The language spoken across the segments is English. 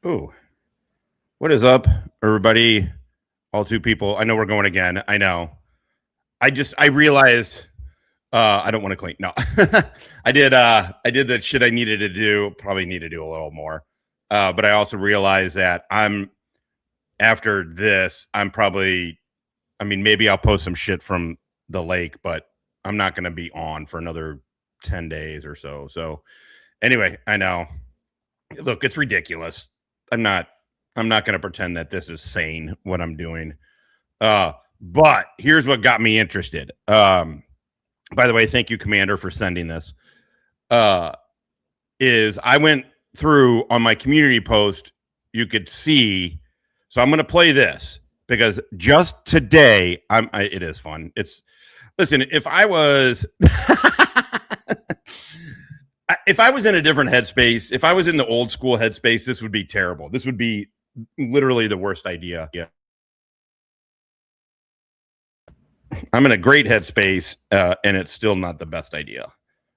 Ooh, what is up, everybody? All two people. I know we're going again. I know. I realized I don't want to clean. No. I did the shit I needed to do. Probably need to do a little more. But I also realized that after this, maybe I'll post some shit from the lake, but I'm not gonna be on for another 10 days or so. So anyway, I know. Look, it's ridiculous. I'm not going to pretend that this is sane what I'm doing. But here's what got me interested. By the way, thank you, Commander, for sending this. Is I went through on my community post, you could see. So I'm going to play this because just today, it is fun. Listen, if I was if I was in a different headspace, if I was in the old school headspace, this would be terrible. This would be literally the worst idea. Yeah. I'm in a great headspace, and it's still not the best idea,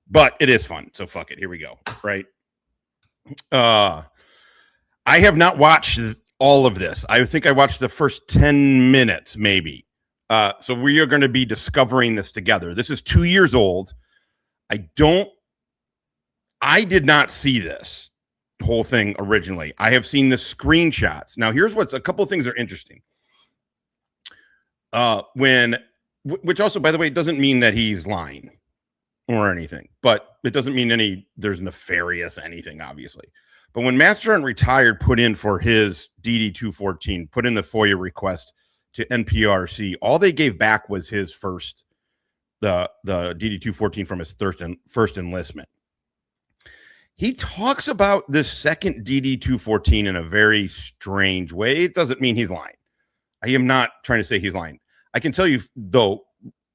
but it is fun. So fuck it. Here we go. Right. I have not watched all of this. I think I watched the first 10 minutes, maybe. So we are going to be discovering this together. This is 2 years old. I did not see this whole thing originally. I have seen the screenshots. Now, here's a couple of things are interesting. Which also, by the way, doesn't mean that he's lying or anything, but it doesn't mean there's nefarious anything, obviously. But when Master and Retired put in for his DD-214, put in the FOIA request to NPRC, all they gave back was his the DD-214 from his first enlistment. He talks about this second DD-214 in a very strange way. It doesn't mean he's lying. I am not trying to say he's lying. I can tell you, though,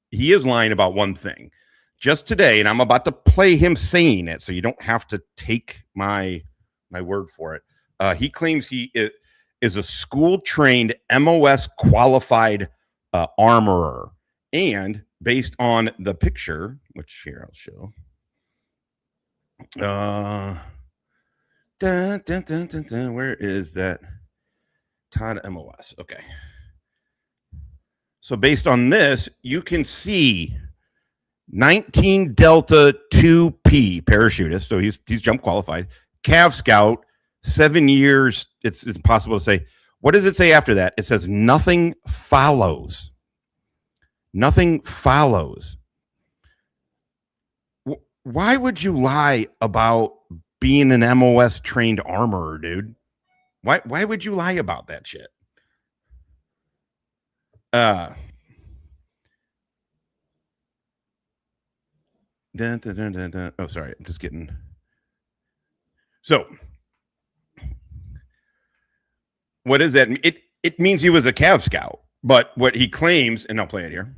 he is lying about one thing. Just today, and I'm about to play him saying it, so you don't have to take my word for it. He claims he is a school-trained MOS qualified armorer. And based on the picture, which here I'll show. Where is that? Todd MOS. Okay. So based on this, you can see 19 Delta 2P parachutist. So he's jump qualified. Cav Scout, 7 years. It's impossible to say. What does it say after that? It says nothing follows. Nothing follows. Why would you lie about being an MOS trained armorer, dude? Why would you lie about that shit? Oh, sorry. I'm just getting. So, what does that mean? It means he was a Cav Scout, but what he claims, and I'll play it here.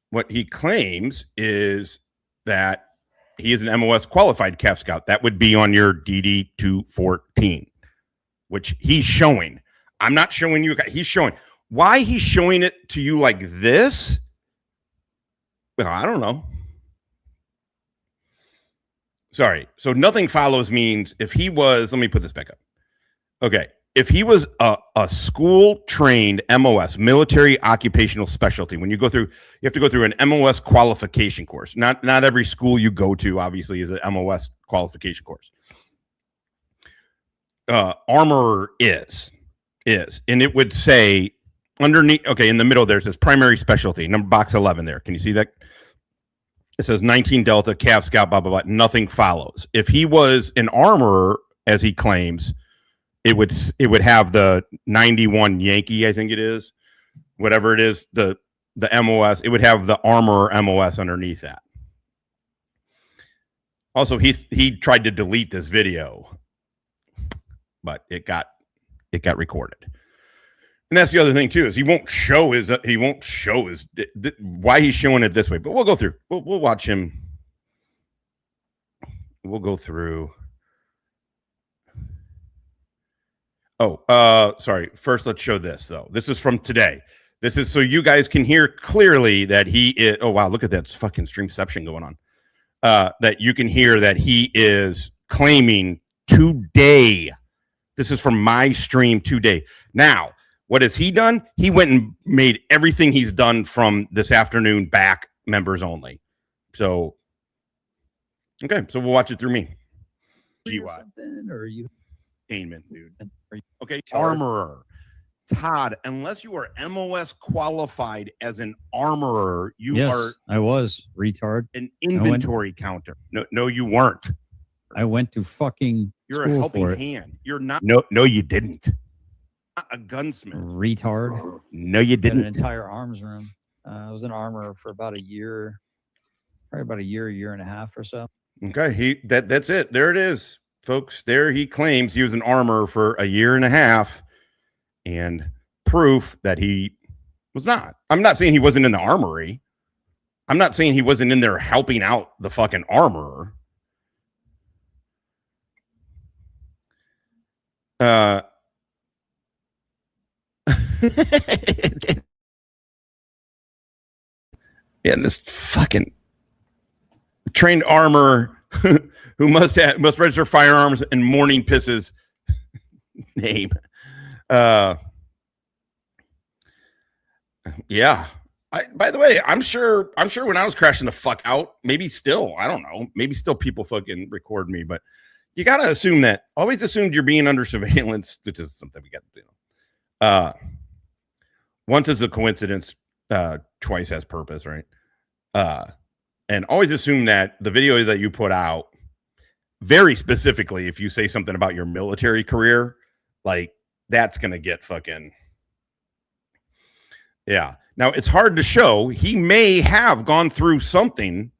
What he claims is that he is an MOS qualified Cav Scout. That would be on your DD-214, which he's showing. I'm not showing you. He's showing. Why he's showing it to you like this? Well, I don't know. Sorry. So nothing follows means if he was, let me put this back up. Okay. If he was a school-trained MOS, military occupational specialty, when you go through, you have to go through an MOS qualification course. Not every school you go to, obviously, is an MOS qualification course. Armorer is. And it would say underneath, okay, in the middle there, it says primary specialty, box 11 there. Can you see that? It says 19 Delta, Cav Scout, blah, blah, blah. Nothing follows. If he was an armorer, as he claims, it would have the 91 Yankee, I think it is, whatever it is, the MOS. It would have the armorer MOS underneath that. Also, he tried to delete this video, but it got recorded. And that's the other thing too, is he won't show his why he's showing it this way. But we'll go through. We'll watch him. We'll go through. Oh, sorry. First, let's show this, though. This is from today. This is so you guys can hear clearly that he is. Oh, wow. Look at that fucking streamception going on. That you can hear that he is claiming today. This is from my stream today. Now, what has he done? He went and made everything he's done from this afternoon back members only. So, okay, so we'll watch it through me. GWOT. Or you Amen, dude. Okay, armorer. Todd, unless you are MOS qualified as an armorer, you are. I was retard. An inventory counter. No, you weren't. I went to fucking You're school a helping for it. hand. You're not. No, you didn't. Not a gunsmith. Retard. No, you didn't. An entire arms room. I was an armorer for about a year, probably about a year and a half or so. Okay, that's it. There it is, folks. There he claims he was an armorer for a year and a half, and proof that he was not. I'm not saying he wasn't in the armory. I'm not saying he wasn't in there helping out the fucking armorer. Yeah, and this fucking trained armorer who must register firearms and morning pisses name. Yeah. By the way, I'm sure when I was crashing the fuck out, maybe still, I don't know, maybe still people fucking record me, but you got to assume that, always assumed you're being under surveillance, which is something we got to do. Once is a coincidence, twice has purpose, right? And always assume that the video that you put out, very specifically, if you say something about your military career, like that's going to get fucking, yeah. Now it's hard to show. He may have gone through something.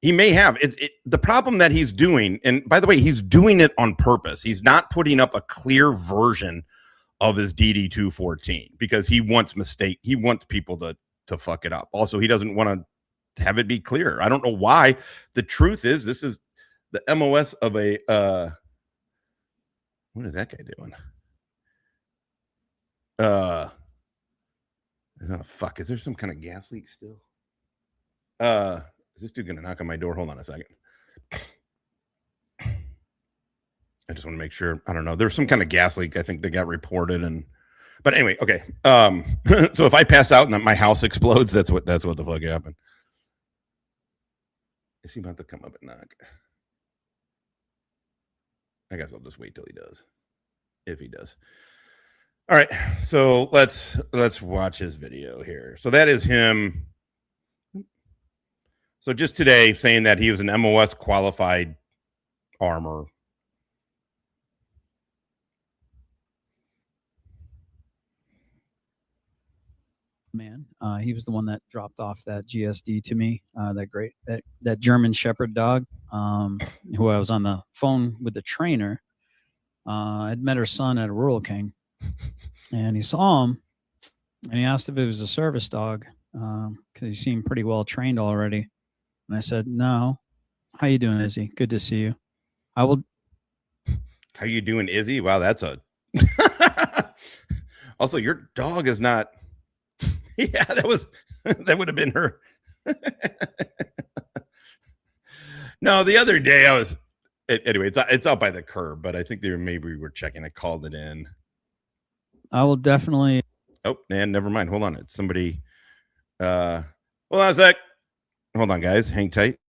He may have. The problem that he's doing, and by the way, he's doing it on purpose. He's not putting up a clear version of his DD-214 because he wants people to fuck it up. Also, he doesn't want to have it be clear. I don't know why. The truth is, this is the MOS of a what is that guy doing? Oh, fuck, is there some kind of gas leak still? Is this dude gonna knock on my door? Hold on a second. I just want to make sure. I don't know. There's some kind of gas leak. I think they got reported, but anyway, okay. So if I pass out and my house explodes, that's what the fuck happened. Is he about to come up and knock? I guess I'll just wait till he does. If he does. All right. So let's watch his video here. So that is him. So just today saying that he was an MOS qualified armor. Man, he was the one that dropped off that GSD to me. That German Shepherd dog, who I was on the phone with the trainer. I'd met her son at a Rural King, and he saw him, and he asked if it was a service dog because he seemed pretty well trained already. And I said, "No, how you doing, Izzy? Good to see you. I will." How you doing, Izzy? Wow, that's a. Also, your dog is not. Yeah, that would have been her. No, the other day I was. Anyway, it's out by the curb, but I think maybe we were checking. I called it in. I will definitely. Oh, man, never mind. Hold on. It's somebody. Hold on a sec. Hold on, guys. Hang tight.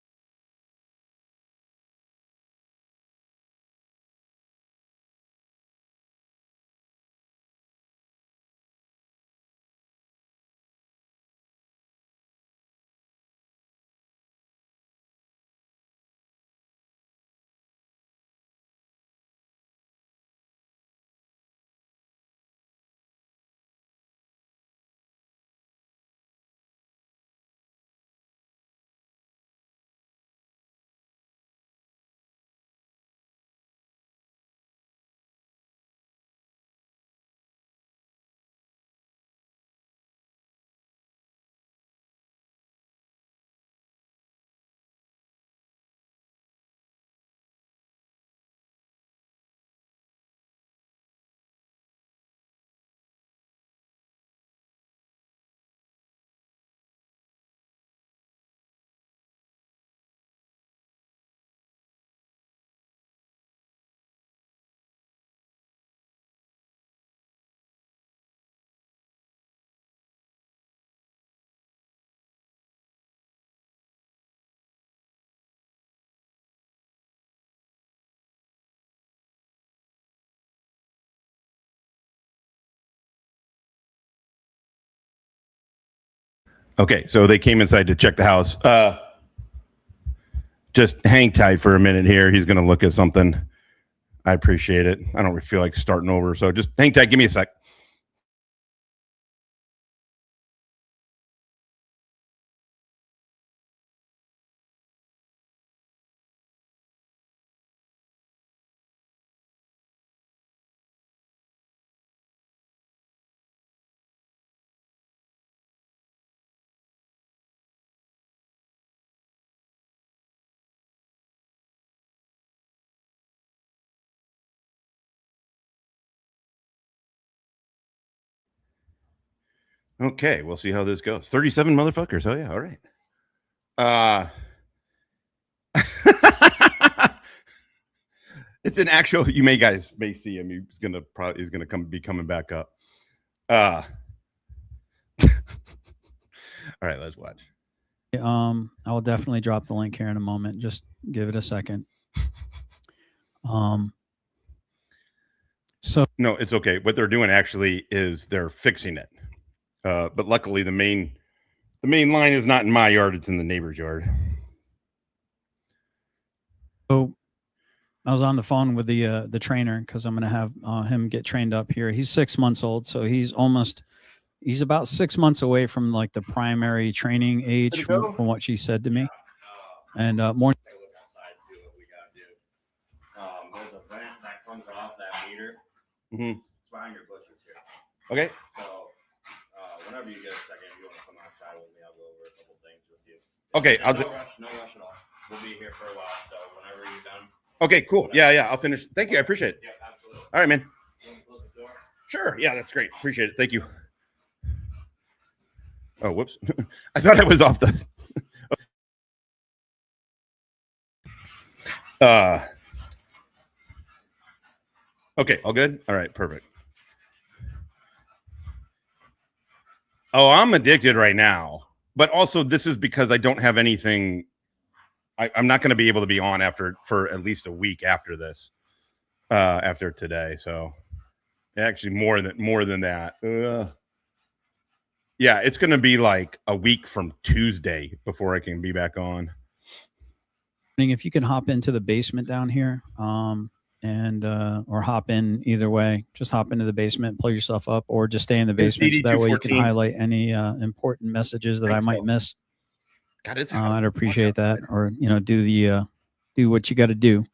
Okay, so they came inside to check the house. Just hang tight for a minute here. He's going to look at something. I appreciate it. I don't feel like starting over, so just hang tight. Give me a sec. Okay, we'll see how this goes. 37 motherfuckers. Oh yeah, all right. It's an actual. You guys may see him. He's gonna be coming back up. All right, let's watch. I will definitely drop the link here in a moment. Just give it a second. So no, it's okay. What they're doing actually is they're fixing it. But luckily the main line is not in my yard, it's in the neighbor's yard. So I was on the phone with the trainer because I'm going to have him get trained up here. He's 6 months old, so he's about 6 months away from like the primary training age from what she said to me. And more. Look outside, see what we gotta do. There's a vent that comes off that meter. It's behind your bushes here. Okay. So whenever you get a second, if you want to come outside with me, I'll go over a couple things with you. Okay, no rush at all. We'll be here for a while, so whenever you're done. Okay, cool. Yeah, I'll finish. Thank you. I appreciate it. Yeah, absolutely. All right, man. You want to close the door? Sure. Yeah, that's great. Appreciate it. Thank you. Oh, whoops. I thought I was off the. Okay, all good? All right, perfect. Oh, I'm addicted right now. But also, this is because I don't have anything. I'm not going to be able to be on for at least a week after this, after today. So, actually, more than that. Yeah, it's going to be like a week from Tuesday before I can be back on. If you can hop into the basement down here, and or hop in either way, just hop into the basement, pull yourself up, or just stay in the basement. So that way you can highlight any important messages that I might miss. God, I'd appreciate that, or do what you got to do.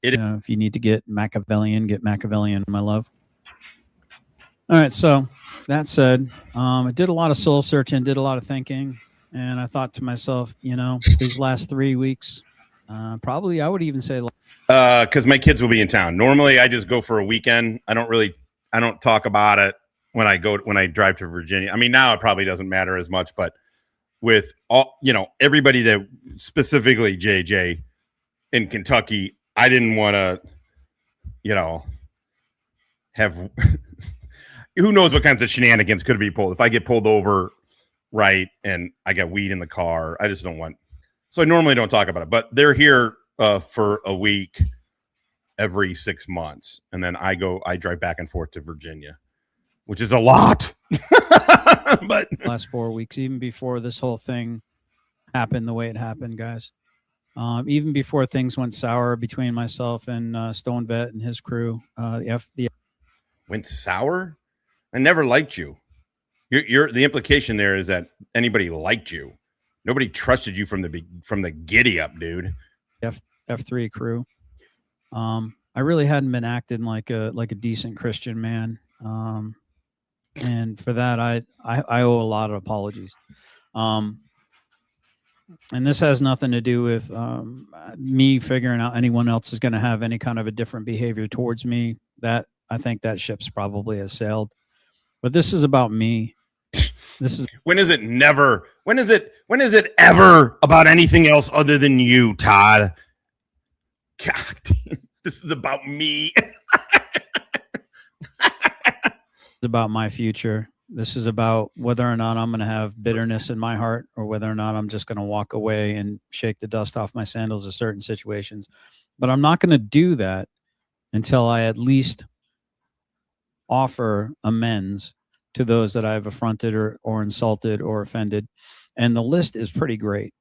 If you need to get Machiavellian, my love. All right. So that said, I did a lot of soul searching, did a lot of thinking, and I thought to myself, these last 3 weeks, probably I would even say, because my kids will be in town. Normally, I just go for a weekend. I don't talk about it when I drive to Virginia. I mean, now it probably doesn't matter as much, but with all everybody that specifically JJ in Kentucky, I didn't want to have who knows what kinds of shenanigans could be pulled if I get pulled over, right, and I got weed in the car. I just don't want, so I normally don't talk about it, but they're here for a week every 6 months, and then I drive back and forth to Virginia, which is a lot. But last 4 weeks, even before this whole thing happened the way it happened, guys, even before things went sour between myself and Stone Vet and his crew, went sour. I never liked you. You're the implication there is that anybody liked you. Nobody trusted you from the giddy up, dude. F3 crew. I really hadn't been acting like a decent Christian man. And for that, I owe a lot of apologies. And this has nothing to do with me figuring out anyone else is going to have any kind of a different behavior towards me. That I think that ship's probably has sailed. But this is about me. When is it ever about anything else other than you, Todd? God, this is about me. It's about my future. This is about whether or not I'm going to have bitterness in my heart, or whether or not I'm just going to walk away and shake the dust off my sandals in certain situations. But I'm not going to do that until I at least offer amends to those that I've affronted or insulted or offended. And the list is pretty great.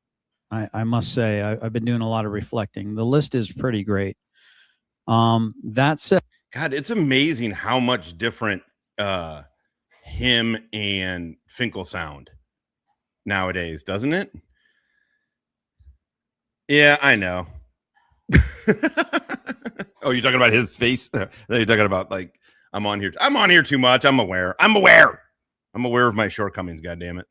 I must say, I've been doing a lot of reflecting. The list is pretty great. That said, God, it's amazing how much different him and Finkel sound nowadays, doesn't it? Yeah, I know. Oh, you're talking about his face? You're talking about like I'm on here too much. I'm aware of my shortcomings. God damn it.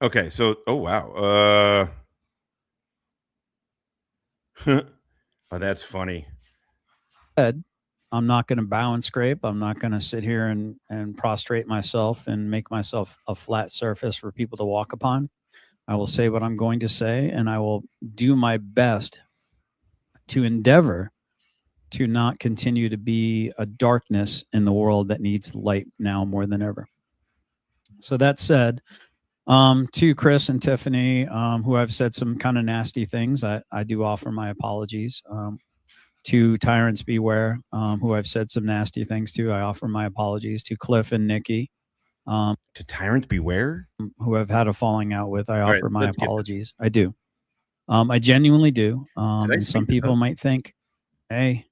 Okay, so oh wow. Oh, that's funny. I'm not going to bow and scrape. I'm not going to sit here and prostrate myself and make myself a flat surface for people to walk upon. I will say what I'm going to say, and I will do my best to endeavor to not continue to be a darkness in the world that needs light now more than ever. So that said, to Chris and Tiffany, who I've said some kind of nasty things, I do offer my apologies. To Tyrants Beware, who I've said some nasty things to, I offer my apologies. To Cliff and Nikki, to Tyrants Beware, who I've had a falling out with, I offer my apologies. I do. I genuinely do. And some people might think, hey,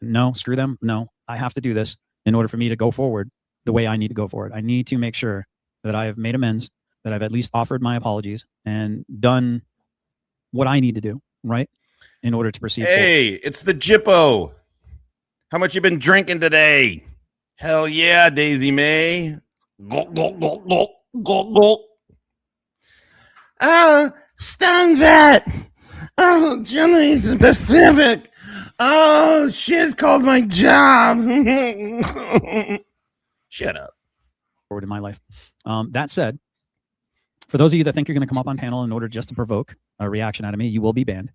no, screw them. No, I have to do this in order for me to go forward the way I need to go forward. I need to make sure that I have made amends, that I've at least offered my apologies and done what I need to do, right, in order to proceed Hey, forward. It's the Jippo. How much you been drinking today? Hell yeah, Daisy May. Gulp, gulp, gulp, gulp, gulp, gulp. Stun that. Oh, generally specific. Oh, shit's called my job. Shut up. Forward in my life. That said, for those of you that think you're going to come up on panel in order just to provoke a reaction out of me, you will be banned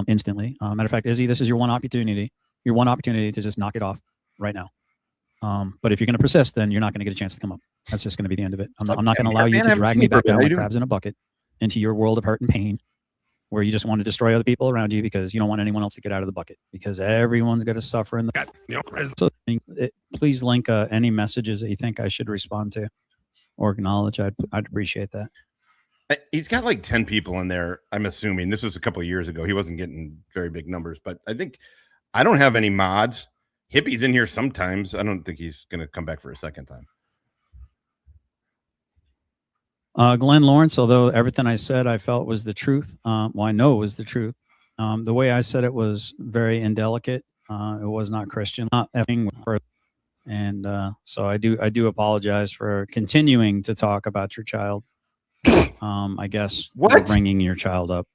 instantly. Matter of fact, Izzy, this is your one opportunity to just knock it off right now. But if you're going to persist, then you're not going to get a chance to come up. That's just going to be the end of it. I'm not going to allow you to drag me back down like crabs in a bucket into your world of hurt and pain, where you just want to destroy other people around you because you don't want anyone else to get out of the bucket, because everyone's going to suffer in the. So please link any messages that you think I should respond to or acknowledge. I'd appreciate that. He's got like 10 people in there. I'm assuming this was a couple of years ago. He wasn't getting very big numbers, but I don't have any mods. Hippie's in here sometimes. I don't think he's going to come back for a second time. Glenn Lawrence, although everything I said I felt was the truth. Well, I know it was the truth. The way I said it was very indelicate. It was not Christian, not effing with her. And so I do apologize for continuing to talk about your child. I guess bringing your child up.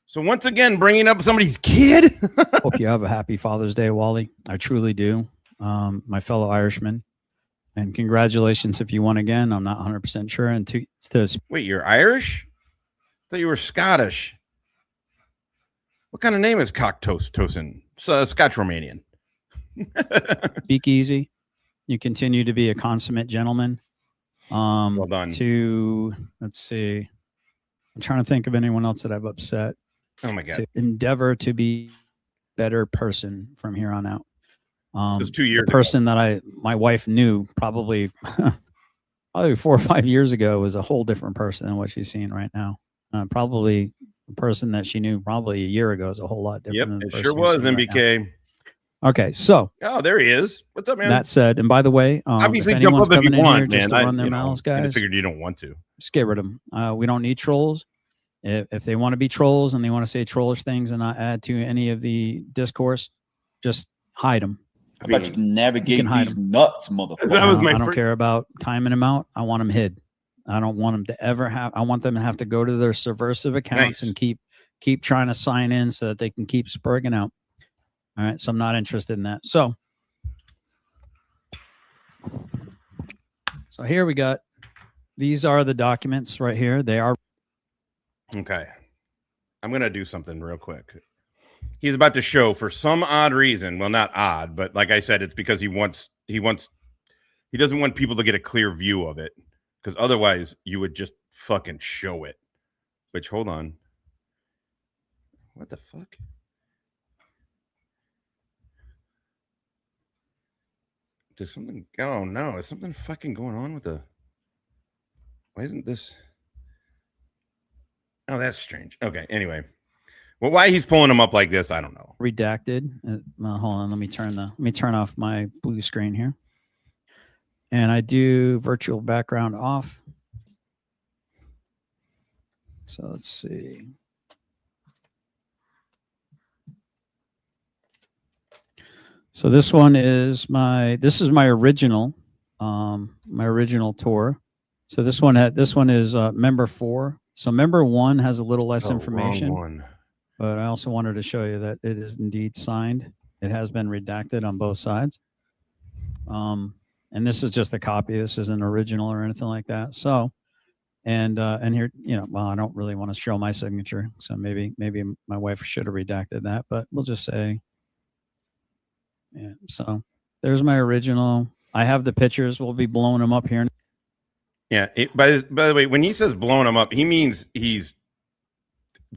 So once again, bringing up somebody's kid. Hope you have a happy Father's Day, Wally. I truly do. My fellow Irishman. And congratulations if you won again. I'm not 100% sure. And wait, you're Irish? I thought you were Scottish. What kind of name is Tosin? Scotch Romanian. Speak easy. You continue to be a consummate gentleman. Well done. Let's see. I'm trying to think of anyone else that I've upset. Oh my God. To endeavor to be a better person from here on out. So 2 years the person ago. That my wife knew probably 4 or 5 years ago was a whole different person than what she's seeing right now. Probably the person that she knew probably a year ago is a whole lot different. Yep, it sure was, MBK. Right. Okay, so. Oh, there he is. What's up, man? That said, and by the way, obviously if jump up if you want, man. I run their mouths, guys. I figured you don't want to. Just get rid of them. We don't need trolls. If they want to be trolls and they want to say trollish things and not add to any of the discourse, just hide them. How about you navigate these nuts, motherfucker? I don't care about timing them out. I want them hid. I don't want them to ever have. I want them to have to go to their subversive accounts and keep trying to sign in so that they can keep spurging out. All right, so I'm not interested in that. So here we got. These are the documents right here. They are. Okay, I'm gonna do something real quick. He's about to show for some odd reason. Well, not odd, but like I said, it's because he doesn't want people to get a clear view of it, because otherwise you would just fucking show it. Which, hold on. What the fuck? Does something? Oh no! Is something fucking going on with the? Why isn't this? Oh, that's strange. Okay. Anyway, well, why he's pulling them up like this, I don't know. Redacted. Hold on. Let me turn off my blue screen here, and I do virtual background off. So let's see. So this one is my original tour. So this one is member 4. So member 1 has a little less information, but I also wanted to show you that it is indeed signed. It has been redacted on both sides. And this is just a copy. This isn't original or anything like that. So, and here, well, I don't really want to show my signature. So maybe my wife should have redacted that, but we'll just say, yeah. So there's my original. I have the pictures. We'll be blowing them up here. Yeah. By the way, when he says blowing them up, he means he's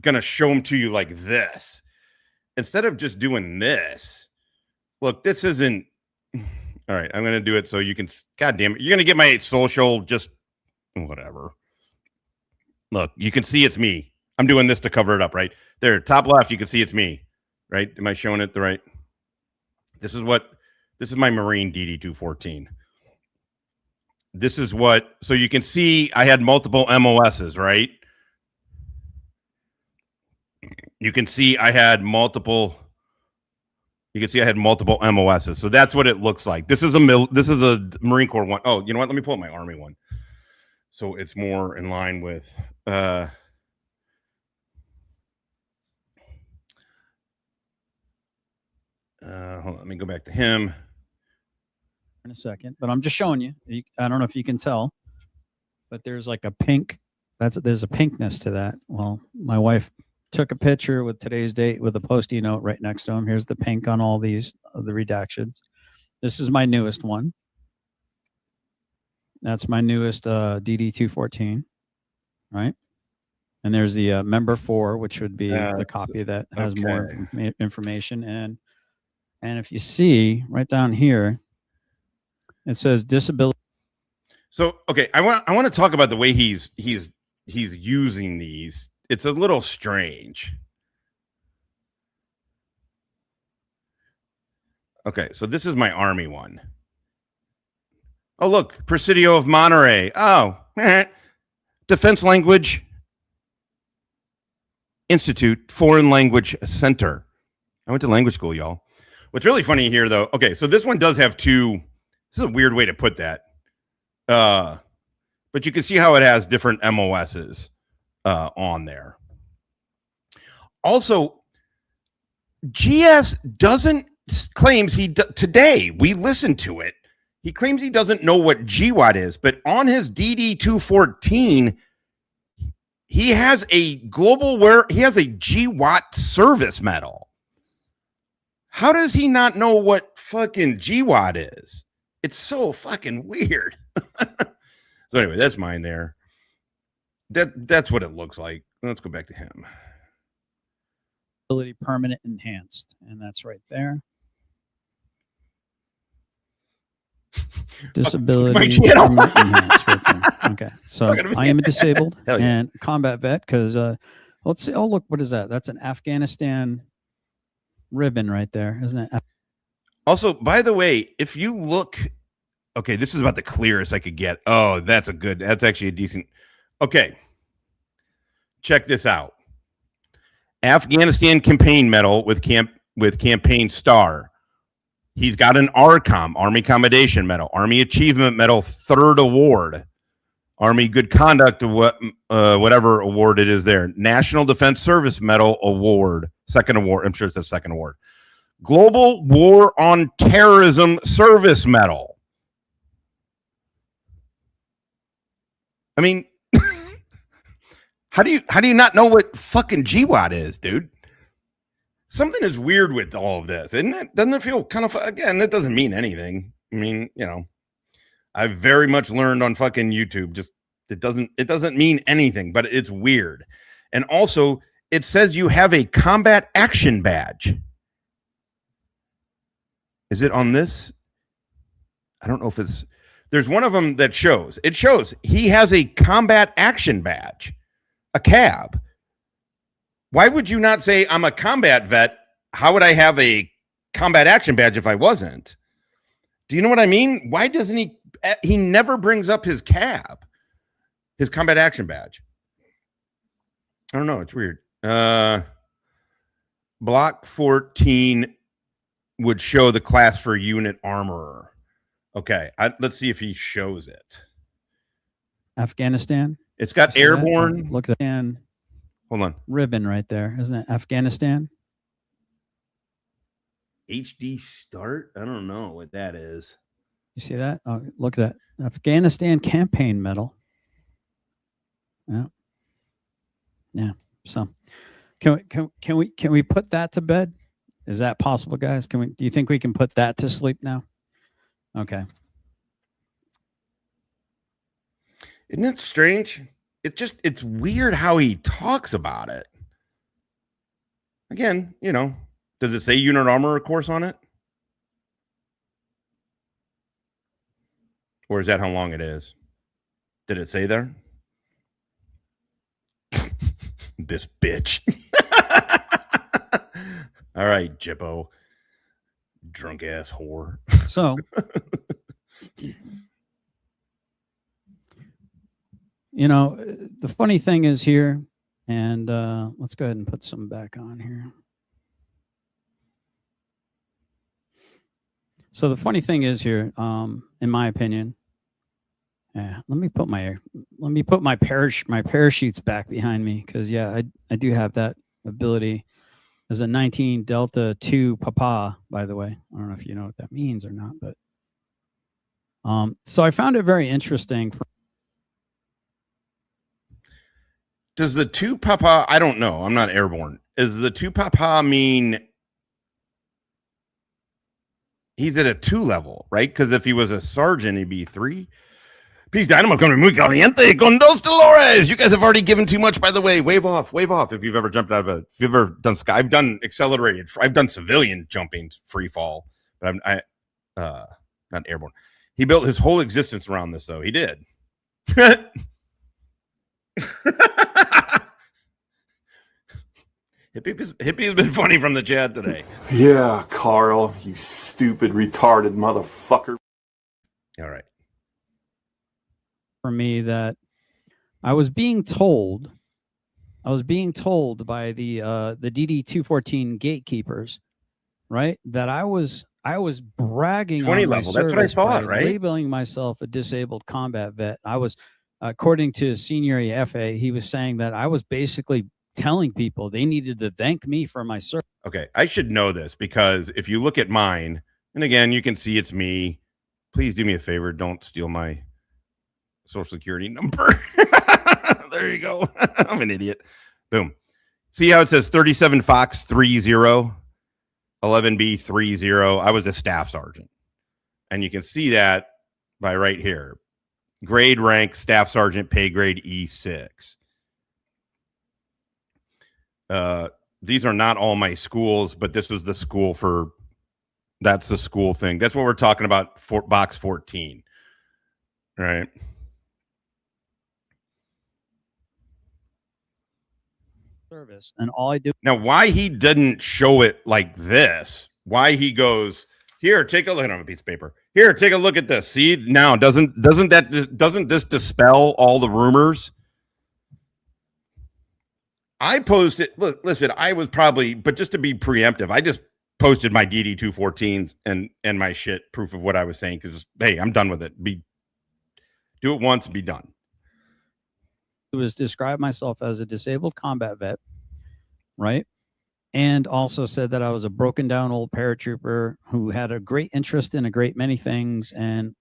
gonna show them to you like this instead of just doing this. Look, this isn't. All right, I'm gonna do it so you can. God damn it, you're gonna get my social. Just whatever. Look, you can see it's me. I'm doing this to cover it up, right there, top left. You can see it's me, right? Am I showing it the right? This is my Marine DD-214. This is what, so you can see I had multiple MOSs, right? You can see I had multiple MOSs. So that's what it looks like. This is a Marine Corps one. Oh, you know what? Let me pull up my Army one. So it's more in line with hold on, let me go back to him in a second, but I'm just showing you. I don't know if you can tell, but there's like a pink. There's a pinkness to that. Well, my wife took a picture with today's date with a Post-it note right next to him. Here's the pink on all these the redactions. This is my newest one. That's my newest DD-214, right? And there's the member 4, which would be the copy that has more information. And if you see right down here, it says disability. So, okay, I want to talk about the way he's using these. It's a little strange. Okay, so this is my Army one. Oh, look, Presidio of Monterey. Oh, Defense Language Institute, Foreign Language Center. I went to language school, y'all. What's really funny here, though, okay, so this one does have two. This is a weird way to put that. But you can see how it has different MOSs on there. Also, GS claims today, we listened to it. He claims he doesn't know what GWOT is, but on his DD-214, he has a GWOT-Service medal. How does he not know what fucking GWOT is? It's so fucking weird. So anyway, that's mine there. That's what it looks like. Let's go back to him. Permanent enhanced, and that's right there. Disability permanent enhanced right there. Okay, so I am a disabled and combat vet because let's see. Oh, look, what is that? That's an Afghanistan ribbon right there, isn't it? Also, by the way, if you look, okay, this is about the clearest I could get. Oh, that's actually a decent. Okay, check this out. Afghanistan campaign medal with campaign star. He's got an ARCOM, Army Commendation Medal, Army Achievement Medal, 3rd award, Army Good Conduct, whatever award it is there, National Defense Service Medal award, 2nd award. I'm sure it's a 2nd award. Global War on Terrorism Service Medal. I mean, how do you not know what fucking GWOT is, dude? Something is weird with all of this, isn't it? Doesn't it feel kind of, again, that doesn't mean anything. I mean, I've very much learned on fucking YouTube. Just it doesn't mean anything, but it's weird. And also, it says you have a combat action badge. Is it on this? I don't know if it's, there's one of them that shows, he has a combat action badge, a cab. Why would you not say I'm a combat vet? How would I have a combat action badge if I wasn't? Do you know what I mean? Why doesn't he never brings up his cab, his combat action badge? I don't know. It's weird. Block 14 would show the class for unit armorer. Okay, let's see if he shows it. Afghanistan. It's got airborne. Look at that. Hold on. Ribbon right there, isn't it? Afghanistan. HD start. I don't know what that is. You see that? Oh, look at that. Afghanistan campaign medal. Yeah. Yeah. So, can we put that to bed? Is that possible, guys? Do you think we can put that to sleep now? Okay. Isn't it strange? It's weird how he talks about it. Again, does it say unit armor course on it? Or is that how long it is? Did it say there? This bitch. All right, Jippo. Drunk ass whore. So, the funny thing is here, and let's go ahead and put some back on here. So the funny thing is here, in my opinion, let me put my parachutes back behind me, because I do have that ability as a 19 Delta 2 Papa, by the way. I don't know if you know what that means or not, but so I found it very interesting. Does the 2 Papa, I don't know, I'm not airborne. Is the 2 Papa mean he's at a 2 level, right? Because if he was a sergeant, he'd be 3. Peace, Dynamo, coming muy caliente con dos Dolores. You guys have already given too much, by the way. Wave off if you've ever jumped out of if you've ever done sky. I've done accelerated. I've done civilian jumping, free fall, but I'm not airborne. He built his whole existence around this, though. He did. Hippie's been funny from the chat today. Yeah, Carl, you stupid, retarded motherfucker. All right. For me, that I was being told by the DD-214 gatekeepers, right, that I was bragging 20 on my level. That's what I thought, right? Labeling myself a disabled combat vet. I was, according to Senior EFA, he was saying that I was basically telling people they needed to thank me for my service. Okay, I should know this, because if you look at mine, and again, you can see it's me. Please do me a favor. Don't steal my social security number. There you go. I'm an idiot. Boom. See how it says 37 Fox 30, 11B 30. I was a staff sergeant. And you can see that by right here. Grade rank, staff sergeant, pay grade E6. These are not all my schools, but this was the school for, that's the school thing. That's what we're talking about for box 14. Right. Service, and all I do now, why he didn't show it like this, why he goes, here, take a look at a piece of paper. Here, take a look at this. See, now doesn't this dispel all the rumors? I posted, look, listen, I was probably, but just to be preemptive, I just posted my DD-214s and my shit, proof of what I was saying, because, hey, I'm done with it. Do it once and be done. Was describe myself as a disabled combat vet, right? And also said that I was a broken down old paratrooper who had a great interest in a great many things.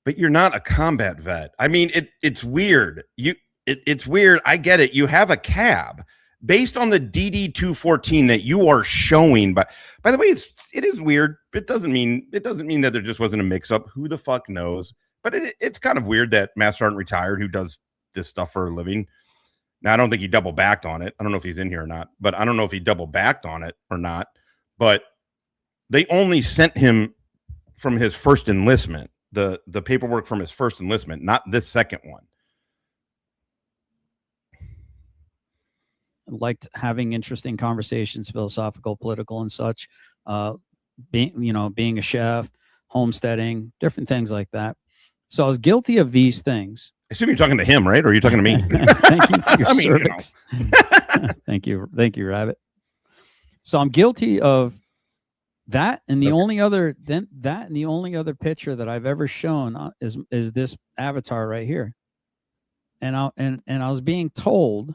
But you're not a combat vet. I mean, it's weird. It's weird. I get it. You have a cab based on the DD-214 that you are showing. But by the way, it is weird. It doesn't mean that there just wasn't a mix up. Who the fuck knows? But it's kind of weird that Master Sergeant retired, who does this stuff for a living. Now, I don't think he double backed on it. I don't know if he's in here or not, but I don't know if he double backed on it or not. But they only sent him from his first enlistment. the paperwork from his first enlistment, not this second one. Liked having interesting conversations, philosophical, political, and such. Being a chef, homesteading, different things like that. So I was guilty of these things. I assume you're talking to him, right? Or are you talking to me? Thank you for your I mean, service. Thank you, Rabbit. So I'm guilty of that, and the only other picture that I've ever shown is this avatar right here. And I was being told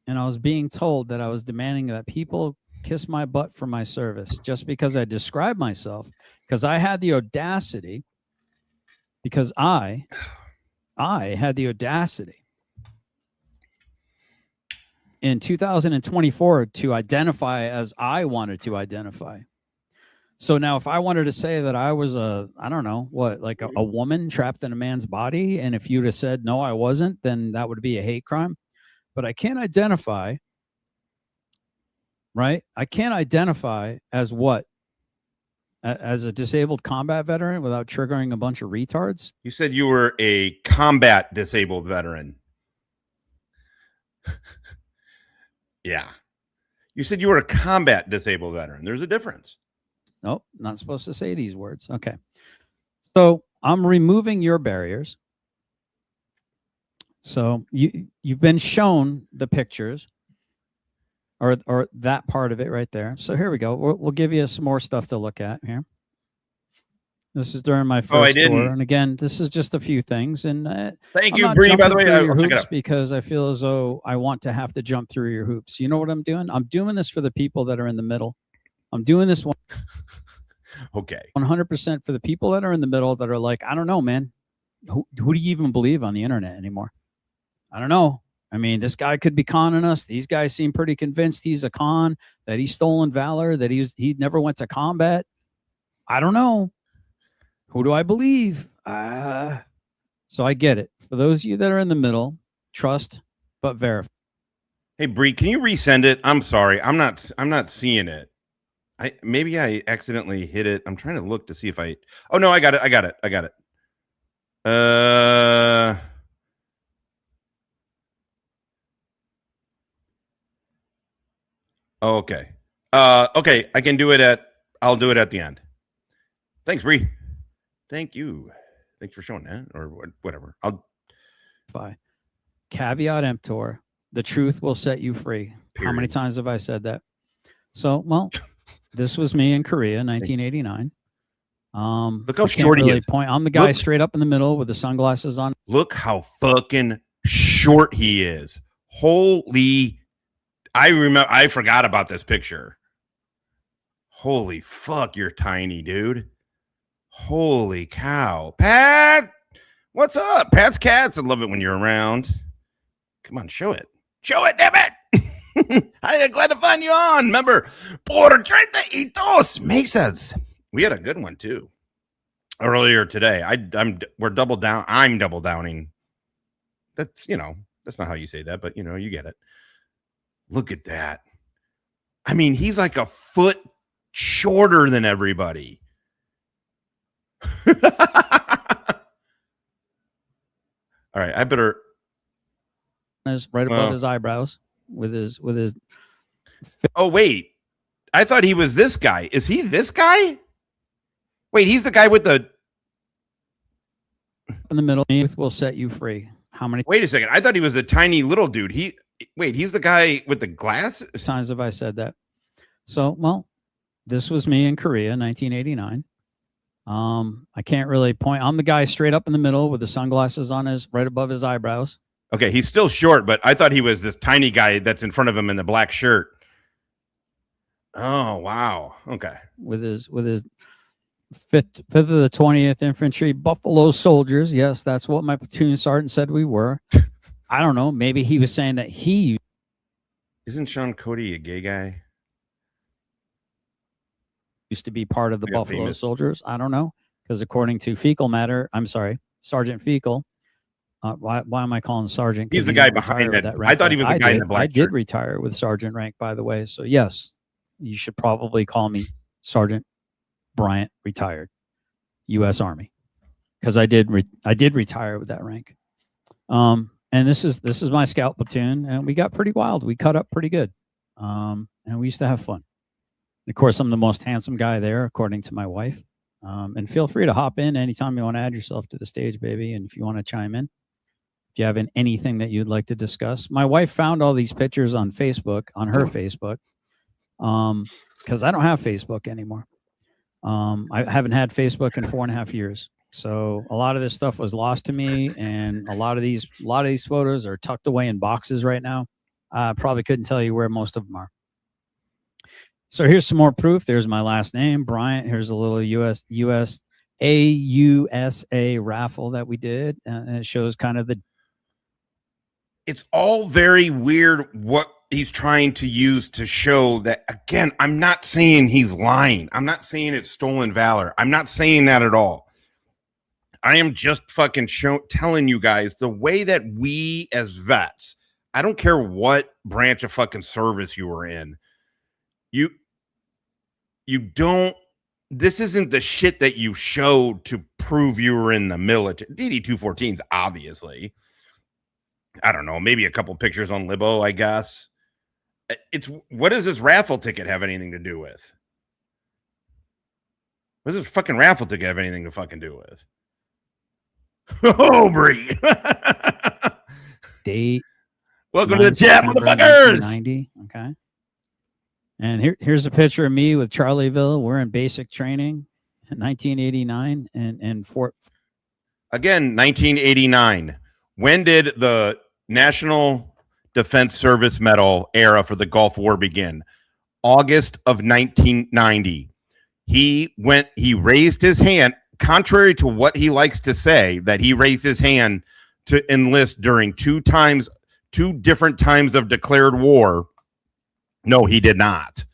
that I was demanding that people kiss my butt for my service just because I described myself, because I had the audacity, because I had the audacity in 2024 to identify as I wanted to identify. So now if I wanted to say that I was a woman trapped in a man's body, and if you'd have said no, I wasn't, then that would be a hate crime. But I can't identify, right? I can't identify as what? As a disabled combat veteran without triggering a bunch of retards? You said you were a combat disabled veteran. Yeah. You said you were a combat disabled veteran. There's a difference. Nope, not supposed to say these words. Okay. So I'm removing your barriers. So you've been shown the pictures or that part of it right there. So here we go. We'll give you some more stuff to look at here. This is during my first tour. And again, this is just a few things. And thank you, Bree, by the way. Your hoops because I feel as though I want to have to jump through your hoops. You know what I'm doing? I'm doing this for the people that are in the middle. I'm doing this one. Okay. 100% for the people that are in the middle that are like, I don't know, man. Who do you even believe on the internet anymore? I don't know. I mean, this guy could be conning us. These guys seem pretty convinced he's a con, that he's stolen valor, that he never went to combat. I don't know. Who do I believe? So I get it. For those of you that are in the middle, trust but verify. Hey, Bree, can you resend it? I'm sorry. I'm not seeing it. Maybe I accidentally hit it. I'm trying to look to see if I. Oh no, I got it. Okay. Okay, I can do it I'll do it at the end. Thanks, Bree. Thank you. Thanks for showing that, or whatever. Caveat emptor. The truth will set you free. Period. How many times have I said that? So, well, this was me in Korea, 1989. Look how short he is. I'm the guy straight up in the middle with the sunglasses on. Look how fucking short he is. Holy. I forgot about this picture. Holy fuck, you're tiny, dude. Holy cow. Pat, what's up? Pat's Cats. I love it when you're around. Come on, show it. Show it, damn it. I'm glad to find you on. Remember, por 32 mesas. We had a good one, too. Earlier today. We're double down. I'm double downing. That's not how you say that, but you get it. Look at that. I mean, he's like a foot shorter than everybody. All right, I better. Right above his eyebrows with his. Oh wait, I thought he was this guy. Is he this guy? Wait, he's the guy with the. In the middle, truth will set you free. How many? Wait a second. I thought he was a tiny little dude. He's the guy with the glasses. Times have I said that? So, well, this was me in Korea, 1989. I can't really point. I'm the guy straight up in the middle with the sunglasses on right above his eyebrows. Okay, he's still short, but I thought he was this tiny guy that's in front of him in the black shirt. Oh, wow. Okay. With his 5th of the 20th Infantry Buffalo Soldiers. Yes, that's what my platoon sergeant said we were. I don't know. Maybe he was saying that he. Isn't Sean Cody a gay guy? Used to be part of the Buffalo Soldiers. I don't know. Because according to Sergeant Fecal. Why am I calling Sergeant? He's the guy behind that. I thought he was the guy in the black shirt. I did retire with Sergeant rank, by the way. So yes, you should probably call me Sergeant Bryant, retired, U.S. Army. because I did retire with that rank. And this is my scout platoon, and we got pretty wild. We cut up pretty good, and we used to have fun. And of course, I'm the most handsome guy there, according to my wife. And feel free to hop in anytime you want to add yourself to the stage, baby. And if you want to chime in, if you have anything that you'd like to discuss. My wife found all these pictures on Facebook, on her Facebook, because I don't have Facebook anymore. I haven't had Facebook in 4.5 years. So a lot of this stuff was lost to me, and a lot of these photos are tucked away in boxes right now. I probably couldn't tell you where most of them are. So here's some more proof. There's my last name, Bryant. Here's a little USA raffle that we did, and it shows kind of the. It's all very weird what he's trying to use to show that. Again, I'm not saying he's lying. I'm not saying it's stolen valor. I'm not saying that at all. I am just fucking telling you guys the way that we as vets, I don't care what branch of fucking service you were in, you don't, this isn't the shit that you showed to prove you were in the military. DD-214s, obviously. I don't know, maybe a couple pictures on Libo, I guess. It's, what does this raffle ticket have anything to do with? What does this fucking raffle ticket have anything to fucking do with? Oh, Bree. Date. Welcome to the chat, motherfuckers. 1990. Okay. And here's a picture of me with Charlieville. We're in basic training in 1989 and Fort. Again, 1989. When did the National Defense Service Medal era for the Gulf War begin? August of 1990. He raised his hand. Contrary to what he likes to say, that he raised his hand to enlist during two different times of declared war. No, he did not.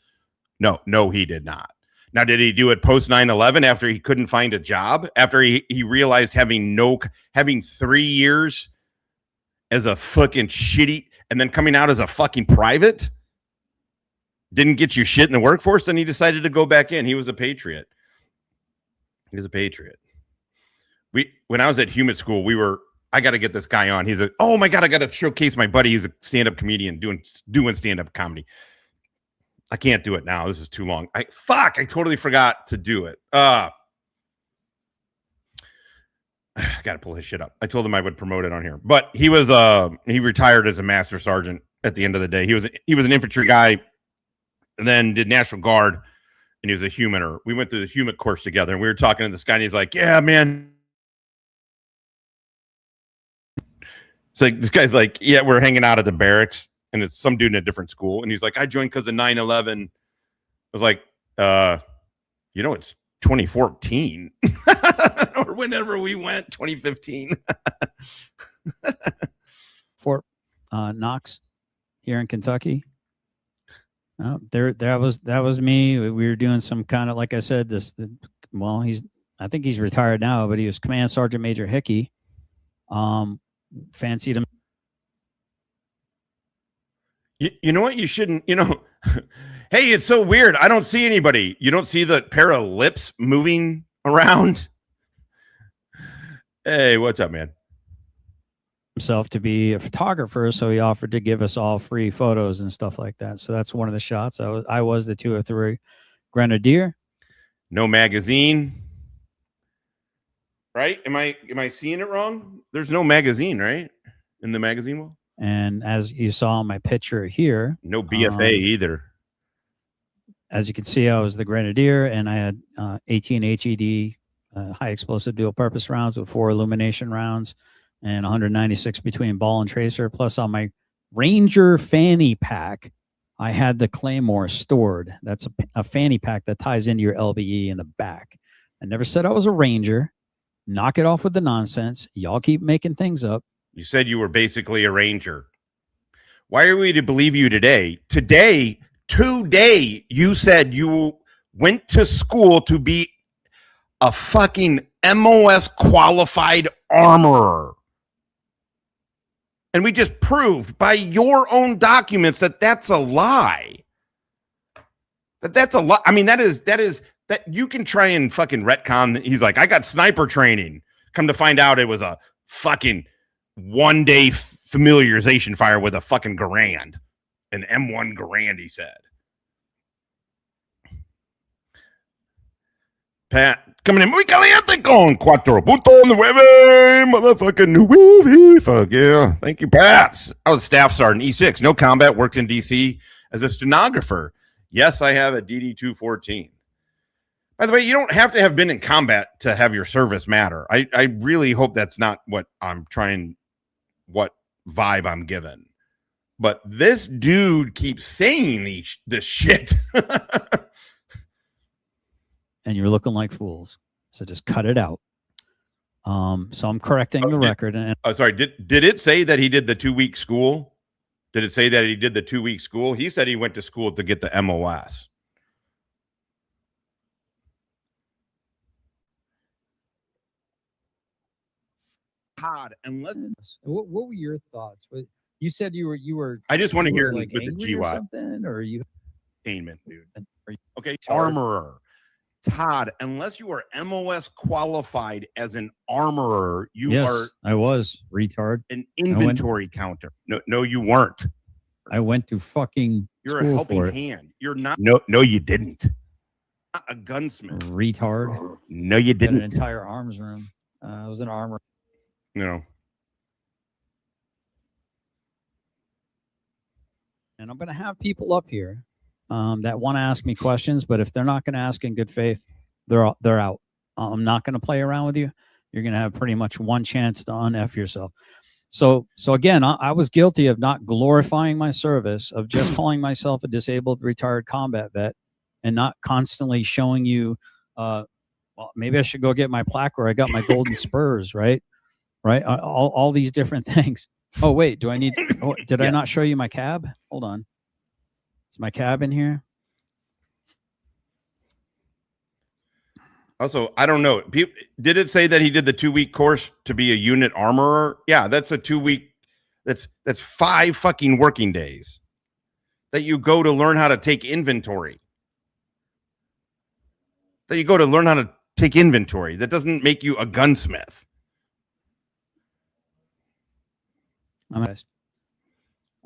No, he did not. Now, did he do it post 9/11 after he couldn't find a job? After he realized having 3 years as a fucking shitty, and then coming out as a fucking private didn't get you shit in the workforce? Then he decided to go back in. He was a patriot. He's a patriot. When I was at Humid School, I got to get this guy on. He's oh my God, I got to showcase my buddy. He's a stand-up comedian doing stand-up comedy. I can't do it now. This is too long. I totally forgot to do it. I got to pull his shit up. I told him I would promote it on here, but he retired as a master sergeant at the end of the day. He was an infantry guy and then did National Guard. And he was a humaner. We went through the human course together, and we were talking to this guy, and he's like, yeah, man. It's like, this guy's like, yeah, we're hanging out at the barracks, and it's some dude in a different school. And he's like, I joined because of 9/11. I was like, it's 2014 or whenever we went, 2015. Fort Knox here in Kentucky. Oh, that was me. We were doing some kind of, like I said, I think he's retired now, but he was Command Sergeant Major Hickey. Fancied him. You know what? You shouldn't, hey, it's so weird. I don't see anybody. You don't see the pair of lips moving around. Hey, what's up, man? Himself to be a photographer, so he offered to give us all free photos and stuff like that. So that's one of the shots. I was the 203 Grenadier. No magazine, right? Am I seeing it wrong? There's no magazine, right? In the magazine wall. And as you saw in my picture here, no BFA either. As you can see, I was the Grenadier, and I had 18 HED high explosive dual purpose rounds with 4 illumination rounds. And 196 between ball and tracer. Plus on my Ranger fanny pack, I had the Claymore stored. That's a fanny pack that ties into your LBE in the back. I never said I was a Ranger. Knock it off with the nonsense. Y'all keep making things up. You said you were basically a Ranger. Why are we to believe you today? Today, you said you went to school to be a fucking MOS qualified armorer. And we just proved by your own documents that that's a lie. That's a lie. I mean, that you can try and fucking retcon. He's like, I got sniper training Come to find out, it was a fucking 1-day familiarization fire with a fucking Garand, an M1 Garand. He said. Pat coming in. Muy caliente con 4.9. Motherfucking fuck yeah. Thank you, Pat. I was staff sergeant E6. No combat. Worked in DC as a stenographer. Yes, I have a DD-214. By the way, you don't have to have been in combat to have your service matter. I really hope that's not what vibe I'm given. But this dude keeps saying this shit. And you're looking like fools. So just cut it out. So I'm correcting the record. And sorry, did it say that he did the 2-week school? Did it say that he did the 2-week school? He said he went to school to get the MOS. Todd, unless what were your thoughts? You said you were. I just want to hear like with the angry or GWOT. something, or you? Amen, dude. Okay, armorer. Todd, unless you are MOS qualified as an armorer, you are. I was retard. An inventory counter. No, you weren't. I went to fucking. You're school a helping for it. hand. You're not. No, you didn't. Not a gunsmith. Retard. No, you didn't. An entire arms room. I was an armor. No. And I'm going to have people up here that want to ask me questions, but if they're not going to ask in good faith, they're out. I'm not going to play around with you. You're going to have pretty much one chance to un-F yourself. So again, I was guilty of not glorifying my service, of just calling myself a disabled retired combat vet, and not constantly showing you. Well, maybe I should go get my plaque where I got my golden spurs, right? Right, all these different things. Oh wait, do I need? Oh, did I not show you my cab? Hold on, is my cab in here? Also, I don't know. Did it say that he did the 2-week course to be a unit armorer? Yeah, that's a 2-week. That's 5 fucking working days that you go to learn how to take inventory. That doesn't make you a gunsmith.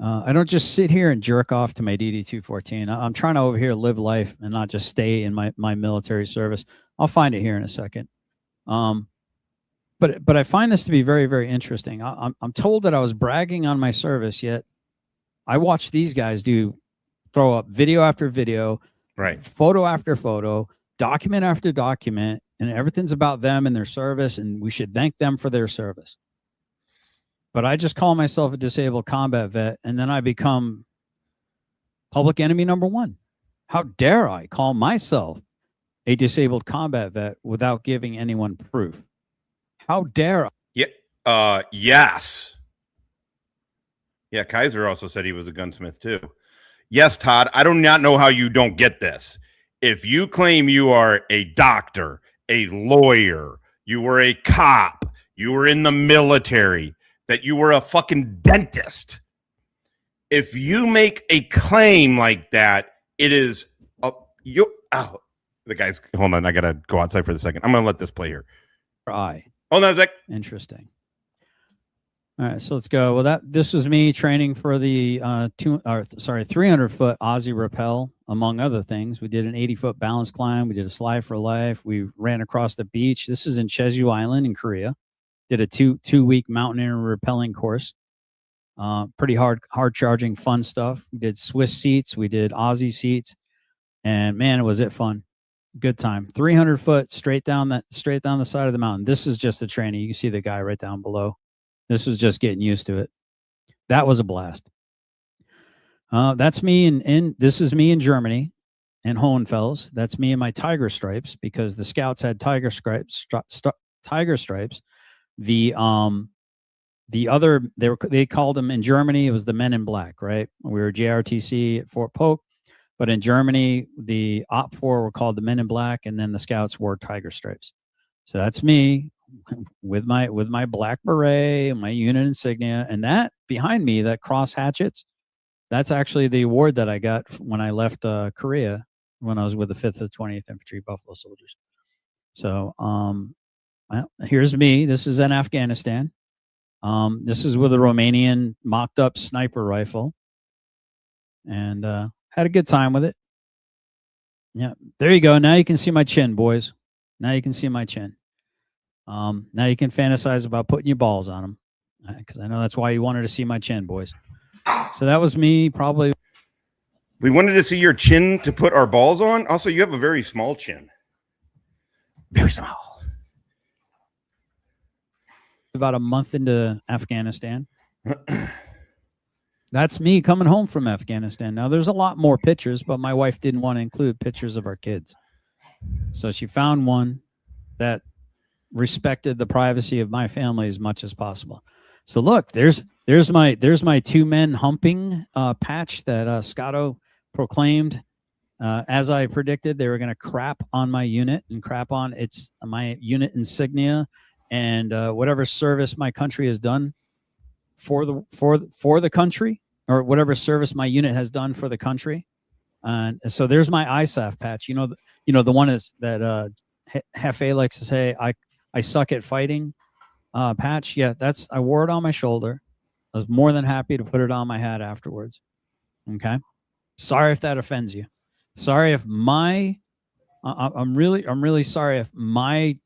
I don't just sit here and jerk off to my DD-214. I'm trying to over here live life and not just stay in my military service. I'll find it here in a second. But I find this to be very, very interesting. I'm told that I was bragging on my service, yet I watched these guys throw up video after video, right, photo after photo, document after document, and everything's about them and their service, and we should thank them for their service. But I just call myself a disabled combat vet, and then I become public enemy number 1. How dare I call myself a disabled combat vet without giving anyone proof? How dare I? Yeah. Yes. Yeah, Kaiser also said he was a gunsmith too. Yes, Todd, I do not know how you don't get this. If you claim you are a doctor, a lawyer, you were a cop, you were in the military, that you were a fucking dentist. If you make a claim like that, it is the guys. Hold on, I gotta go outside for a second. I'm gonna let this play here. Hold on a sec. Interesting. All right, so let's go. Well, this was me training for the 300-foot Aussie rappel, among other things. We did an 80-foot balance climb. We did a slide for life. We ran across the beach. This is in Jeju Island in Korea. Did a two-week mountaineering rappelling course. Pretty hard charging, fun stuff. We did Swiss seats. We did Aussie seats, and man, was it fun! Good time. 300 foot straight down the side of the mountain. This is just the training. You can see the guy right down below. This was just getting used to it. That was a blast. That's me this is me in Germany, in Hohenfels. That's me in my tiger stripes, because the scouts had tiger stripes. The other, they called them in Germany, it was the Men in Black, right? We were JRTC at Fort Polk, but in Germany, the OP4 were called the Men in Black, and then the scouts wore tiger stripes. So that's me with my black beret and my unit insignia, and that behind me, that cross hatchets, that's actually the award that I got when I left Korea, when I was with the 5th of 20th Infantry Buffalo Soldiers. So Well, here's me. This is in Afghanistan. This is with a Romanian mocked up sniper rifle, and had a good time with it. Yeah, there you go. Now you can see my chin, boys. Now you can see my chin. Now you can fantasize about putting your balls on them, because I know that's why you wanted to see my chin, boys. So that was me, probably. We wanted to see your chin to put our balls on. Also, you have a very small chin. Very small. About a month into Afghanistan. That's me coming home from Afghanistan. Now, there's a lot more pictures, but my wife didn't want to include pictures of our kids. So she found one that respected the privacy of my family as much as possible. So look, there's my 2 men humping patch that Scotto proclaimed. As I predicted, they were going to crap on my unit and crap on my unit insignia and whatever service my country has done for the country, or whatever service my unit has done for the country. And so there's my ISAF patch. You know the one is that Hefe likes to say, I suck at fighting patch. Yeah, I wore it on my shoulder. I was more than happy to put it on my hat afterwards. Okay. Sorry if that offends you. Sorry if I'm really sorry if my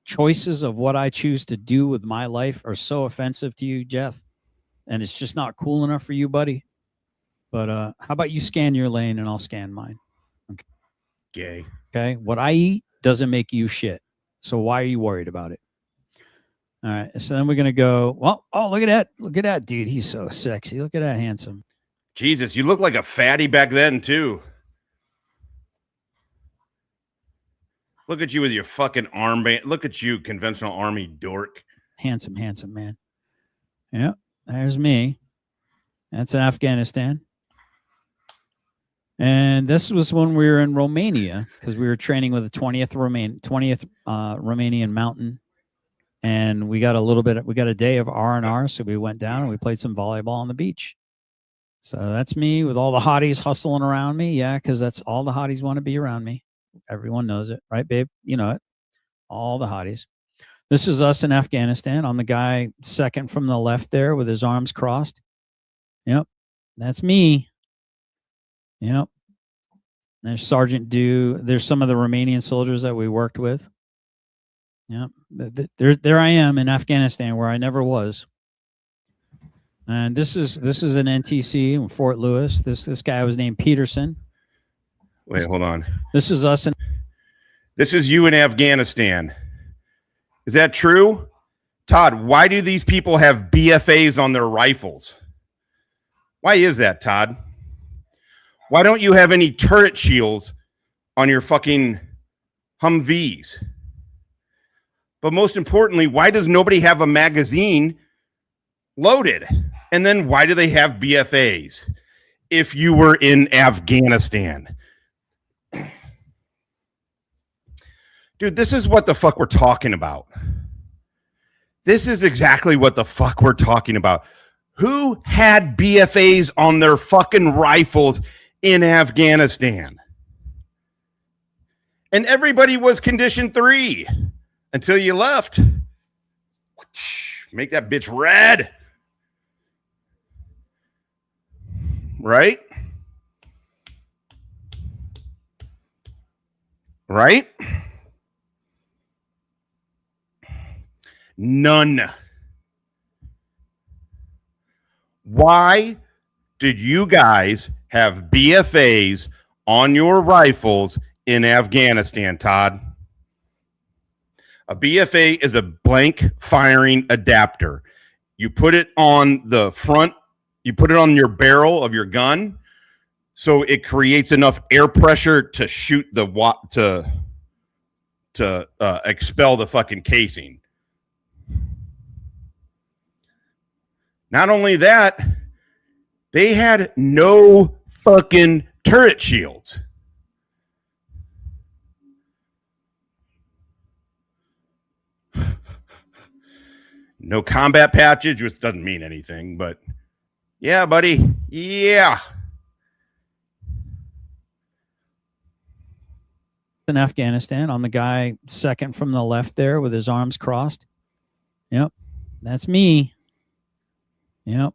choices of what I choose to do with my life are so offensive to you, Jeff, and it's just not cool enough for you, buddy. But how about you scan your lane and I'll scan mine? Okay. Gay. Okay. What I eat doesn't make you shit. So why are you worried about it? All right. So then we're going to go, well, oh, look at that. Look at that, dude. He's so sexy. Look at that handsome. Jesus, you look like a fatty back then, too. Look at you with your fucking armband. Look at you, conventional army dork. Handsome man. Yeah, there's me. That's Afghanistan. And this was when we were in Romania, because we were training with the 20th Romanian Mountain. And we got a day of R&R, so we went down and we played some volleyball on the beach. So that's me with all the hotties hustling around me. Yeah, because that's all the hotties want to be around me. Everyone knows it, right, babe? You know it. All the hotties. This is us in Afghanistan. I'm the guy second from the left there with his arms crossed. Yep, that's me. Yep. There's Sergeant Dew. There's some of the Romanian soldiers that we worked with. Yep. There I am in Afghanistan, where I never was. And this is an NTC in Fort Lewis. This guy was named Peterson. Wait, hold on. This is us. This is you in Afghanistan. Is that true? Todd, why do these people have BFAs on their rifles? Why is that, Todd? Why don't you have any turret shields on your fucking Humvees? But most importantly, why does nobody have a magazine loaded? And then why do they have BFAs if you were in Afghanistan? Dude, this is what the fuck we're talking about. This is exactly what the fuck we're talking about. Who had BFAs on their fucking rifles in Afghanistan? And everybody was condition 3 until you left. Make that bitch red. Right? Right? None. Why did you guys have BFAs on your rifles in Afghanistan, Todd? A BFA is a blank firing adapter. You put it on the front, you put it on your barrel of your gun, so it creates enough air pressure to shoot the to expel the fucking casing. Not only that, they had no fucking turret shields. No combat patches, which doesn't mean anything, but yeah, buddy. Yeah. in Afghanistan. I'm the guy second from the left there with his arms crossed. Yep, that's me. Yep.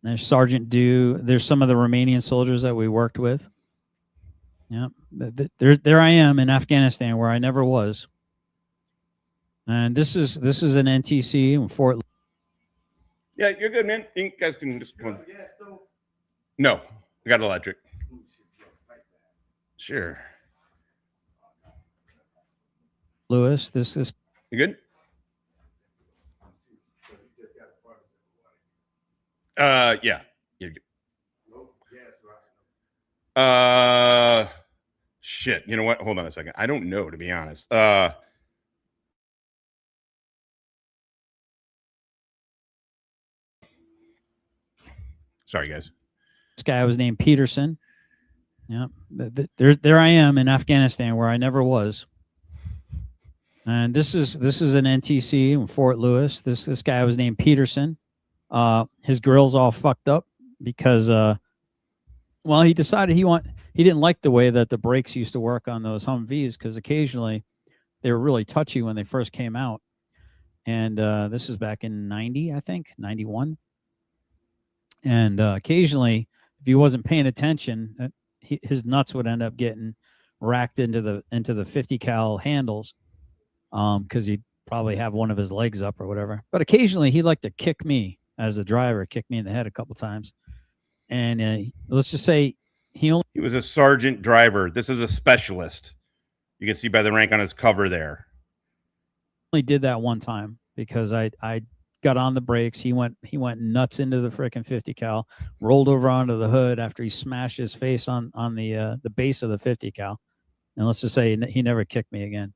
There's Sergeant Dew. There's some of the Romanian soldiers that we worked with. Yep. There I am in Afghanistan where I never was. And this is an NTC in Fort. Yeah, you're good, man. You guys can just come on. No, I got electric. Sure. Lewis, this You good? Yeah. You're good. Shit. You know what? Hold on a second. I don't know, to be honest. Sorry, guys. This guy was named Peterson. Yeah, there I am in Afghanistan where I never was. And this is an NTC in Fort Lewis. This guy was named Peterson. His grill's all fucked up because well, he decided he didn't like the way that the brakes used to work on those Humvees, because occasionally they were really touchy when they first came out. And this is back in 90, I think, 91. And occasionally, if he wasn't paying attention, his nuts would end up getting racked into the 50 cal handles, because he'd probably have one of his legs up or whatever. But occasionally, he'd like to kick me as the driver, kick me in the head a couple times. And let's just say he was a sergeant driver. This is a specialist. You can see by the rank on his cover there. Only did that one time because I got on the brakes. He went nuts into the frickin' 50 cal, rolled over onto the hood after he smashed his face on the base of the 50 cal. And let's just say he never kicked me again.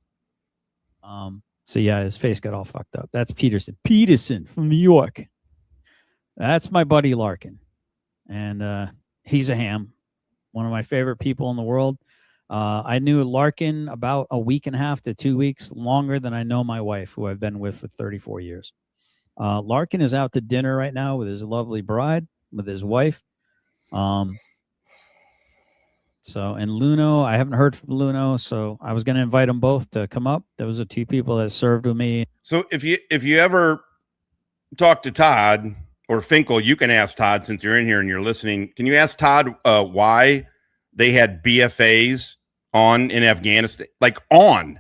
So yeah, his face got all fucked up. That's Peterson from New York. That's my buddy Larkin. And he's a ham. One of my favorite people in the world. I knew Larkin about a week and a half to 2 weeks longer than I know my wife, who I've been with for 34 years. Larkin is out to dinner right now with his lovely bride, with his wife. And Luno, I haven't heard from Luno, so I was going to invite them both to come up. Those are two people that served with me. So if you ever talk to Todd or Finkel, you can ask Todd, since you're in here and you're listening. Can you ask Todd why they had BFAs on in Afghanistan? Like on.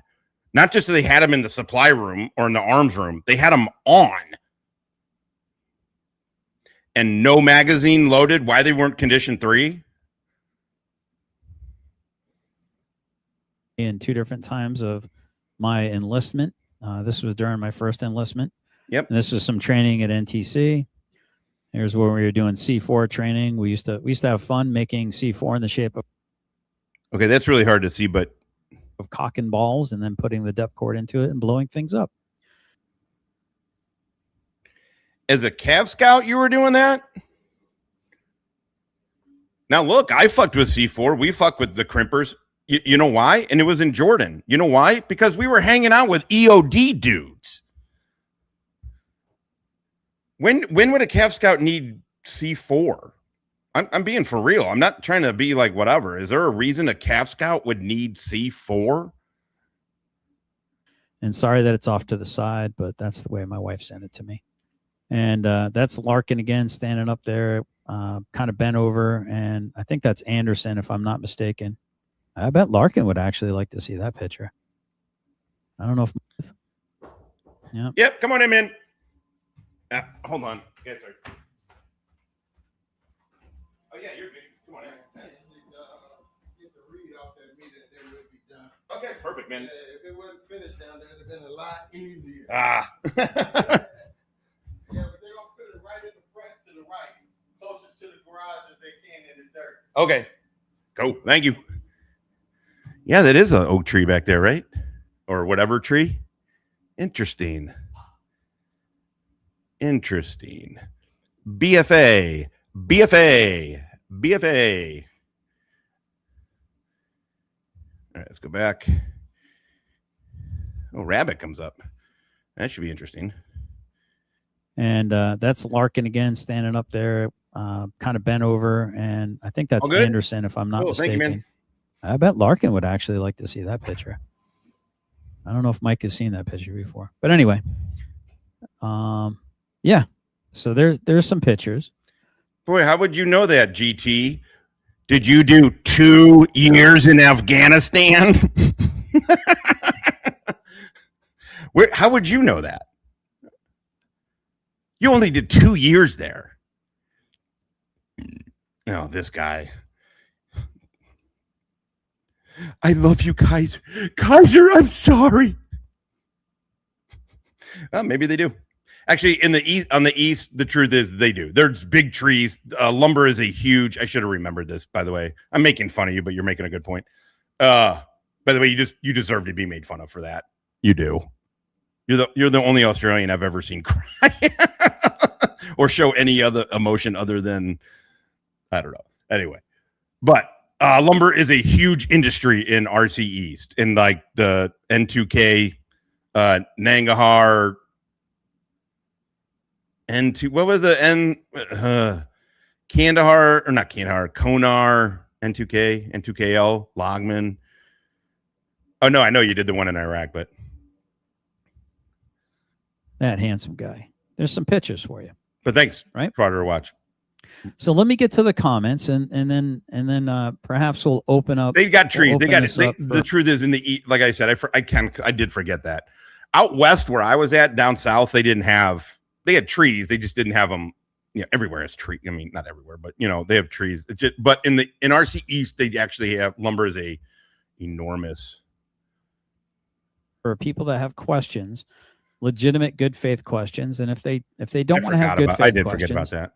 Not just that they had them in the supply room or in the arms room. They had them on. And no magazine loaded. Why they weren't condition 3? In 2 different times of my enlistment. This was during my first enlistment. Yep. And this was some training at NTC. Here's where we were doing C4 training. We used to have fun making C4 in the shape of. Okay, that's really hard to see, but of cock and balls, and then putting the depth cord into it and blowing things up. As a Cav Scout, you were doing that? Now, look, I fucked with C4. We fucked with the crimpers. You know why? And it was in Jordan. You know why? Because we were hanging out with EOD dudes. When would a Cav Scout need C4? I'm being for real. I'm not trying to be like whatever. Is there a reason a Cav Scout would need C4? And sorry that it's off to the side, but that's the way my wife sent it to me. And that's Larkin again, standing up there, kind of bent over. And I think that's Anderson, if I'm not mistaken. I bet Larkin would actually like to see that picture. I don't know if. Yeah. Yep. Come on in, man. Hold on. Yes, sir. Oh yeah, you're good. Come on in. Get the read off that meter, and then we'll be done. Okay, perfect, man. If it wasn't finished down there, it'd have been a lot easier. Yeah, but they're gonna put it right in the front to the right, closest to the garage as they can in the dirt. Okay. Go. Thank you. Yeah, that is an oak tree back there, right? Or whatever tree. Interesting. BFA. All right, let's go back. Oh, rabbit comes up. That should be interesting. And that's Larkin again, standing up there, kind of bent over. And I think that's Anderson, if I'm not mistaken. Thank you, man. I bet Larkin would actually like to see that picture. I don't know if Mike has seen that picture before, but anyway, yeah. So there's some pictures. Boy, how would you know that, GT? Did you do 2 years in Afghanistan? How would you know that? You only did 2 years there. Oh, this guy. I love you, Kaiser. Kaiser, I'm sorry. Well, maybe they do. Actually, in the east, on the east, the truth is they do. There's big trees. Lumber is a huge. I should have remembered this, by the way. I'm making fun of you, but you're making a good point. By the way, you deserve to be made fun of for that. You do. You're the only Australian I've ever seen cry or show any other emotion other than, I don't know. Anyway, but lumber is a huge industry in RC East, in like the N2K, Nangarhar, N2. What was the Kandahar, or not Kandahar, Konar, N2K, N2KL, Logman. Oh no, I know you did the one in Iraq, but That handsome guy. There's some pictures for you. But thanks, right? For watch. So let me get to the comments, and then perhaps we'll open up. They got trees. They got it. For... The truth is, in the east, like I said, I did forget that. Out west, where I was at, down south, they didn't have. They had trees. They just didn't have them. You know, everywhere has tree. I mean, not everywhere, but you know, they have trees. But in RC East, they actually have lumber is a enormous. For people that have questions, legitimate good faith questions, and if they don't want to have good faith I did questions, forget about that.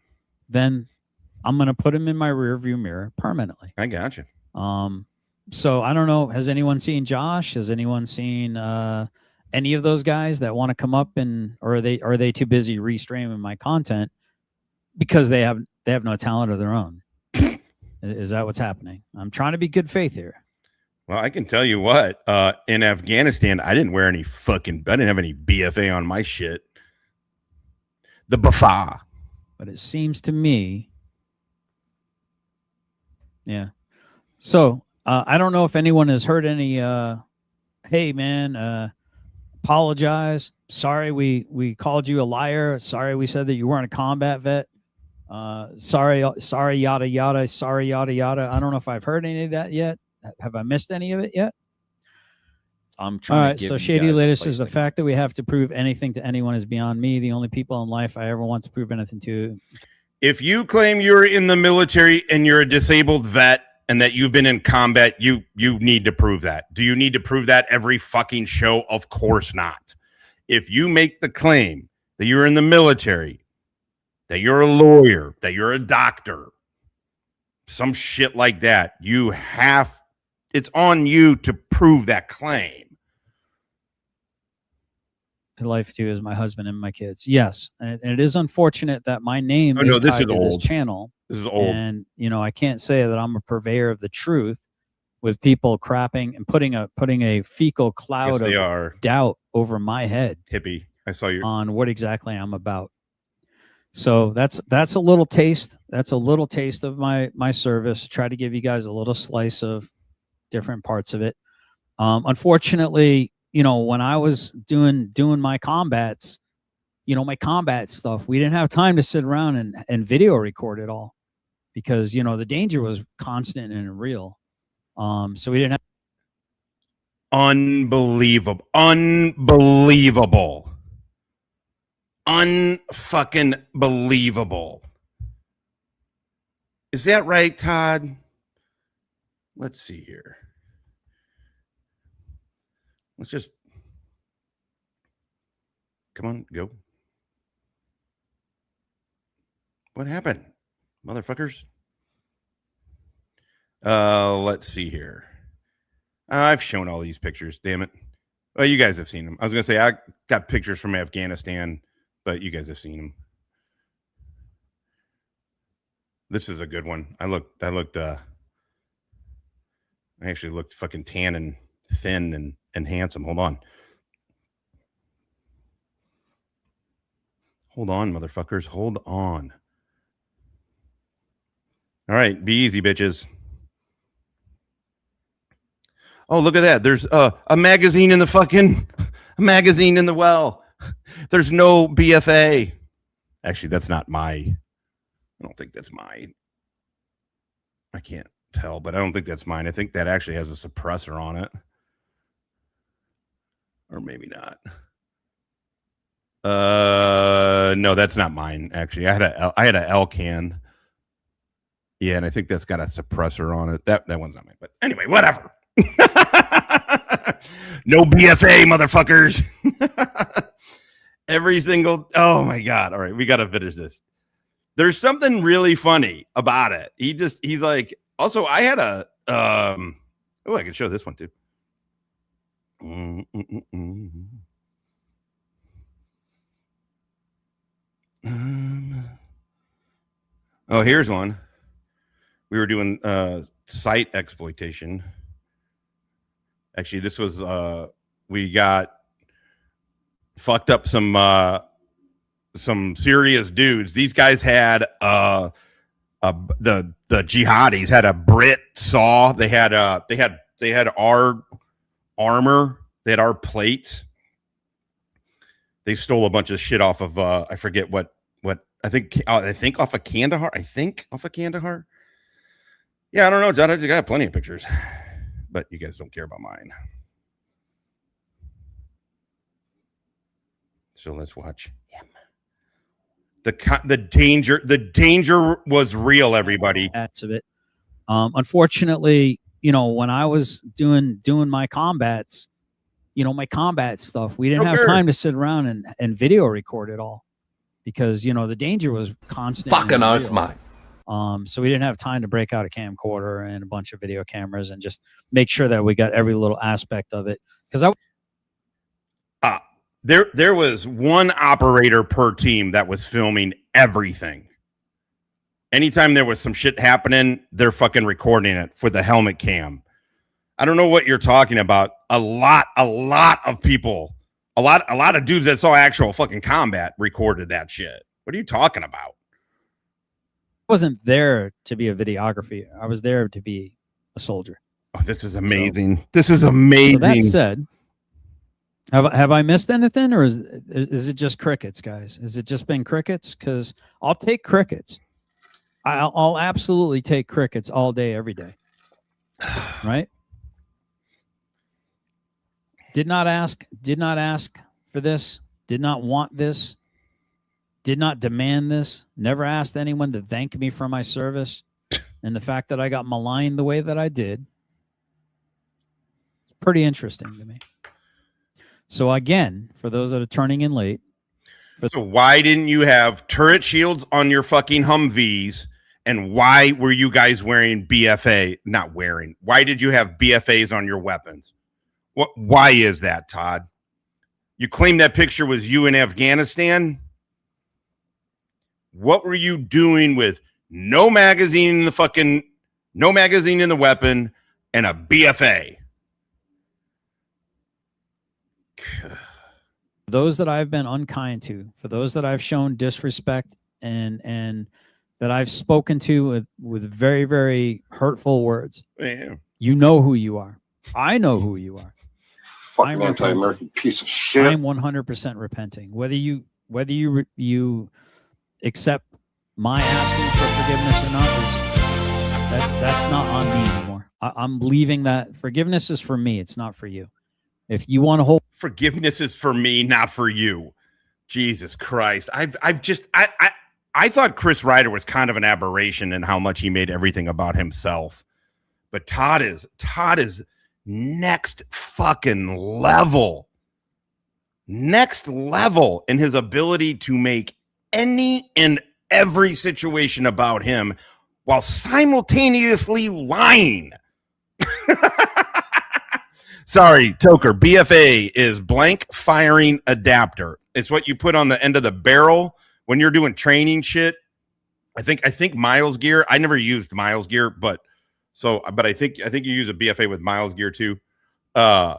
Then I'm going to put them in my rear view mirror permanently. I got you. So I don't know. Has anyone seen Josh? Has anyone seen any of those guys that want to come up or are they too busy restreaming my content because they have no talent of their own? Is that what's happening? I'm trying to be good faith here. Well, I can tell you what. In Afghanistan, I didn't didn't have any BFA on my shit. The BFA. But it seems to me, yeah. So I don't know if anyone has heard any. Hey, man, apologize. Sorry, we called you a liar. Sorry, we said that you weren't a combat vet. Sorry, yada yada. Sorry, yada yada. I don't know if I've heard any of that yet. Have I missed any of it yet? I'm trying. All right. So Shady Latest is the fact that we have to prove anything to anyone is beyond me. The only people in life I ever want to prove anything to. If you claim you're in the military and you're a disabled vet and that you've been in combat, you need to prove that. Do you need to prove that every fucking show? Of course not. If you make the claim that you're in the military, that you're a lawyer, that you're a doctor, some shit like that, it's on you to prove that claim. Life too is my husband and my kids. Yes, and it is unfortunate that my name is tied to this channel. This is old, and I can't say that I'm a purveyor of the truth with people crapping and putting a fecal cloud of doubt over my head. Hippie, I saw you on what exactly I'm about. So that's a little taste. That's a little taste of my service. Try to give you guys a little slice of different parts of it. Unfortunately, when I was doing my combats, my combat stuff, we didn't have time to sit around and video record it all because, the danger was constant and real. So we didn't have. Unfucking believable. Is that right, Todd? Let's see here. Let's just come on, go. What happened, motherfuckers? Let's see here. I've shown all these pictures, damn it. Well, you guys have seen them. I was gonna say I got pictures from Afghanistan, but you guys have seen them. This is a good one. I actually looked fucking tan and thin and handsome. Hold on, motherfuckers. Hold on. All right, be easy, bitches. Oh, look at that. There's a magazine in the well. There's no BFA. Actually, that's not I don't think that's mine. I can't tell, but I don't think that's mine. I think that actually has a suppressor on it. Or maybe not. No, that's not mine. Actually, I had a L-can. Yeah, and I think that's got a suppressor on it. That one's not mine. But anyway, whatever. No BFA, motherfuckers. Every single. Oh my god! All right, we got to finish this. There's something really funny about it. He's like. Also, I had a. Oh, I can show this one too. Oh, here's one. We were doing site exploitation. Actually, this was we got fucked up some serious dudes. These guys had the jihadis had a Brit saw. They had our armor. They had our plates. They stole a bunch of shit off of I forget what I think off of Kandahar. Yeah, I don't know. John, I got plenty of pictures, but you guys don't care about mine. So let's watch him. The danger was real, everybody. That's of it. Unfortunately, when I was doing my combats, my combat stuff, we didn't have time to sit around and video record it all because the danger was constant. Fucking oath, mate. So we didn't have time to break out a camcorder and a bunch of video cameras and just make sure that we got every little aspect of it. Because there was one operator per team that was filming everything. Anytime there was some shit happening, they're fucking recording it for the helmet cam. I don't know what you're talking about. A lot of people, a lot of dudes that saw actual fucking combat recorded that shit. What are you talking about? I wasn't there to be a videographer. I was there to be a soldier. Oh, this is amazing. This is amazing. So that said, have I missed anything, or is it just crickets, guys? Has it just been crickets? Because I'll take crickets. I'll absolutely take crickets all day, every day. Right? Did not ask for this. Did not want this. Did not demand this. Never asked anyone to thank me for my service. And the fact that I got maligned the way that I did, it's pretty interesting to me. So again, for those that are turning in late. So why didn't you have turret shields on your fucking Humvees? And why were you guys wearing BFA? Not wearing. Why did you have BFAs on your weapons? Why is that, Todd? You claim that picture was you in Afghanistan? What were you doing with no magazine in the weapon and a BFA? Those that I've been unkind to, for those that I've shown disrespect and that I've spoken to with very, very hurtful words. Yeah. You know who you are. I know who you are. Fucking anti-American piece of shit. I'm 100% repenting. Whether you accept my asking for forgiveness or not, that's not on me anymore. I'm leaving that. Forgiveness is for me. It's not for you. If you want to hold, forgiveness is for me, not for you. Jesus Christ. I thought Chris Ryder was kind of an aberration in how much he made everything about himself. But Todd is next fucking level. Next level in his ability to make any and every situation about him while simultaneously lying. Sorry, Toker. BFA is blank firing adapter. It's what you put on the end of the barrel when you're doing training shit. I think Miles gear. I never used Miles gear, but I think you use a BFA with Miles gear too. And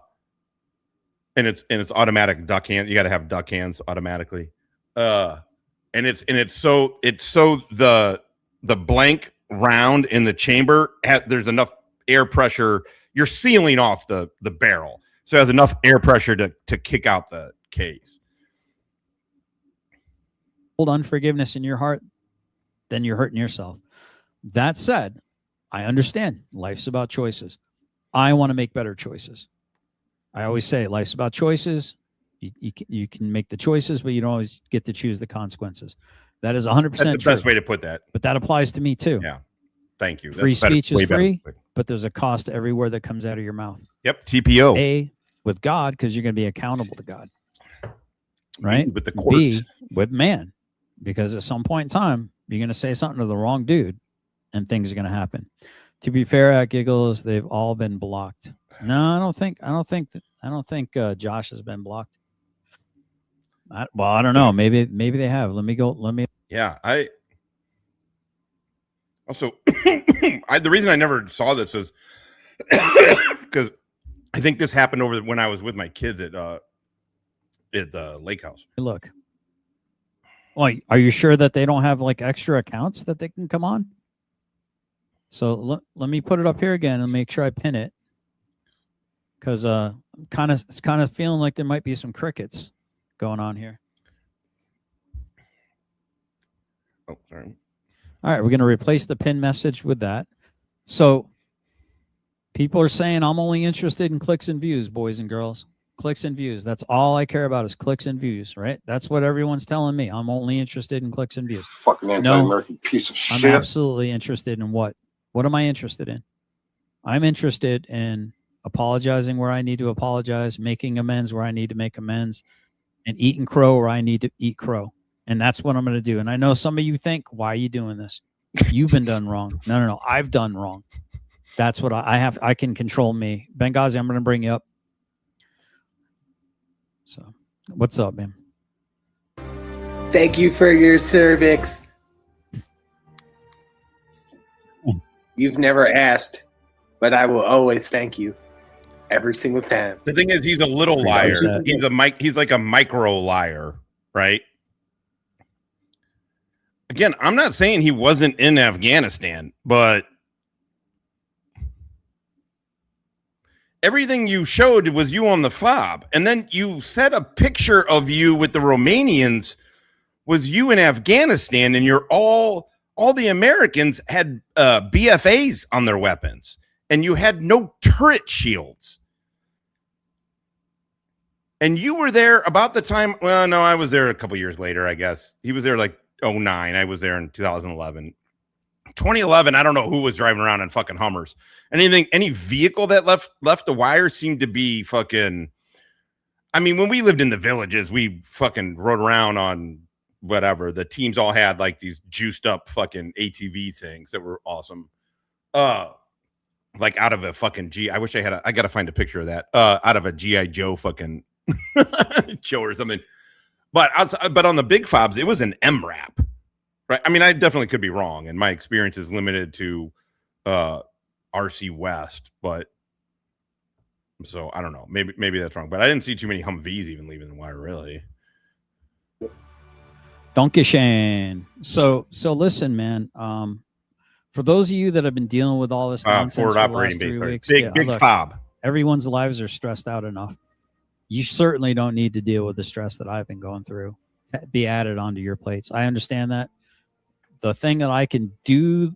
it's automatic duck hand. You got to have duck hands automatically. And it's so the blank round in the chamber there's enough air pressure. you're sealing off the barrel, so it has enough air pressure to kick out the case. Hold unforgiveness in your heart, then you're hurting yourself. That said, I understand life's about choices. I want to make better choices. I always say life's about choices. You can make the choices, but you don't always get to choose the consequences. That is 100% That's the true. best way to put that. But that applies to me too. Yeah. Thank you. Free That's better, speech is way better. free, but there's a cost to every word that comes out of your mouth. Yep. TPO. A, with God, because you're going to be accountable to God. Right? With the courts. B, with man, because at some point in time, you're going to say something to the wrong dude and things are going to happen. To be fair, at Giggles, they've all been blocked. No, I don't think Josh has been blocked. I don't know. Maybe they have. Let me. Yeah. I also, the reason I never saw this is because I think this happened over when I was with my kids at the lake house. Look. Well, are you sure that they don't have like extra accounts that they can come on? So let me put it up here again and make sure I pin it, because it's kind of feeling like there might be some crickets going on here. Oh, sorry. All right, we're going to replace the pin message with that. So people are saying I'm only interested in clicks and views, boys and girls. Clicks and views. That's all I care about is clicks and views, right? That's what everyone's telling me. I'm only interested in clicks and views. Fucking anti-American piece of I'm shit. absolutely interested in what? What am I interested in? I'm interested in apologizing where I need to apologize, making amends where I need to make amends, and eating crow where I need to eat crow. And that's what I'm going to do. And I know some of you think, why are you doing this? You've been done wrong. No. I've done wrong. That's what I have. I can control me. Benghazi, I'm going to bring you up. So what's up, man? Thank you for your cervix. You've never asked, but I will always thank you every single time. The thing is, he's a little liar. He's like a micro liar, right? Again, I'm not saying he wasn't in Afghanistan, but everything you showed was you on the fob. And then you said a picture of you with the Romanians was you in Afghanistan, and you're all the Americans had BFAs on their weapons, and you had no turret shields. And you were there about the time. Well, no, I was there a couple years later, I guess. He was there like 2009. I was there in 2011. 2011, I don't know who was driving around in fucking Hummers. Any vehicle that left the wire seemed to be fucking. I mean, when we lived in the villages, we fucking rode around on whatever. The teams all had like these juiced up fucking ATV things that were awesome. Like out of a fucking I wish I had I gotta find a picture of that. Out of a G.I. Joe fucking show or something. But on the big fobs, it was an MRAP. Right. I mean, I definitely could be wrong, and my experience is limited to RC West, but so I don't know. Maybe that's wrong. But I didn't see too many Humvees even leaving the wire, really. Dankeschön. So listen, man. For those of you that have been dealing with all this nonsense forward for the operating last 3 base, weeks, big fob. Everyone's lives are stressed out enough. You certainly don't need to deal with the stress that I've been going through to be added onto your plates. I understand that. The thing that I can do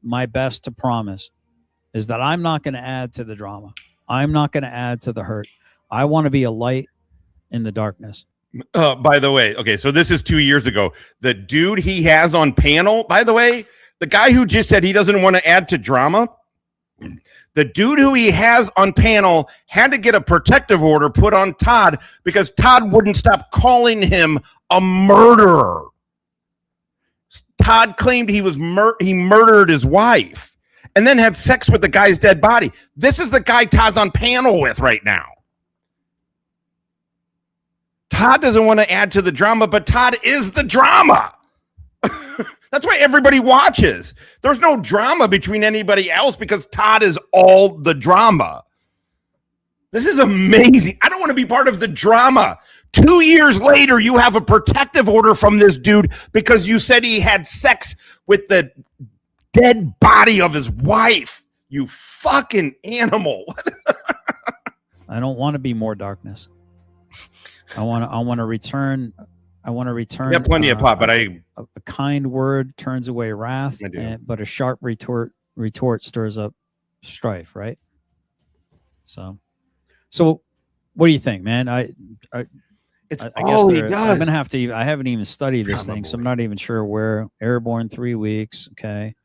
my best to promise is that I'm not going to add to the drama. I'm not going to add to the hurt. I want to be a light in the darkness. By the way, okay, so this is 2 years ago. The dude he has on panel, by the way, the guy who just said he doesn't want to add to drama, the dude who he has on panel had to get a protective order put on Todd because Todd wouldn't stop calling him a murderer. Todd claimed he murdered his wife and then had sex with the guy's dead body. This is the guy Todd's on panel with right now. Todd doesn't want to add to the drama, but Todd is the drama. That's why everybody watches. There's no drama between anybody else because Todd is all the drama. This is amazing. I don't want to be part of the drama. 2 years later, you have a protective order from this dude because you said he had sex with the dead body of his wife. You fucking animal. I don't want to be more darkness. I want to return. I want to return. You got plenty of plot, but a kind word turns away wrath, but a sharp retort stirs up strife, right? So what do you think, man? I guess I'm gonna have to. I haven't even studied this thing, so I'm not even sure where. Airborne 3 weeks. Okay.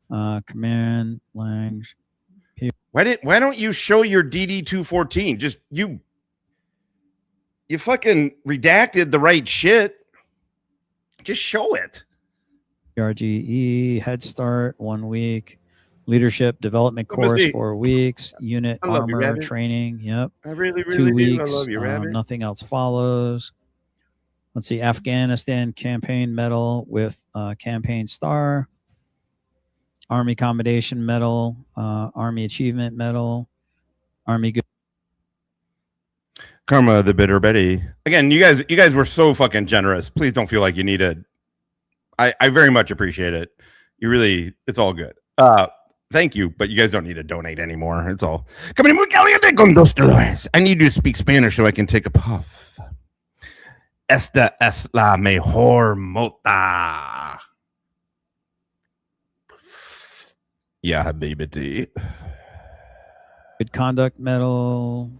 Command language. Why don't you show your DD-214? Just you fucking redacted the right shit. Just show it. RGE Head Start 1 week. Leadership Development Course 4 weeks. Unit Armor Training. Yep. I really 2 weeks. I love you, Rabbit. Nothing else follows. Let's see. Afghanistan Campaign Medal with Campaign Star. Army Commendation Medal. Army Achievement Medal. Army Good. Karma the Bitter Betty. Again, you guys were so fucking generous. Please don't feel like you need it. I very much appreciate it. You really, it's all good. Thank you, but you guys don't need to donate anymore. It's all. I need you to speak Spanish so I can take a puff. Esta es la mejor mota. Yeah, baby. Good Conduct Medal.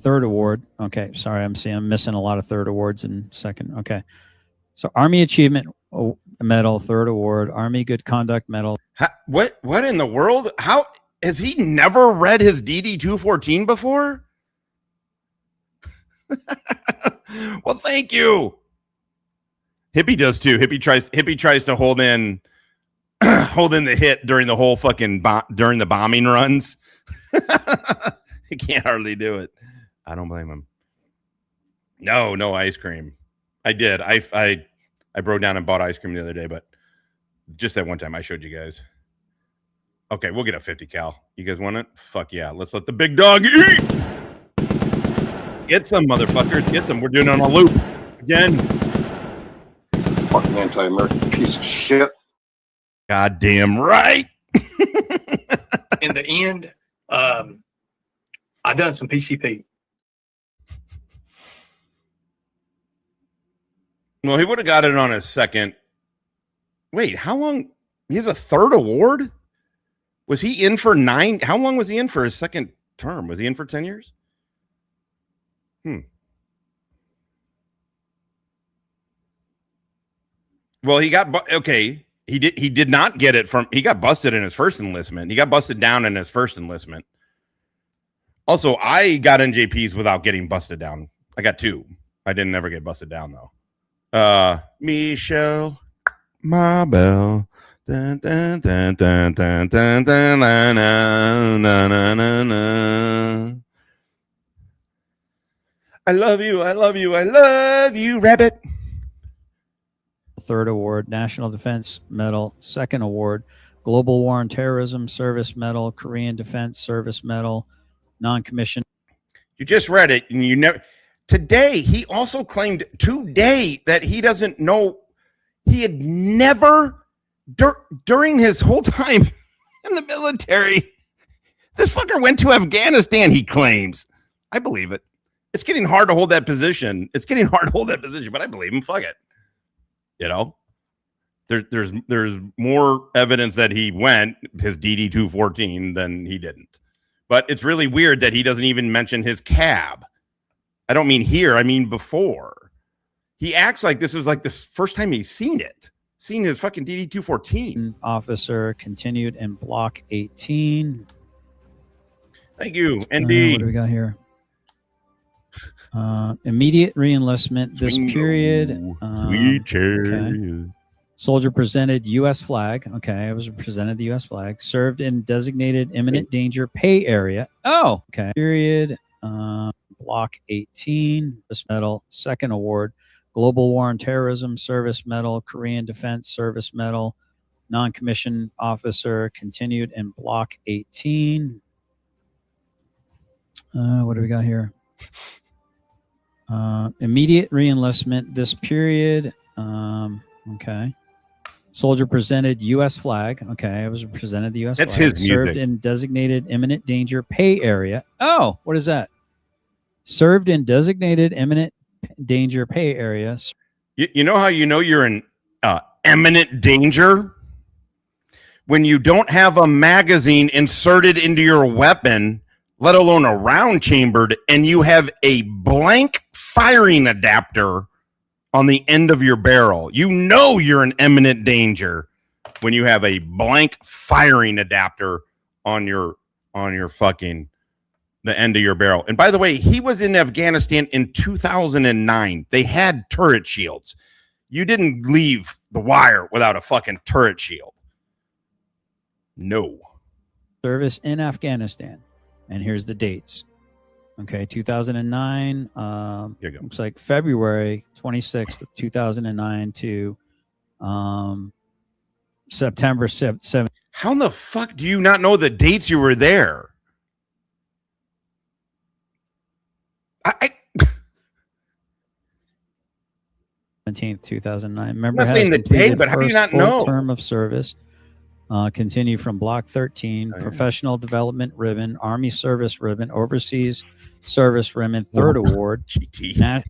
Third award. Okay, sorry, I'm missing a lot of third awards in second. Okay, so Army Achievement Medal, third award. Army Good Conduct Medal. What in the world? How has he never read his DD-214 before? Well, thank you. Hippie does too. Hippie tries to hold in the hit during the whole fucking during the bombing runs. He can't hardly do it. I don't blame him. No ice cream. I did. I broke down and bought ice cream the other day, but just that one time I showed you guys. Okay, we'll get a 50 cal. You guys want it? Fuck yeah. Let's let the big dog eat. Get some, motherfuckers. Get some. We're doing it on a loop again. Fucking anti-American piece of shit. Goddamn right. In the end, I done some PCP. Well, he would have got it on his second. Wait, how long? He has a third award? Was he in for 9? How long was he in for his second term? Was he in for 10 years? Well, he got okay. He did not get it from. He got busted in his first enlistment. He got busted down in his first enlistment. Also, I got NJPs without getting busted down. I got 2. I didn't ever get busted down though. Michelle Marbell. Dun, dun, dun, dun, dun, dun, dun, na, na, na, na, na, na. I love you, rabbit. Third award, National Defense Medal. Second award, Global War on Terrorism Service Medal, Korean Defense Service Medal, non-commissioned. You just read it, and you never. Today, he also claimed today that he doesn't know. He had never, during his whole time in the military, this fucker went to Afghanistan, he claims. I believe it. It's getting hard to hold that position. But I believe him. Fuck it. You know, there's more evidence that he went his DD-214 than he didn't. But it's really weird that he doesn't even mention his cab. I don't mean here. I mean before. He acts like this is like the first time he's seen his fucking DD-214. Officer continued in Block 18. Thank you, ND. What do we got here? Immediate reenlistment this period. Okay. Soldier presented U.S. flag. Okay, I was presented the U.S. flag. Served in designated imminent danger pay area. Oh, okay. Period. Block 18. This medal. Second award. Global War on Terrorism Service Medal. Korean Defense Service Medal. Non-commissioned officer continued in Block 18. What do we got here? Immediate reenlistment this period. Okay. Soldier presented U.S. flag. Okay, I was presented the U.S. That's flag. his Served music. in designated imminent danger pay area. Oh, what is that? Served in designated imminent danger pay area. You know how you know you're in imminent danger? When you don't have a magazine inserted into your weapon, let alone a round chambered, and you have a blank firing adapter on the end of your barrel. You know you're in imminent danger when you have a blank firing adapter on your fucking the end of your barrel. And by the way, he was in Afghanistan in 2009. They had turret shields. You didn't leave the wire without a fucking turret shield. No. Service in Afghanistan. And here's the dates. Okay, 2009. Here you go. Looks like February 26th of 2009 to September 7th. How in the fuck do you not know the dates you were there? I 17th, 2009. Member I'm not has saying the completed date, but how do you first not full know? term of service. Continue from Block 13, Oh, yeah. Professional Development Ribbon, Army Service Ribbon, Overseas Service Ribbon, Third Award, GT.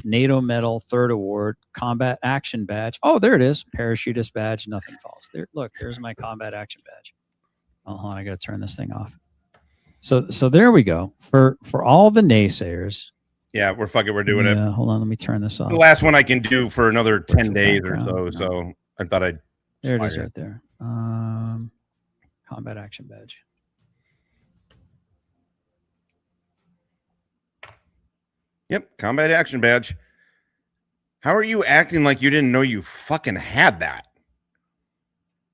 NATO Medal, Third Award, Combat Action Badge. Oh, there it is. Parachutist badge. Nothing falls. There. Look, there's my Combat Action Badge. Oh, hold on, I got to turn this thing off. So there we go. For all the naysayers. Yeah, we're doing it. Hold on, let me turn this off. The last one I can do for another 10 Virtual days or background. so. So I thought I'd There it slide is right there. Combat Action Badge. Yep, Combat Action Badge. How are you acting like you didn't know you fucking had that?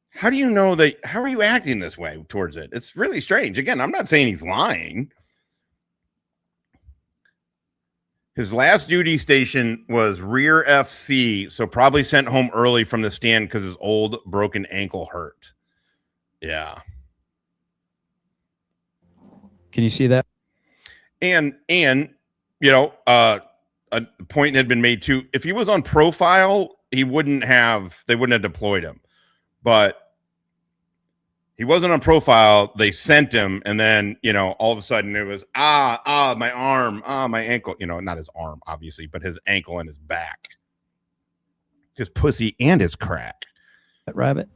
How do you know that? How are you acting this way towards it? It's really strange. Again, I'm not saying he's lying. His last duty station was rear FC, so probably sent home early from the stand because his old broken ankle hurt. Yeah. Can you see that? And you know, a point had been made too. If he was on profile, they wouldn't have deployed him. But he wasn't on profile. They sent him, and then, you know, all of a sudden it was my arm, my ankle. You know, not his arm, obviously, but his ankle and his back, his pussy and his crack. That rabbit.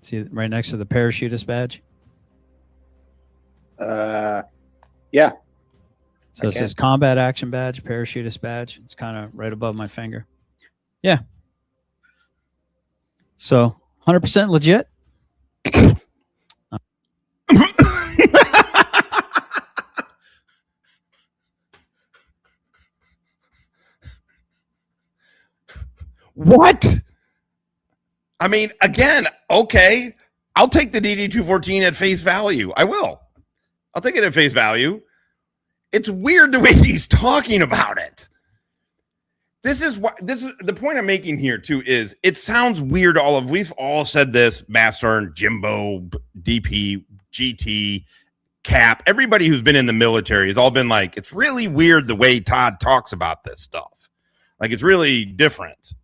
See it right next to the parachutist badge. Yeah. So it says Combat Action Badge, Parachutist Badge. It's kind of right above my finger. Yeah. So 100% legit. What? I mean, again, okay. I'll take the DD-214 at face value. I will. I'll take it at face value. It's weird the way he's talking about it. This is the point I'm making here too, is it sounds weird. We've all said this, Master, Jimbo, DP, GT, Cap, everybody who's been in the military has all been like, it's really weird the way Todd talks about this stuff. Like, it's really different.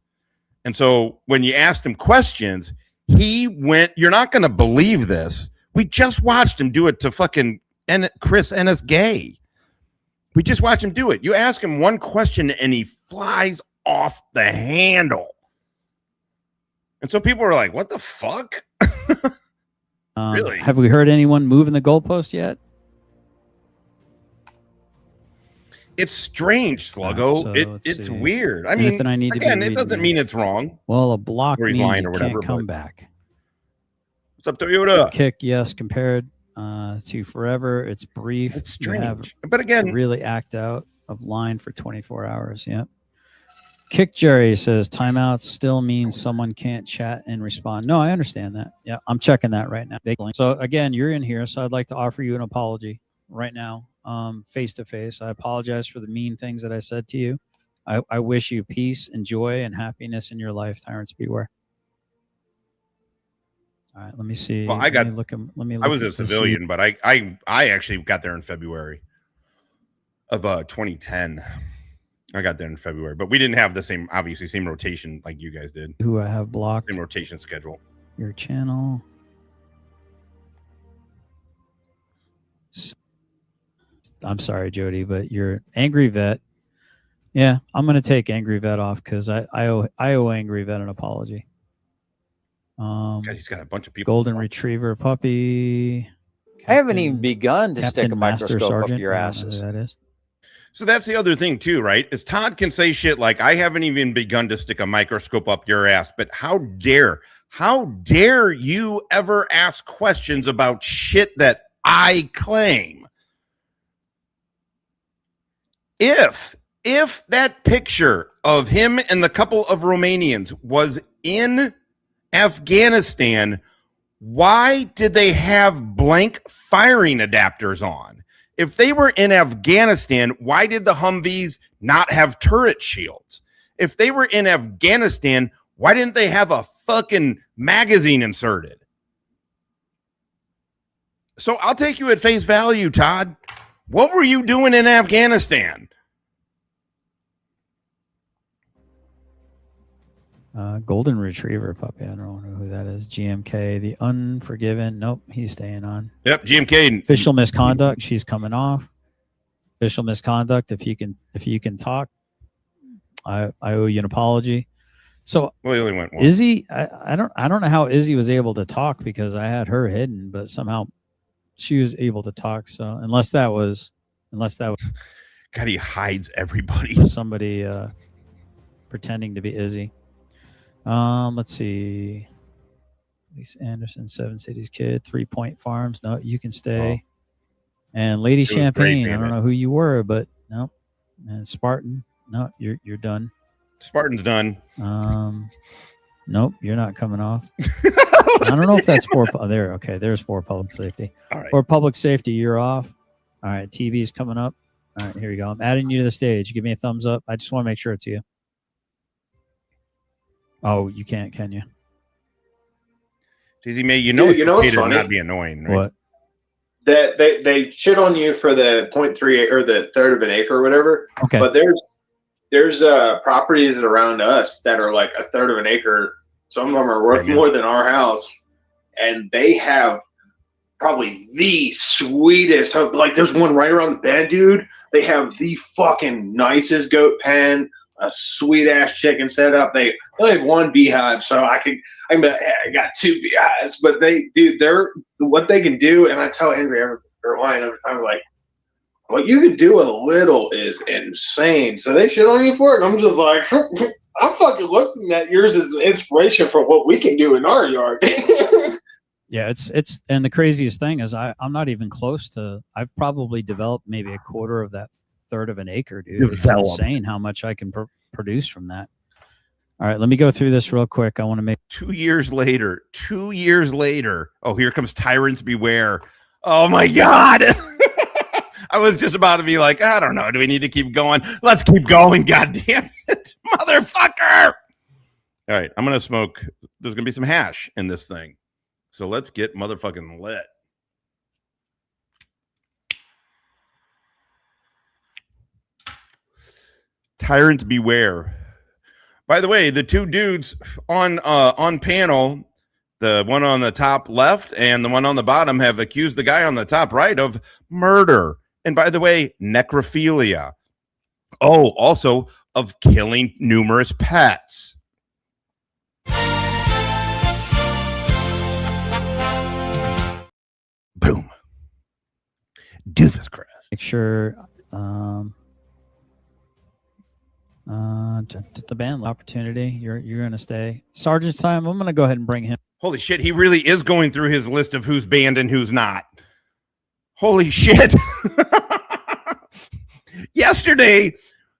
And so when you asked him questions, he went, you're not going to believe this. We just watched him do it to fucking Chris Ennis Gay. We just watched him do it. You ask him one question and he flies off the handle. And so people are like, what the fuck? Really? Have we heard anyone moving the goalpost yet? It's strange, Sluggo. So it's see. weird. I mean, I need to again, be it doesn't mean it's wrong. Well, a block Or he's means lying you or whatever, can't come but- back. What's up, Toyota? Kick, yes, compared to forever. It's brief. It's You have strange. But to again, really act out of line for 24 hours. Yep. Kick Jerry says timeouts still means someone can't chat and respond. No, I understand that. Yeah, I'm checking that right now. So again, you're in here, so I'd like to offer you an apology right now, face to face. I apologize for the mean things that I said to you. I wish you peace and joy and happiness in your life, Tyrants beware. All right, let me see. Well, Let me I was look a at the civilian, but I actually got there in February of 2010. I got there in February, but we didn't have the same rotation like you guys did. Who I have blocked. Same rotation schedule. Your channel. I'm sorry, Jody, but you're Angry Vet. Yeah, I'm going to take Angry Vet off because I owe Angry Vet an apology. God, he's got a bunch of people. Golden Retriever puppy. I haven't even begun to stick a Master microscope Sergeant, up your I don't know asses. who that is. So that's the other thing too, right? Is Todd can say shit like, I haven't even begun to stick a microscope up your ass, but how dare you ever ask questions about shit that I claim? If that picture of him and the couple of Romanians was in Afghanistan, why did they have blank firing adapters on? If they were in Afghanistan, why did the Humvees not have turret shields? If they were in Afghanistan, why didn't they have a fucking magazine inserted? So I'll take you at face value, Todd. What were you doing in Afghanistan? Golden Retriever puppy. I don't know who that is. GMK, the Unforgiven. Nope, he's staying on. Yep, GMK. Official misconduct. She's coming off. Official misconduct. If you can talk, I owe you an apology. So Well, he only went one. Izzy, I don't know how Izzy was able to talk because I had her hidden, but somehow she was able to talk. So unless that was God, he hides everybody. somebody pretending to be Izzy. Let's see. Lisa Anderson, Seven Cities Kid, 3 Point Farms. No, you can stay. And Lady Champagne. I don't know who you were, but no. And Spartan. No, you're done. Spartan's done. Nope, you're not coming off. I don't know if that's for there. Okay, there's for public safety. All right. For public safety, you're off. All right, TV's coming up. All right, here you go. I'm adding you to the stage. Give me a thumbs up. I just want to make sure it's you. Oh, you can't, can you? Dizzy May, you know, Dude, you know what's it's okay to funny? not be annoying, right? What? That they shit on you for the 0.3 or the third of an acre or whatever. Okay. But there's properties around us that are like a third of an acre. Some of them are worth more than our house, and they have probably the sweetest. Like there's one right around the bend, dude. They have the fucking nicest goat pen, a sweet ass chicken setup. They only have one beehive, so I got 2 beehives. But they're what they can do, and I tell Andrew every time, like, what you can do a little is insane. So they shit on you for it, and I'm just like, I'm fucking looking at yours as an inspiration for what we can do in our yard. Yeah, it's and the craziest thing is I'm not even close to. I've probably developed maybe a quarter of that third of an acre, dude. It's insane how much I can produce from that. All right, let me go through this real quick. I want to make 2 years later. Oh, here comes Tyrants Beware. Oh my God. I was just about to be like, I don't know. Do we need to keep going? Let's keep going. God damn it. Motherfucker. All right. I'm going to smoke. There's going to be some hash in this thing. So let's get motherfucking lit. Tyrants Beware. By the way, the two dudes on panel, the one on the top left and the one on the bottom, have accused the guy on the top right of murder. And by the way, necrophilia. Oh, also of killing numerous pets. Boom. Doofus Crest. make sure the band opportunity. You're gonna stay. Sergeant's time. I'm gonna go ahead and bring him. Holy shit, he really is going through his list of who's banned and who's not. Holy shit. Yesterday,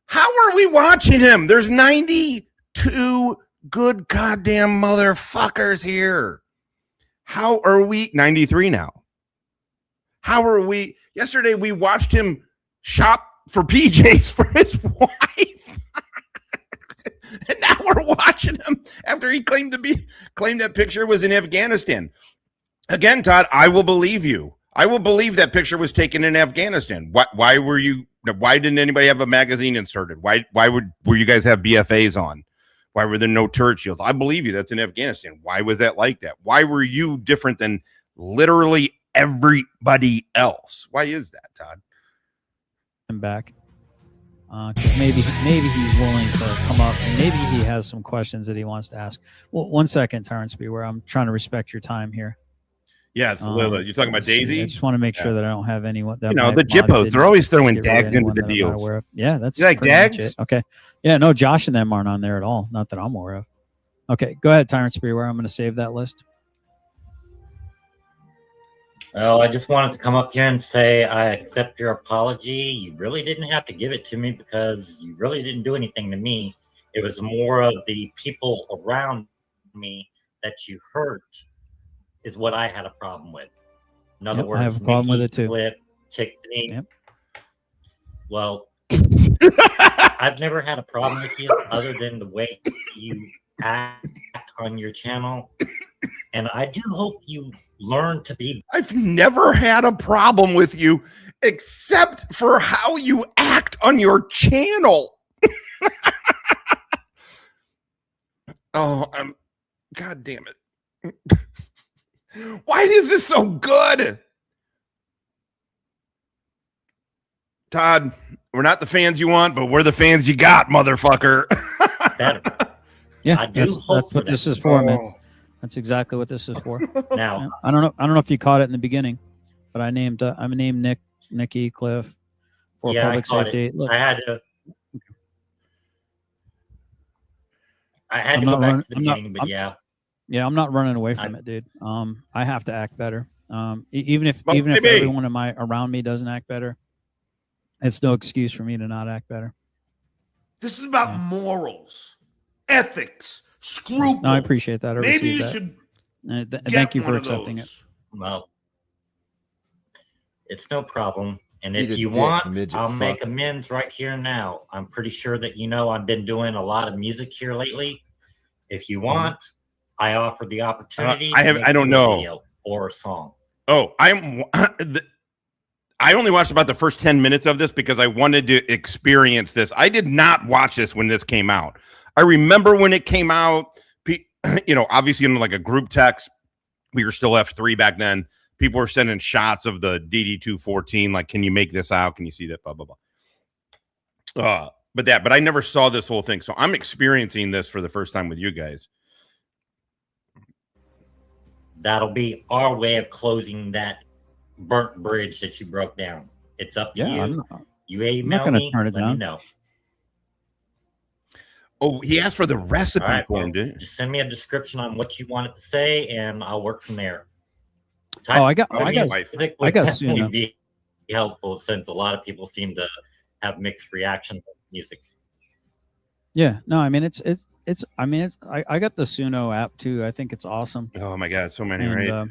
how are we watching him? There's 92 good goddamn motherfuckers here. How are we 93 now? How are we? Yesterday we watched him shop for PJs for his wife. And now we're watching him after he claimed that picture was in Afghanistan. Again, Todd, I will believe you. I will believe that picture was taken in Afghanistan. Why were you Why didn't anybody have a magazine inserted? Why were you guys have BFAs on? Why were there no turret shields? I believe you. That's in Afghanistan. Why was that like that? Why were you different than literally everybody else? Why is that, Todd? Him back. 'Cause maybe he's willing to come up, and maybe he has some questions that he wants to ask. Well, 1 second, Terrence Beware. I'm trying to respect your time here. Yeah, it's Lila. You're talking about Daisy? I just want to make sure that I don't have anyone. That the Jippos, they're always throwing dags into the deals. Yeah, that's you like dags. It. Okay. Yeah, no, Josh and them aren't on there at all. Not that I'm aware of. Okay, go ahead, Tyrant Beware. I'm going to save that list. Well, I just wanted to come up here and say I accept your apology. You really didn't have to give it to me because you really didn't do anything to me. It was more of the people around me that you hurt is what I had a problem with. In other words, I have a problem with it too. Clip, kicked me. Yep. Well, I've never had a problem with you other than the way you act on your channel. And I do hope you learn to be. I've never had a problem with you except for how you act on your channel. Oh, God damn it. Why is this so good? Todd, we're not the fans you want, but we're the fans you got, motherfucker. Better. Yeah, I do that's hope what this is for, man. That's exactly what this is for. Now, yeah. I don't know if you caught it in the beginning, but I named Nikki, Cliff for public safety. Look, I had to go back to the beginning, but yeah. Yeah, I'm not running away from it, dude. I have to act better. Even if everyone around me doesn't act better, it's no excuse for me to not act better. This is about morals, ethics, scruples. No, I appreciate that. Maybe you should. Thank you for accepting it. Well, it's no problem. And if you want, I'll make amends right here and now. I'm pretty sure that I've been doing a lot of music here lately. If you want, I offer the opportunity. I don't know. Or a song. Oh, I only watched about the first 10 minutes of this because I wanted to experience this. I did not watch this when this came out. I remember when it came out, obviously in like a group text, we were still F3 back then. People were sending shots of the DD-214, like, can you make this out? Can you see that? Blah, blah, blah. But I never saw this whole thing. So I'm experiencing this for the first time with you guys. That'll be our way of closing that burnt bridge that you broke down. It's up to you. You email me, let me know. Oh, he asked for the recipe for him, didn't he? Just send me a description on what you want it to say, and I'll work from there. I got Suno. Be helpful since a lot of people seem to have mixed reactions to music. Yeah, no, I mean I got the Suno app too. I think it's awesome. Oh my God, so many, right?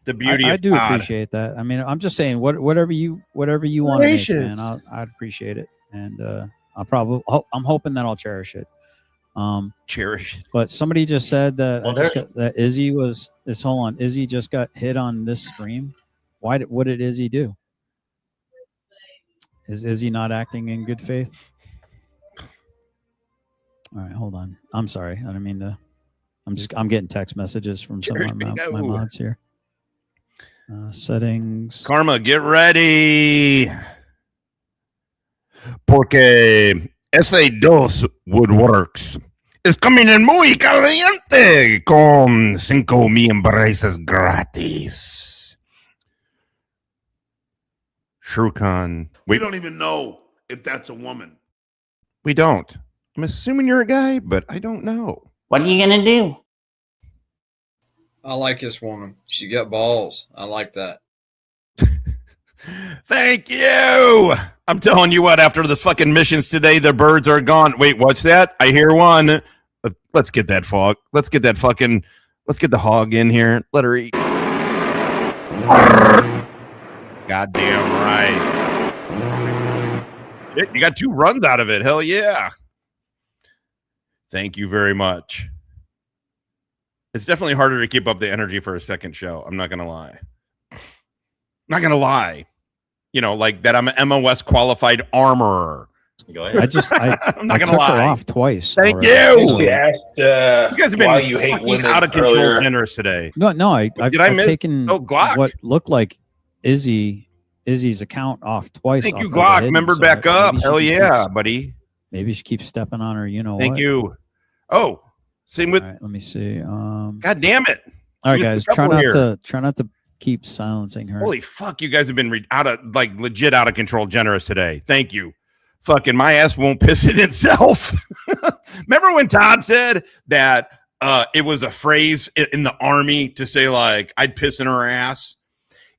The beauty I of do God. appreciate that. I mean, I'm just saying whatever you want to make, man, I'd appreciate it. And I'm hoping that I'll cherish it. Cherish. But somebody just said that that Izzy just got hit on this stream. What did Izzy do? Is Izzy not acting in good faith? All right, hold on. I'm sorry. I didn't mean to. I'm getting text messages from some of my mods here. Settings. Karma, get ready. Porque SA2 Woodworks is coming in muy caliente con 5 membreses gratis. Shrukan. We don't even know if that's a woman. We don't. I'm assuming you're a guy, but I don't know. What are you going to do? I like this woman. She got balls. I like that. Thank you. I'm telling you what, after the fucking missions today, the birds are gone. Wait, what's that? I hear one. Let's get that fog. Let's get the hog in here. Let her eat. Goddamn right. Shit, you got 2 runs out of it. Hell yeah. Thank you very much. It's definitely harder to keep up the energy for a second show. I'm not going to lie. you know, like that I'm an MOS qualified armorer. Go ahead. I'm not I gonna took lie. her off twice. Thank already, you. so- We asked You guys have been why you hate fucking women out of control earlier. generous today. No, I've miss? taken Glock. what looked like Izzy's account off twice. Thank off you, of the Glock. hidden, Member so back up. maybe she Hell just yeah, keeps- buddy. Maybe she keeps stepping on her. You know Thank what? you. Oh, same with. All right, let me see. God damn it! All right, She guys, gets a try couple not to keep silencing her. Holy fuck! You guys have been out of legit out of control generous today. Thank you. Fucking my ass won't piss in itself. Remember when Todd said that it was a phrase in the army to say like I'd piss in her ass?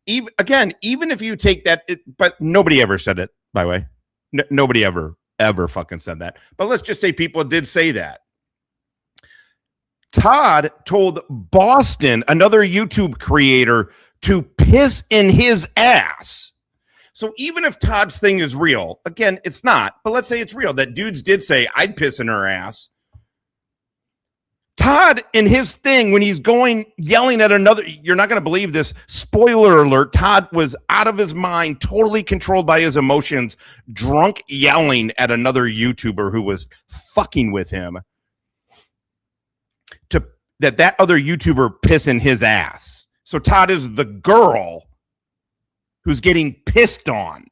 Even if you take that, but nobody ever said it. By the way, nobody ever fucking said that. But let's just say people did say that. Todd told Boston, another YouTube creator, to piss in his ass. So even if Todd's thing is real, again, it's not, but let's say it's real, that dudes did say, I'd piss in her ass. Todd, in his thing, when he's yelling at another, you're not going to believe this. Spoiler alert, Todd was out of his mind, totally controlled by his emotions, drunk, yelling at another YouTuber who was fucking with him. That other YouTuber piss in his ass. So Todd is the girl who's getting pissed on.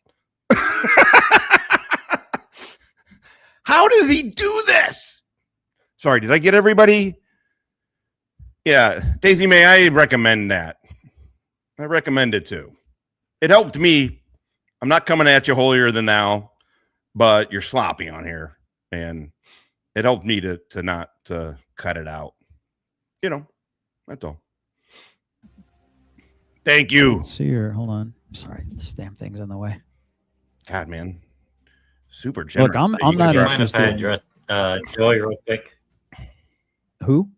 How does he do this? Sorry, did I get everybody? Yeah, Daisy May, I recommend that. I recommend it too. It helped me. I'm not coming at you holier than thou, but you're sloppy on here. And it helped me to not cut it out. You know, that's all. Thank you. Let's see here. Hold on. Sorry, this damn thing's in the way. God, man. Super generous. Look, I'm Would not you mind if I interested. address Joey real quick? Who?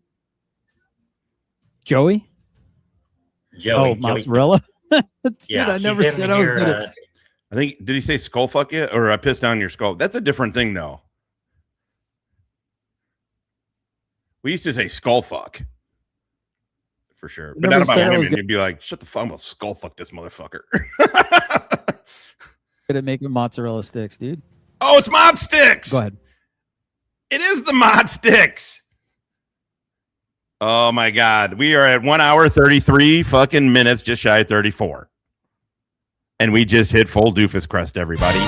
Joey? Joey. Oh, mozzarella. Dude, Yeah, I never he's said in I was here, good at. I think, did he say skull fuck you? Or I pissed down your skull? That's a different thing, though. We used to say skull fuck. For sure. But not about women. You'd be like, shut the fuck, I'm gonna skull fuck this motherfucker. Good at making mozzarella sticks, dude. Oh, it's mod sticks. Go ahead. It is the mod sticks. Oh my God. We are at 1 hour, 33 fucking minutes, just shy of 34. And we just hit full Doofus Crest, everybody.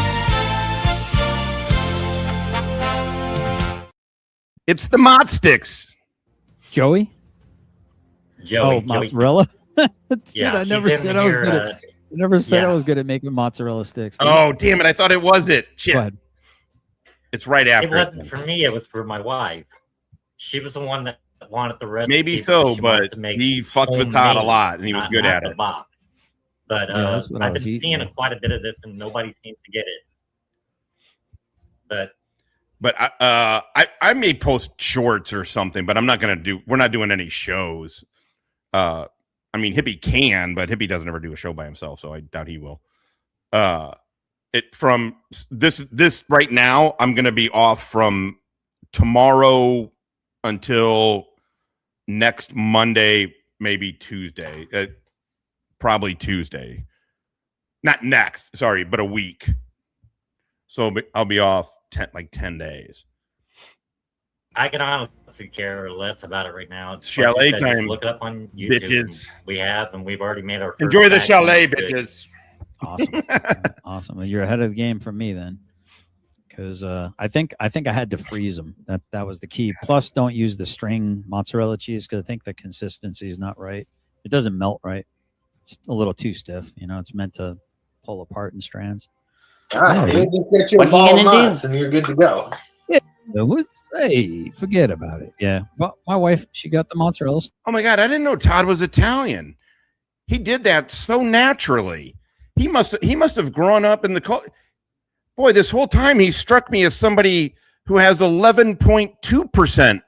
It's the mod sticks. Joey? Joey. Oh, mozzarella. Dude, Yeah, I never he's said in I was here, good at. I never said yeah. I was good at making mozzarella sticks. Dude. Oh, damn it. I thought it was it. Shit. Go ahead. It's right after. It wasn't for me. It was for my wife. She was the one that wanted the recipe. Maybe so, She wanted but to make he fucked with Todd a homemade, lot, and he was good not at the it. box. But Yeah, that's what I I've was been eating. seeing quite a bit of this, and nobody seems to get it. But I may post shorts or something, but I'm not gonna do. We're not doing any shows. I mean, Hippie can, but Hippie doesn't ever do a show by himself, so I doubt he will. It from this right now, I'm gonna be off from tomorrow until next Monday, maybe Tuesday. Probably Tuesday. Not next, sorry, but a week. So I'll be off 10 days. I can honestly care less about it right now. It's Chalet like you said, just time, look it up on YouTube. bitches. And we've already made our first Enjoy the batch, chalet, and it's good. bitches. Awesome. Awesome. Well, you're ahead of the game from me then. Because I think I had to freeze them. That was the key. Plus, don't use the string mozzarella cheese because I think the consistency is not right. It doesn't melt right. It's a little too stiff. You know, it's meant to pull apart in strands. All right, Yeah. just get you a ball of nuts and you're good to go. Hey, forget about it. Yeah. Well, my wife, she got the mozzarella. Oh my God, I didn't know Todd was Italian. He did that so naturally. He must have grown up in the culture. Boy, this whole time he struck me as somebody who has 11.2%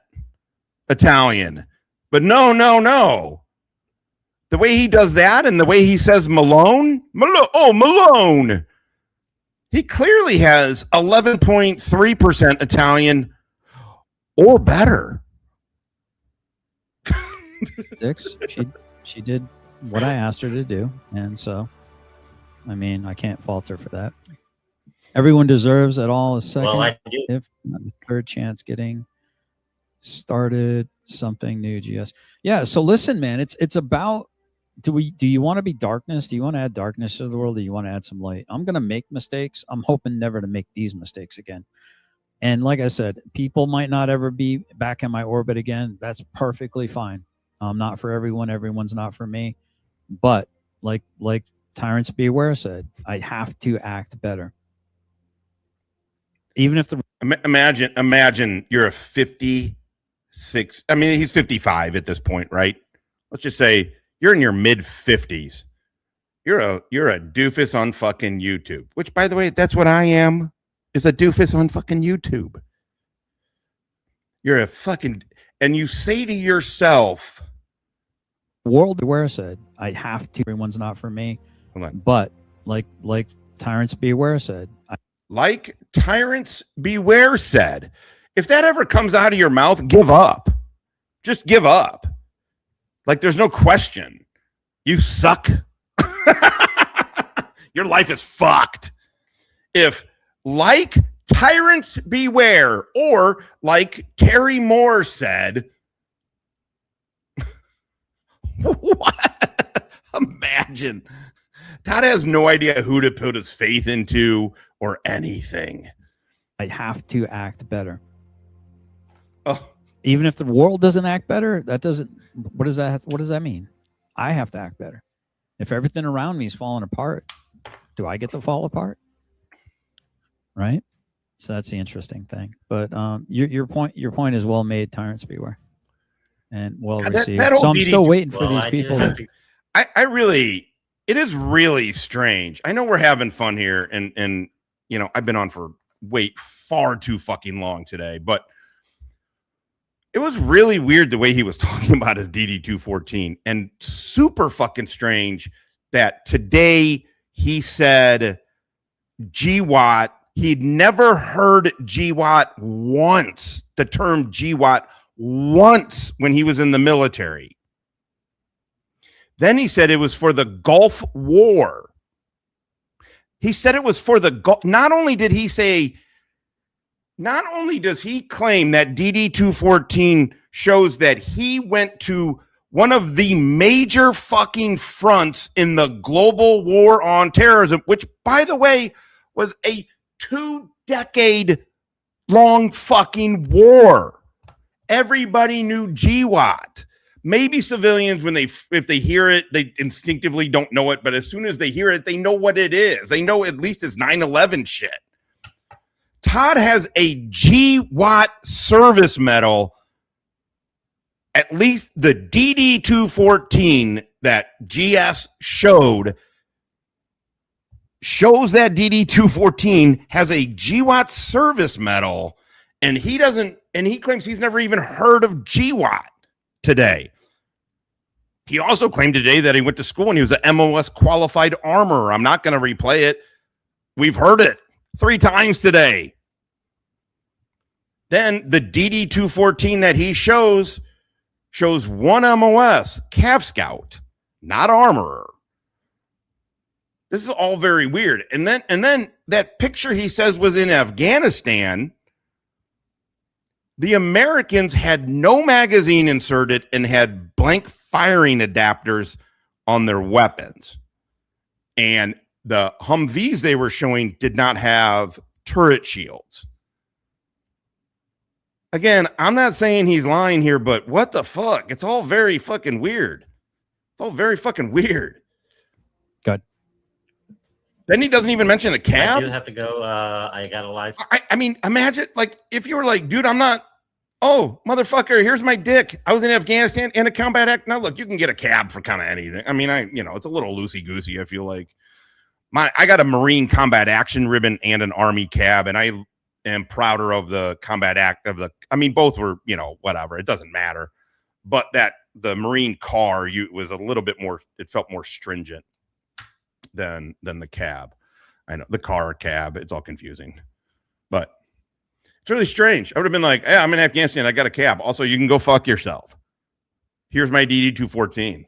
Italian. But no. The way he does that and the way he says Malone. He clearly has 11.3% Italian or better. She did what I asked her to do, and so I mean, I can't fault her for that. Everyone deserves at all a second, Well, I do. if not a third chance getting started something new. GS. Yeah. So listen, man, it's about, do you want to be darkness? Do you want to add darkness to the world? Or do you want to add some light? I'm going to make mistakes. I'm hoping never to make these mistakes again. And like I said, people might not ever be back in my orbit again. That's perfectly fine. Not for everyone. Everyone's not for me. But like Tyrants Beware said, I have to act better. Even if the imagine you're a 56. I mean, he's 55 at this point, right? Let's just say you're in your mid 50s. You're a doofus on fucking YouTube. Which, by the way, that's what I am. Is a doofus on fucking YouTube. You're a fucking, and you say to yourself, World Beware said, I have to. Everyone's not for me. But like Tyrants Beware said, like Tyrants Beware said, if that ever comes out of your mouth, give up. Just give up. Like there's no question. You suck. Your life is fucked. If like Tyrants Beware, or like Terry Moore said, what? Imagine. Todd has no idea who to put his faith into or anything. I have to act better. Oh, even if the world doesn't act better, that doesn't. What does that mean? I have to act better. If everything around me is falling apart, do I get to fall apart? Right. So that's the interesting thing. But your point is well made, Tyrants Beware, and well received. So I'm still waiting for these people. I really, it is really strange. I know we're having fun here, and you know I've been on for far too fucking long today, but it was really weird the way he was talking about his DD-214, and super fucking strange that today he said GWOT. He'd never heard GWOT once, the term GWOT once when he was in the military. Then he said it was for the Gulf War. He said it was for the Gulf. Not only does he claim that DD-214 shows that he went to one of the major fucking fronts in the global war on terrorism, which, by the way, was a 2-decade-long fucking war. Everybody knew GWOT. Maybe civilians, if they hear it, they instinctively don't know it. But as soon as they hear it, they know what it is. They know at least it's 9/11 shit. Todd has a GWOT-Service medal. At least the DD-214 that GS shows that DD-214 has a GWOT-Service medal, and he claims he's never even heard of GWOT today. He also claimed today that he went to school and he was an MOS qualified armorer. I'm not going to replay it. We've heard it 3 times today. Then the DD-214 that he shows one MOS, Cav Scout, not armorer. This is all very weird. And then that picture he says was in Afghanistan. The Americans had no magazine inserted and had blank firing adapters on their weapons. And the Humvees they were showing did not have turret shields. Again, I'm not saying he's lying here, but what the fuck? It's all very fucking weird. It's all very fucking weird. Good. Then he doesn't even mention a cab. I do have to go. I got a live. I mean, imagine like if you were like, dude, I'm not. Oh, motherfucker, here's my dick. I was in Afghanistan in a combat act. Now, look, you can get a cab for kind of anything. I mean, it's a little loosey-goosey, I feel like. I got a Marine combat action ribbon and an Army cab, and I am prouder of the combat act of both were, whatever. It doesn't matter. But the Marine car, was a little bit more, it felt more stringent than the cab. I know, the car, cab, it's all confusing. But it's really strange. I would have been like, hey, I'm in Afghanistan. I got a cab. Also, you can go fuck yourself. Here's my DD-214.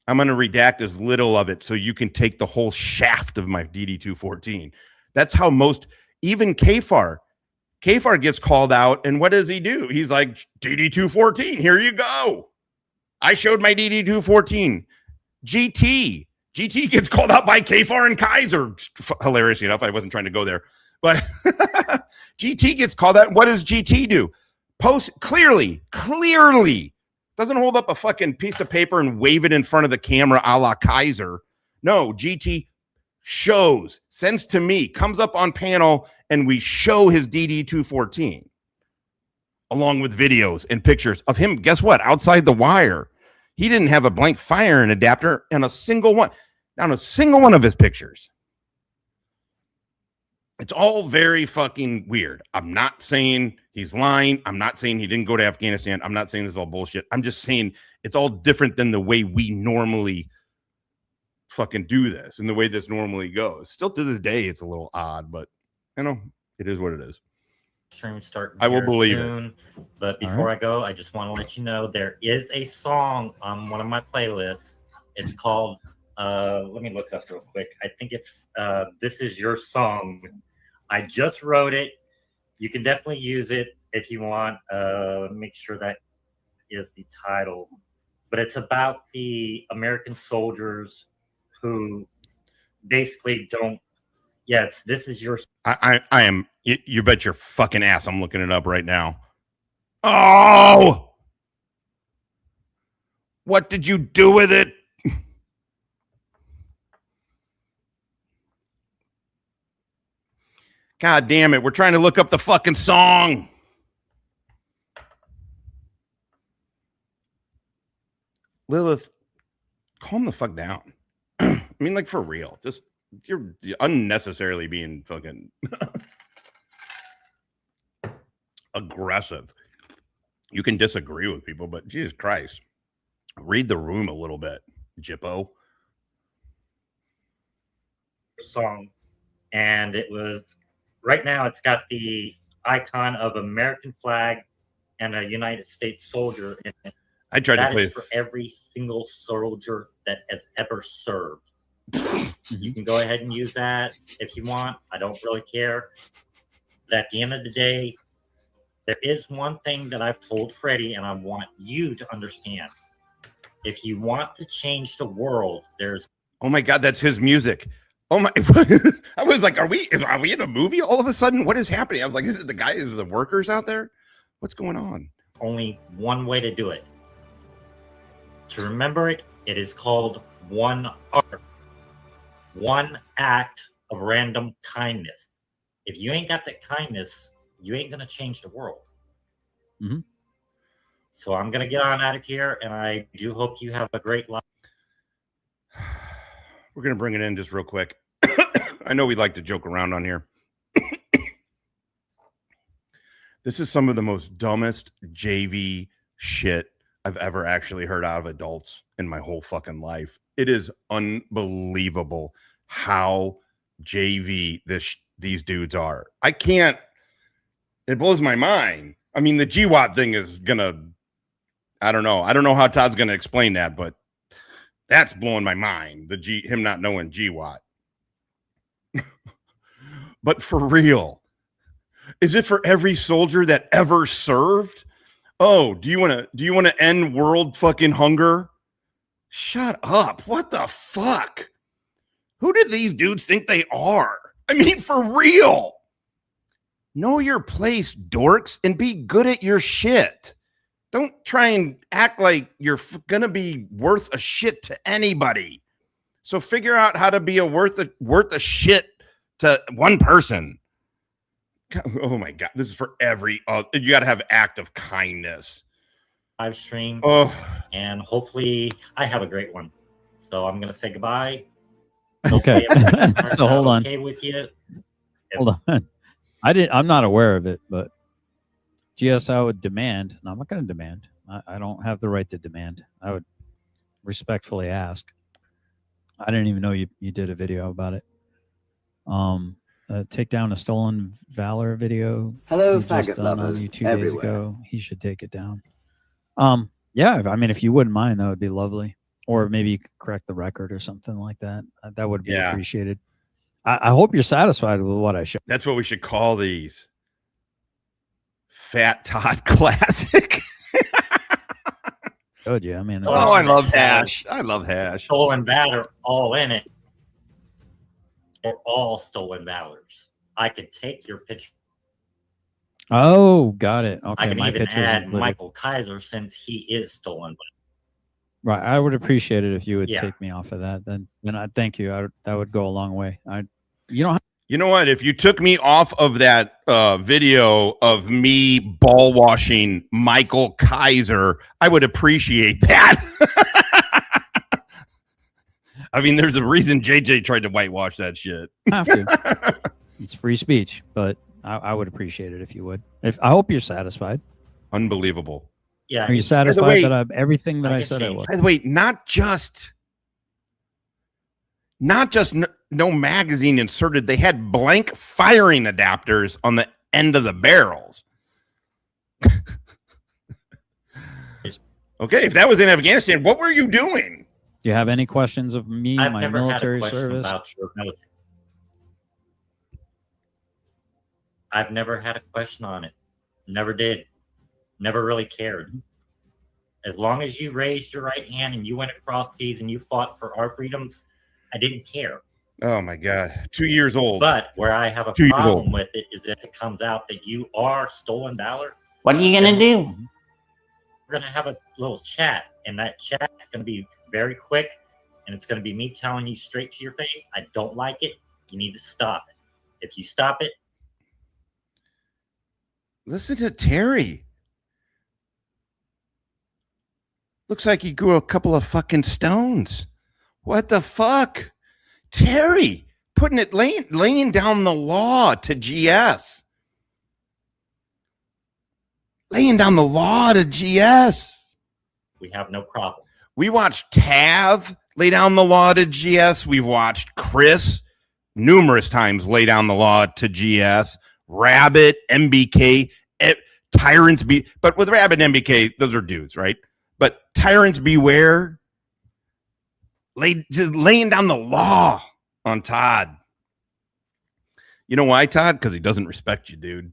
I'm going to redact as little of it so you can take the whole shaft of my DD-214. That's how most, even Kfar gets called out, and what does he do? He's like, DD-214, here you go. I showed my DD-214. GT gets called out by Kfar and Kaiser. Hilarious enough, I wasn't trying to go there. But GT gets called out. What does GT do? Post clearly doesn't hold up a fucking piece of paper and wave it in front of the camera a la Kaiser. No, GT shows, sends to me, comes up on panel, and we show his DD-214 along with videos and pictures of him. Guess what? Outside the wire. He didn't have a blank firing adapter on a single one of his pictures. It's all very fucking weird. I'm not saying he's lying. I'm not saying he didn't go to Afghanistan. I'm not saying this is all bullshit. I'm just saying it's all different than the way we normally fucking do this and the way this normally goes. Still to this day, it's a little odd, but you know, it is what it is. Stream start. I will believe soon, it. But before I go, I just want to let you know there is a song on one of my playlists. It's called let me look up real quick. I think it's This Is Your Song. I just wrote it. You can definitely use it if you want. Make sure that is the title. But it's about the American soldiers who basically don't. Yeah, This Is Your. I am. You bet your fucking ass I'm looking it up right now. Oh! What did you do with it? God damn it. We're trying to look up the fucking song. Lilith, calm the fuck down. I mean, like, for real. Just, you're unnecessarily being fucking aggressive. You can disagree with people, but Jesus Christ. Read the room a little bit, Jippo. Song. And it was, right now it's got the icon of American flag and a United States soldier in it. I tried to play for every single soldier that has ever served. You can go ahead and use that if you want. I don't really care. But at the end of the day, there is one thing that I've told Freddie, and I want you to understand. If you want to change the world, there's. Oh my God, that's his music. Oh my! I was like, are we in a movie? All of a sudden, what is happening? I was like, is it the guy? Is it the workers out there? What's going on? Only one way to do it. To remember it, it is called one art, one act of random kindness. If you ain't got that kindness, you ain't gonna change the world. Mm-hmm. So I'm gonna get on out of here, and I do hope you have a great life. We're gonna bring it in just real quick. I know we like to joke around on here. This is some of the most dumbest JV shit I've ever actually heard out of adults in my whole fucking life. It is unbelievable how JV these dudes are. I can't. It blows my mind. I mean, the GWOT thing is gonna. I don't know. I don't know how Todd's gonna explain that, but that's blowing my mind. Him not knowing GWOT. But for real, is it for every soldier that ever served? Oh, do you want to end world fucking hunger? Shut up. What the fuck? Who do these dudes think they are? I mean, for real. Know your place, dorks, and be good at your shit. Don't try and act like you're going to be worth a shit to anybody. So figure out how to be worth a shit to one person. Oh my God. This is for every, you got to have act of kindness. Live stream. Oh. And hopefully I have a great one. So I'm going to say goodbye. Okay. So hold on. Okay with you. Hold on. I'm not aware of it, but GSI would demand. No, I'm not going to demand. I don't have the right to demand. I would respectfully ask. I didn't even know you did a video about it. Take down a stolen valor video. Hello, faggot lovers on you 2 everywhere. days ago. He should take it down. Yeah, I mean, if you wouldn't mind, that would be lovely. or maybe you could correct the record or something like that. That would be Yeah. appreciated. I hope you're satisfied with what I showed. That's what we should call these. Fat Todd Classic. Good, yeah. I mean, Oh, I love hash. I love hash. Stolen valor all in it. Or all stolen valors. I could take your picture. oh, got it. Okay, I can my even picture's add included. Michael Kaiser since he is stolen. Right, I would appreciate it if you would Yeah. take me off of that. Then I thank you. That would go a long way. You don't have You know what? If you took me off of that video of me ball washing Michael Kaiser, I would appreciate that. I mean, there's a reason JJ tried to whitewash that shit. have to. It's free speech, but I would appreciate it if you would. I hope you're satisfied. Unbelievable. Yeah. Are you it's- satisfied way, that I've everything that I I can said I change. was? By the way, not just no magazine inserted. They had blank firing adapters on the end of the barrels. Okay, if that was in Afghanistan, what were you doing? Do you have any questions of me, I've my never had a military question service? about your military. I've never had a question on it. Never did. Never really cared. As long as you raised your right hand and you went across T's and you fought for our freedoms, I didn't care. Oh my God, 2 years old. But where I have a 2 years problem old. with it is if it comes out that you are stolen valor, What are you gonna do? we're gonna have a little chat, and that chat is gonna be very quick, and it's gonna be me telling you straight to your face, I don't like it. You need to stop it. If you stop it, Listen to Terry. Looks like he grew a couple of fucking stones. What the fuck? Terry putting it laying down the law to GS. Laying down the law to GS. we have no problem. We watched Tav lay down the law to GS. We've watched Chris numerous times lay down the law to GS. Rabbit, MBK, Tyrants be, but with Rabbit and MBK, those are dudes, right? But Tyrants beware. Just laying down the law on Todd. You know why, Todd? Because he doesn't respect you, dude.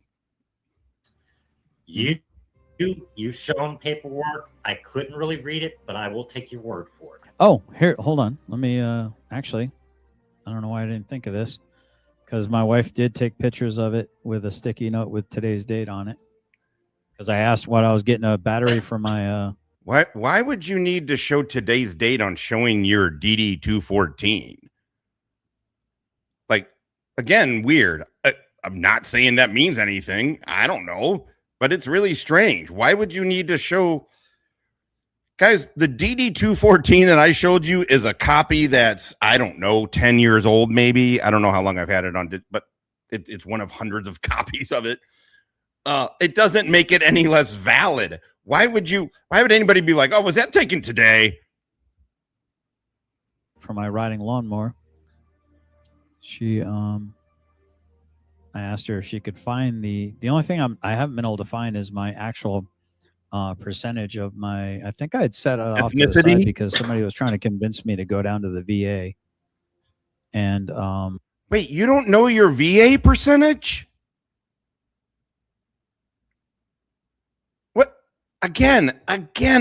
You've shown paperwork. I couldn't really read it, but I will take your word for it. Oh, here, hold on. Let me actually, I don't know why I didn't think of this, because my wife did take pictures of it with a sticky note with today's date on it. Because I asked what I was getting a battery for my. Why would you need to show today's date on showing your DD-214? Like, again, weird. I'm not saying that means anything. I don't know, but it's really strange. Why would you need to show? Guys, the DD-214 that I showed you is a copy that's, I don't know, 10 years old, maybe. I don't know how long I've had it on, but it's one of hundreds of copies of it. It doesn't make it any less valid. Why would anybody be like, oh, was that taken today? For my riding lawnmower. She, I asked her if she could find the only thing I haven't been able to find is my actual percentage of my, I think I had set it off to the side because somebody was trying to convince me to go down to the VA. And wait, you don't know your VA percentage? What? Again,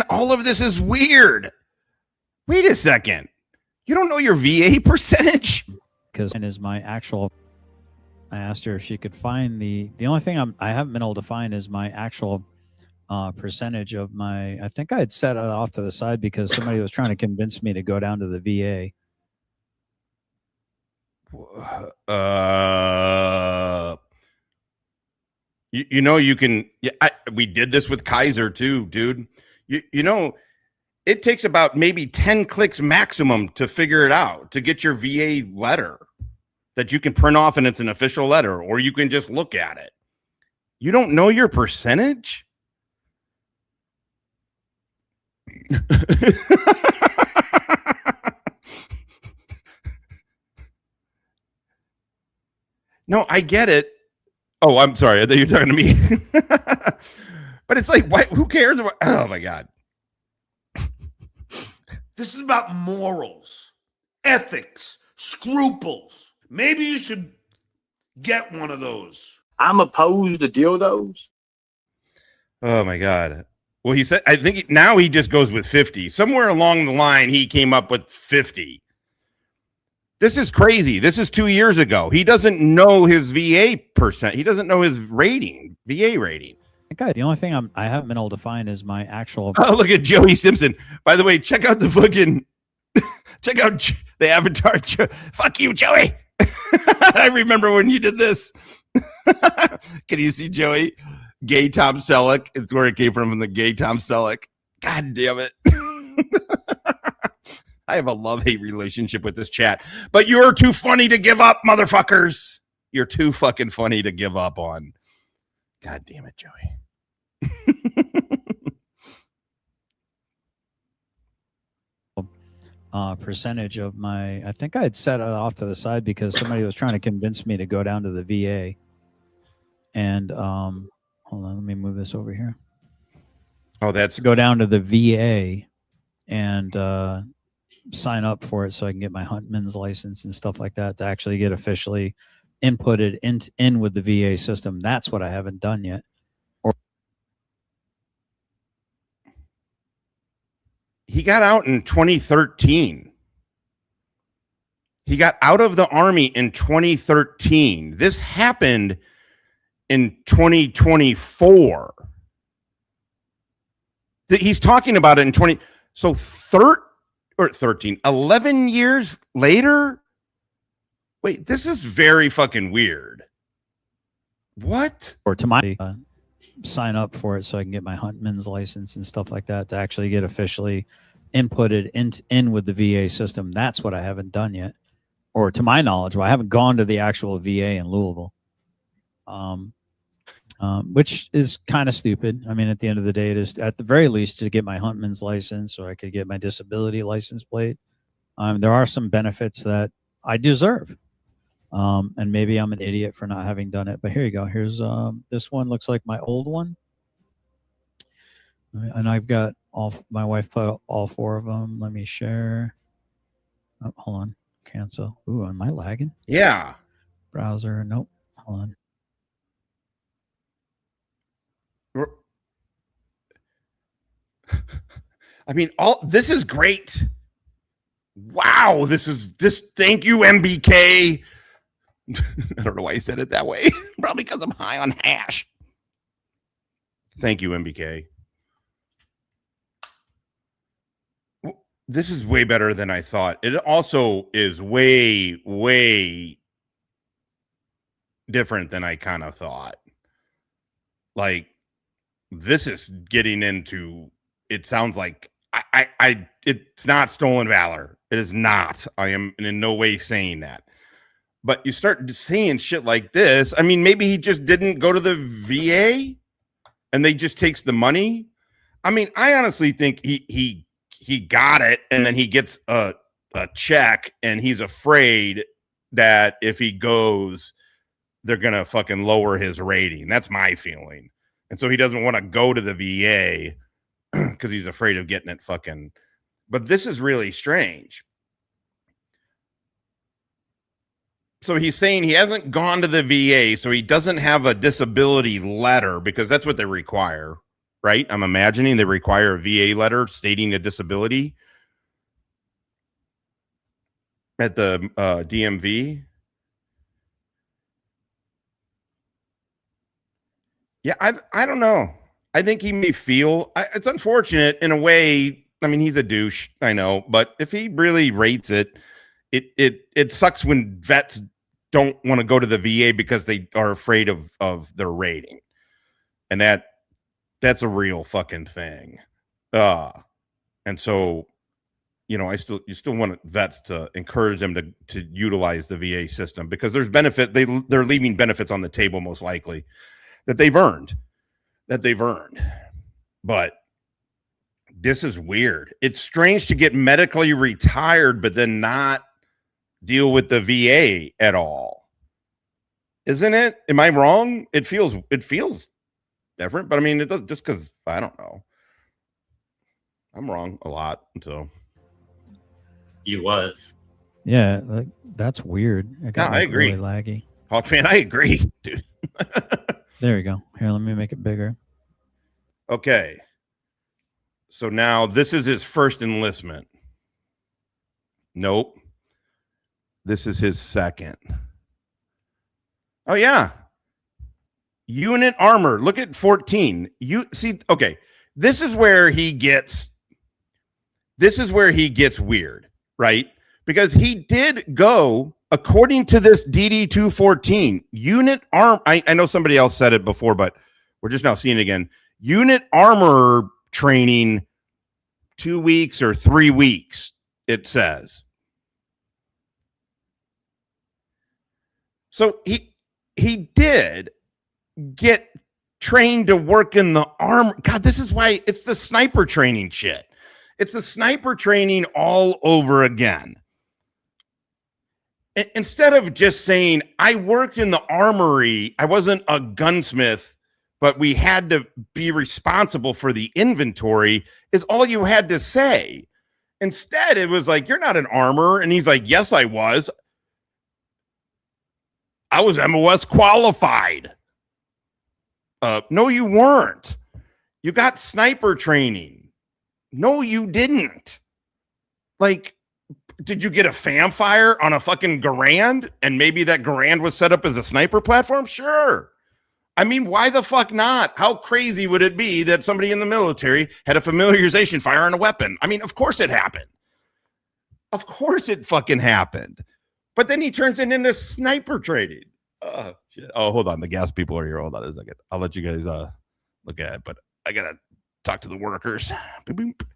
all of this is weird. Wait a second. You don't know your VA percentage? Because it is my actual, I asked her if she could find the only thing I haven't been able to find is my actual percentage of my, I think I had set it off to the side because somebody was trying to convince me to go down to the VA. You know, you can, we did this with Kaiser too, dude. You know, it takes about maybe 10 clicks maximum to figure it out, to get your VA letter that you can print off and it's an official letter, or you can just look at it. You don't know your percentage? No, I get it. Oh, I'm sorry. I thought you were talking to me. But it's like, who cares about? Oh my God. This is about morals, ethics, scruples. Maybe you should get one of those. I'm opposed to dildos. Oh my God. Well, he said, I think now he just goes with 50. Somewhere along the line, he came up with 50. This is crazy. This is 2 years ago. He doesn't know his VA percent. He doesn't know his rating, VA rating. Okay, the only thing I haven't been able to find is my actual. Oh, look at Joey Simpson. By the way, check out the fucking, check out the avatar. Fuck you, Joey. I remember when you did this. Can you see Joey? Gay Tom Selleck. It's where it came from the gay Tom Selleck. God damn it. I have a love-hate relationship with this chat. But you're too funny to give up, motherfuckers. You're too fucking funny to give up on. God damn it, Joey. Percentage of my, I think I had set it off to the side because somebody was trying to convince me to go down to the VA. And hold on, let me move this over here. Oh, that's to go down to the VA and sign up for it so I can get my huntman's license and stuff like that to actually get officially inputted in with the VA system. That's what I haven't done yet. He got out in 2013. He got out of the Army in 2013. This happened in 2024. He's talking about it in 20. So 11 years later. Wait, this is very fucking weird. What? Or to my sign up for it so I can get my huntman's license and stuff like that to actually get officially inputted in with the VA system. That's what I haven't done yet. Or to my knowledge, well, I haven't gone to the actual VA in Louisville. Which is kind of stupid. I mean, at the end of the day, it is at the very least to get my huntman's license, or I could get my disability license plate. There are some benefits that I deserve. And maybe I'm an idiot for not having done it, but here you go. Here's this one looks like my old one. And I've got my wife put all 4 of them. Let me share. Oh, hold on. Cancel. Ooh, am I lagging? Yeah. Browser. Nope. Hold on. I mean, this is great. Wow, this. Thank you, MBK. I don't know why he said it that way. Probably because I'm high on hash. Thank you, MBK. This is way better than I thought. It also is way, way different than I kind of thought. Like, this is getting into, it sounds like it's not stolen valor. It is not. I am in no way saying that. But you start saying shit like this. I mean, maybe he just didn't go to the VA and they just takes the money. I mean, I honestly think he got it and then he gets a check and he's afraid that if he goes, they're going to fucking lower his rating. That's my feeling. And so he doesn't want to go to the VA because he's afraid of getting it fucking. But this is really strange. So he's saying he hasn't gone to the VA, so he doesn't have a disability letter because that's what they require, right? I'm imagining they require a VA letter stating a disability at the DMV. Yeah, I don't know. I think he may feel it's unfortunate in a way. I mean, he's a douche, I know, but if he really rates it, it sucks when vets don't want to go to the VA because they are afraid of their rating, and that's a real fucking thing. And so, you know, you still want vets to encourage them to utilize the VA system because there's benefit. They're leaving benefits on the table most likely that they've earned. But this is weird. It's strange to get medically retired, but then not deal with the VA at all. Isn't it? Am I wrong? It feels different, but I mean, it does just because I don't know. I'm wrong a lot. So You was. Yeah, that's weird. It got I agree. really laggy. Hawkman, I agree, dude. There we go. Here, let me make it bigger. Okay. So now this is his first enlistment. Nope. This is his second. Oh, yeah. Unit armor. Look at 14. You see, okay. This is where he gets weird, right? Because he did go, according to this DD-214, unit arm. I know somebody else said it before, but we're just now seeing it again. Unit armor training 2 weeks or 3 weeks, it says. So he did get trained to work in the armor. God, this is why it's the sniper training shit. It's the sniper training all over again. Instead of just saying, I worked in the armory, I wasn't a gunsmith, but we had to be responsible for the inventory, is all you had to say. Instead, it was like, you're not an armorer. And he's like, yes, I was. I was MOS qualified. No, you weren't. You got sniper training. No, you didn't. Like, did you get a FAMFire on a fucking Garand? And maybe that Garand was set up as a sniper platform? Sure. I mean, why the fuck not? How crazy would it be that somebody in the military had a familiarization fire on a weapon? I mean, of course it happened. Of course it fucking happened. But then he turns it into sniper training. Shit. Oh, hold on. The gas people are here. Hold on a second. I'll let you guys look at it, but I gotta talk to the workers. Boop, boop.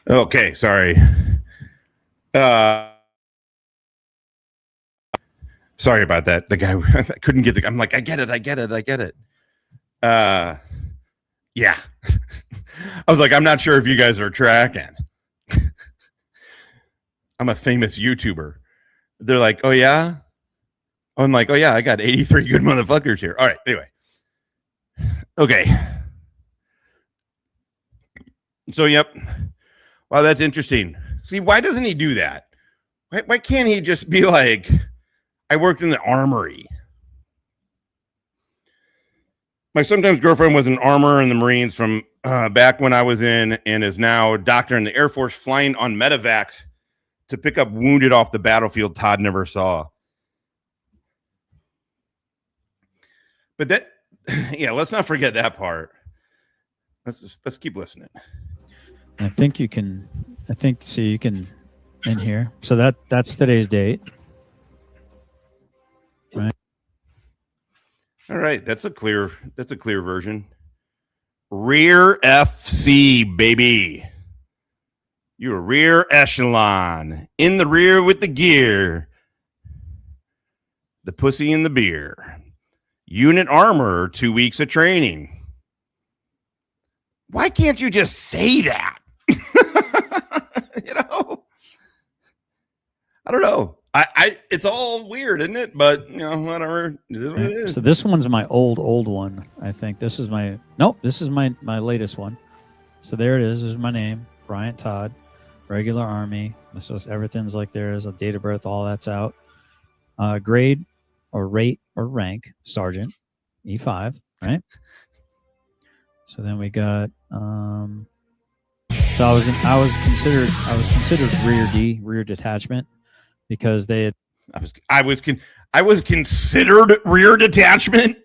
Okay, sorry. Sorry about that. The guy I couldn't get the. I'm like, I get it. Yeah. I was like, I'm not sure if you guys are tracking. I'm a famous YouTuber. They're like, oh yeah. I'm like, oh yeah, I got 83 good motherfuckers here. All right. Anyway. Okay. So yep. Wow, that's interesting. See, why doesn't he do that? Why can't he just be like, I worked in the armory? My sometimes girlfriend was an armorer in the Marines from back when I was in, and is now a doctor in the Air Force flying on medevacs to pick up wounded off the battlefield Todd never saw. But that, yeah, let's not forget that part. Let's keep listening. I think you can. See, you can in here. So that's today's date, right? All right, that's a clear version. Rear FC, baby. You're a rear echelon in the rear with the gear, the pussy and the beer. Unit armor, 2 weeks of training. Why can't you just say that? You know, I don't know. I it's all weird, isn't it? But you know, whatever. It is what it is. So this one's my old one. I think this is my This is my latest one. So there it is. There's my name, Bryant Todd, regular Army. So everything's like there's a date of birth. All that's out. Grade or rate or rank, sergeant, E5, right? So then we got. So I was considered rear D, rear detachment, because they had. I was considered rear detachment.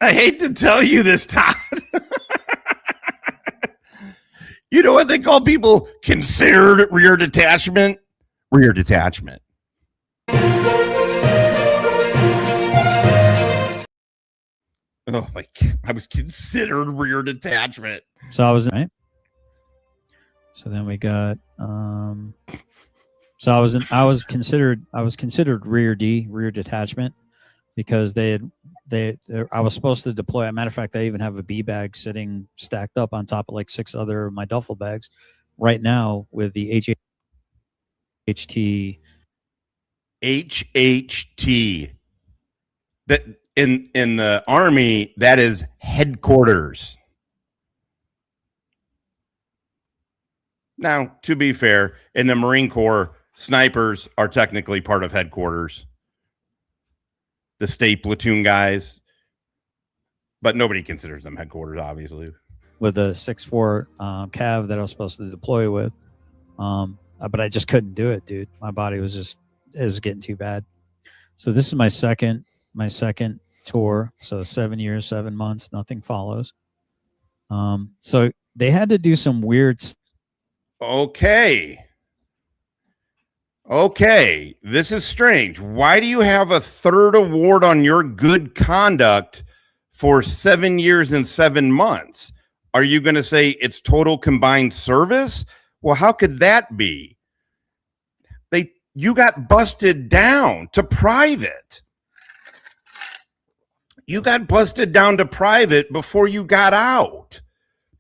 I hate to tell you this, Todd. You know what they call people considered rear detachment? Rear detachment. Oh my God. I was considered rear detachment. So I was right. So then we got so I was considered rear D, rear detachment, because I was supposed to deploy. As a matter of fact, I even have a B bag sitting stacked up on top of like 6 other of my duffel bags right now with the HHT. That in the Army, that is headquarters. Now, to be fair, in the Marine Corps, snipers are technically part of headquarters. The state platoon guys, but nobody considers them headquarters, obviously. With a 6.4 Cav that I was supposed to deploy with, but I just couldn't do it, dude. My body was it was getting too bad. So this is my second tour. So 7 years, 7 months, nothing follows. So they had to do some weird stuff. Okay, this is strange. Why do you have a 3rd award on your good conduct for 7 years and 7 months? Are you going to say it's total combined service? Well, how could that be? You got busted down to private. You got busted down to private before you got out.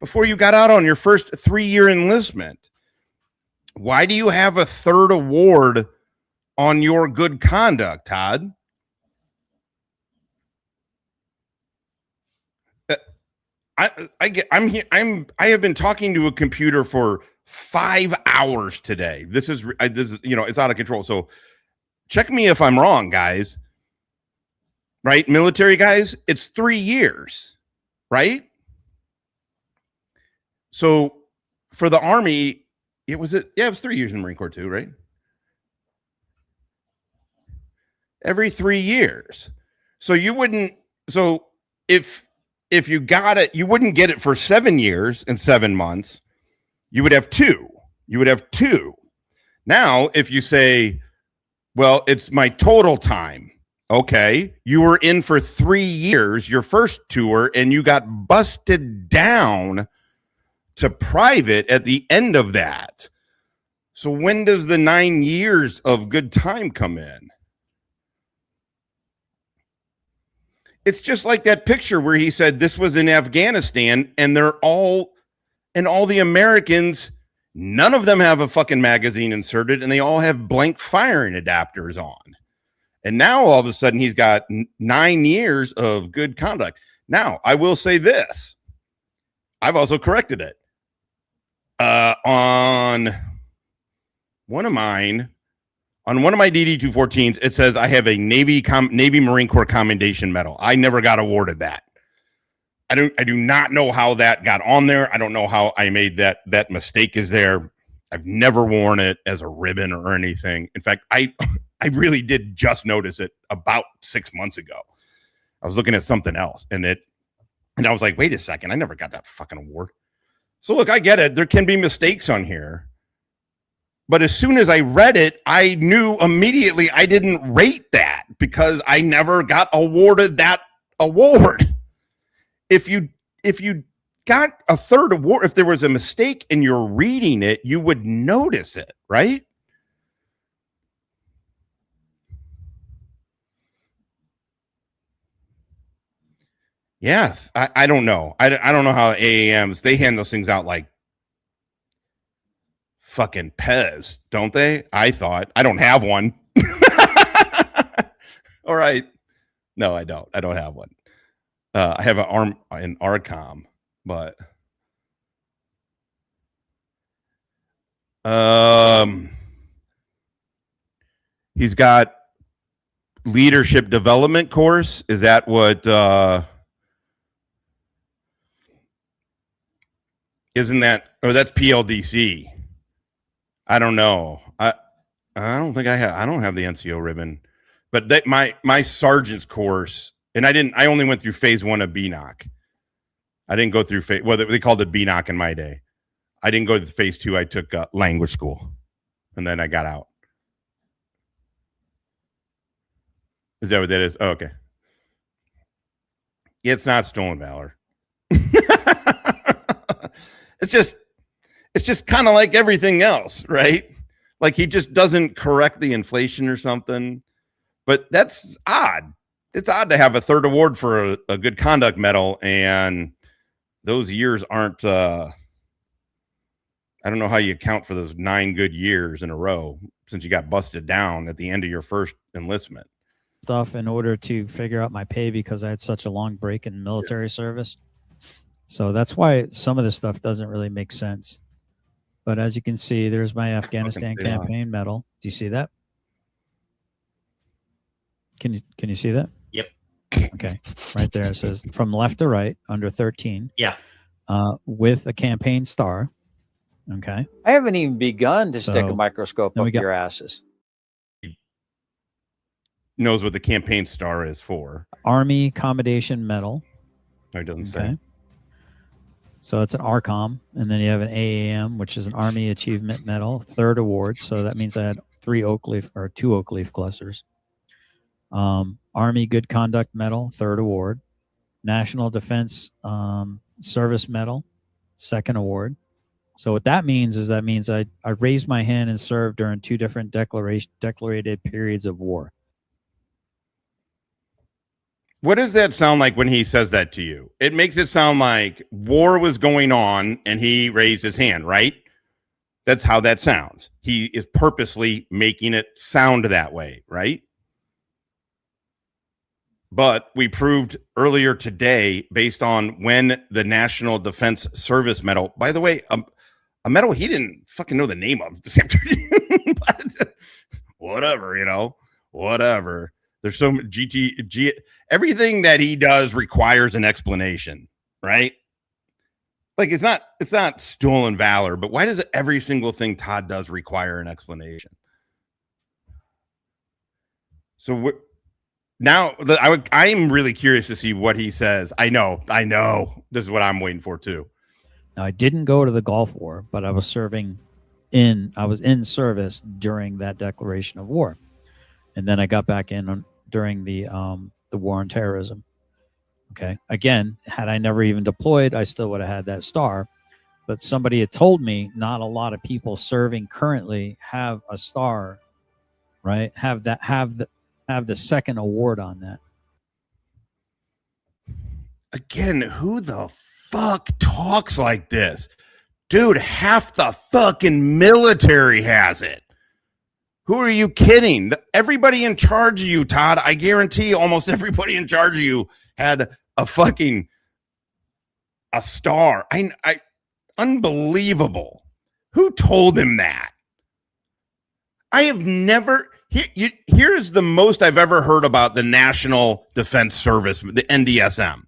Before you got out on your first 3-year enlistment. Why do you have a 3rd award on your good conduct, Todd? I have been talking to a computer for 5 hours today. This is it's out of control. So check me if I'm wrong, guys. Right? Military guys, it's 3 years, right? So for the Army, it was 3 years in the Marine Corps too, right? Every 3 years. So if you got it, you wouldn't get it for 7 years and 7 months. You would have 2. Now, if you say, well, it's my total time. Okay. You were in for 3 years, your first tour, and you got busted down to private at the end of that. So when does the 9 years of good time come in? It's just like that picture where he said this was in Afghanistan, and all the Americans, none of them have a fucking magazine inserted, and they all have blank firing adapters on. And now all of a sudden he's got 9 years of good conduct. Now, I will say this. I've also corrected it. On one of my DD-214s, it says I have a Navy Marine Corps Commendation Medal. I never got awarded that. I do not know how that got on there. I don't know how I made that mistake is there. I've never worn it as a ribbon or anything. In fact, I really did just notice it about 6 months ago. I was looking at something else and I was like, wait a second, I never got that fucking award. So look, I get it. There can be mistakes on here. But as soon as I read it, I knew immediately I didn't rate that because I never got awarded that award. If you got a third award, if there was a mistake and you're reading it, you would notice it, right? Yeah, I don't know. I don't know how AAMs, they hand those things out like fucking Pez, don't they? I thought. I don't have one. All right. No, I don't. I don't have one. I have an ARCOM, but he's got leadership development course. Is that what isn't that, or that's PLDC? I don't know. I don't think I don't have the NCO ribbon, but that my sergeant's course, and I only went through phase 1 of BNOC. I didn't go through they called it BNOC in my day. I didn't go to phase 2. I took language school, and then I got out. Is that what that is? Oh, okay. Yeah, it's not stolen valor. It's just kind of like everything else, right? Like he just doesn't correct the inflation or something. But that's odd. It's odd to have a third award for a good conduct medal, and those years aren't. I don't know how you account for those 9 good years in a row since you got busted down at the end of your first enlistment. Stuff in order to figure out my pay because I had such a long break in military service. So that's why some of this stuff doesn't really make sense. But as you can see, there's my Afghanistan campaign medal. Do you see that? Can you see that? Yep. Okay. Right there. It says from left to right under 13. Yeah. With a campaign star. Okay. I haven't even begun to stick a microscope up your asses. Knows what the campaign star is for. Army Commendation Medal. No, it doesn't say. So it's an ARCOM, and then you have an AAM, which is an Army Achievement Medal, 3rd award. So that means I had 2 oak leaf clusters. Army Good Conduct Medal, 3rd award. National Defense Service Medal, 2nd award. So what that means is I raised my hand and served during 2 different declarated periods of war. What does that sound like when he says that to you? It makes it sound like war was going on and he raised his hand, right? That's how that sounds. He is purposely making it sound that way, right? But we proved earlier today, based on when the National Defense Service Medal, by the way, a medal he didn't fucking know the name of this afternoon. But whatever, whatever. There's so much everything that he does requires an explanation, right? Like it's not stolen valor, but why does every single thing Todd does require an explanation? So now I'm really curious to see what he says. I know. This is what I'm waiting for too. Now I didn't go to the Gulf War, but I was in service during that declaration of war. And then I got back in during the war on terrorism. Okay. Again, had I never even deployed, I still would have had that star. But somebody had told me not a lot of people serving currently have a star, right? Have the 2nd award on that. again, who the fuck talks like this? Dude, half the fucking military has it. Who are you kidding? Everybody in charge of you, Todd, I guarantee almost everybody in charge of you had a star. Unbelievable. Who told him that? I have never. Here's the most I've ever heard about the National Defense Service, the NDSM.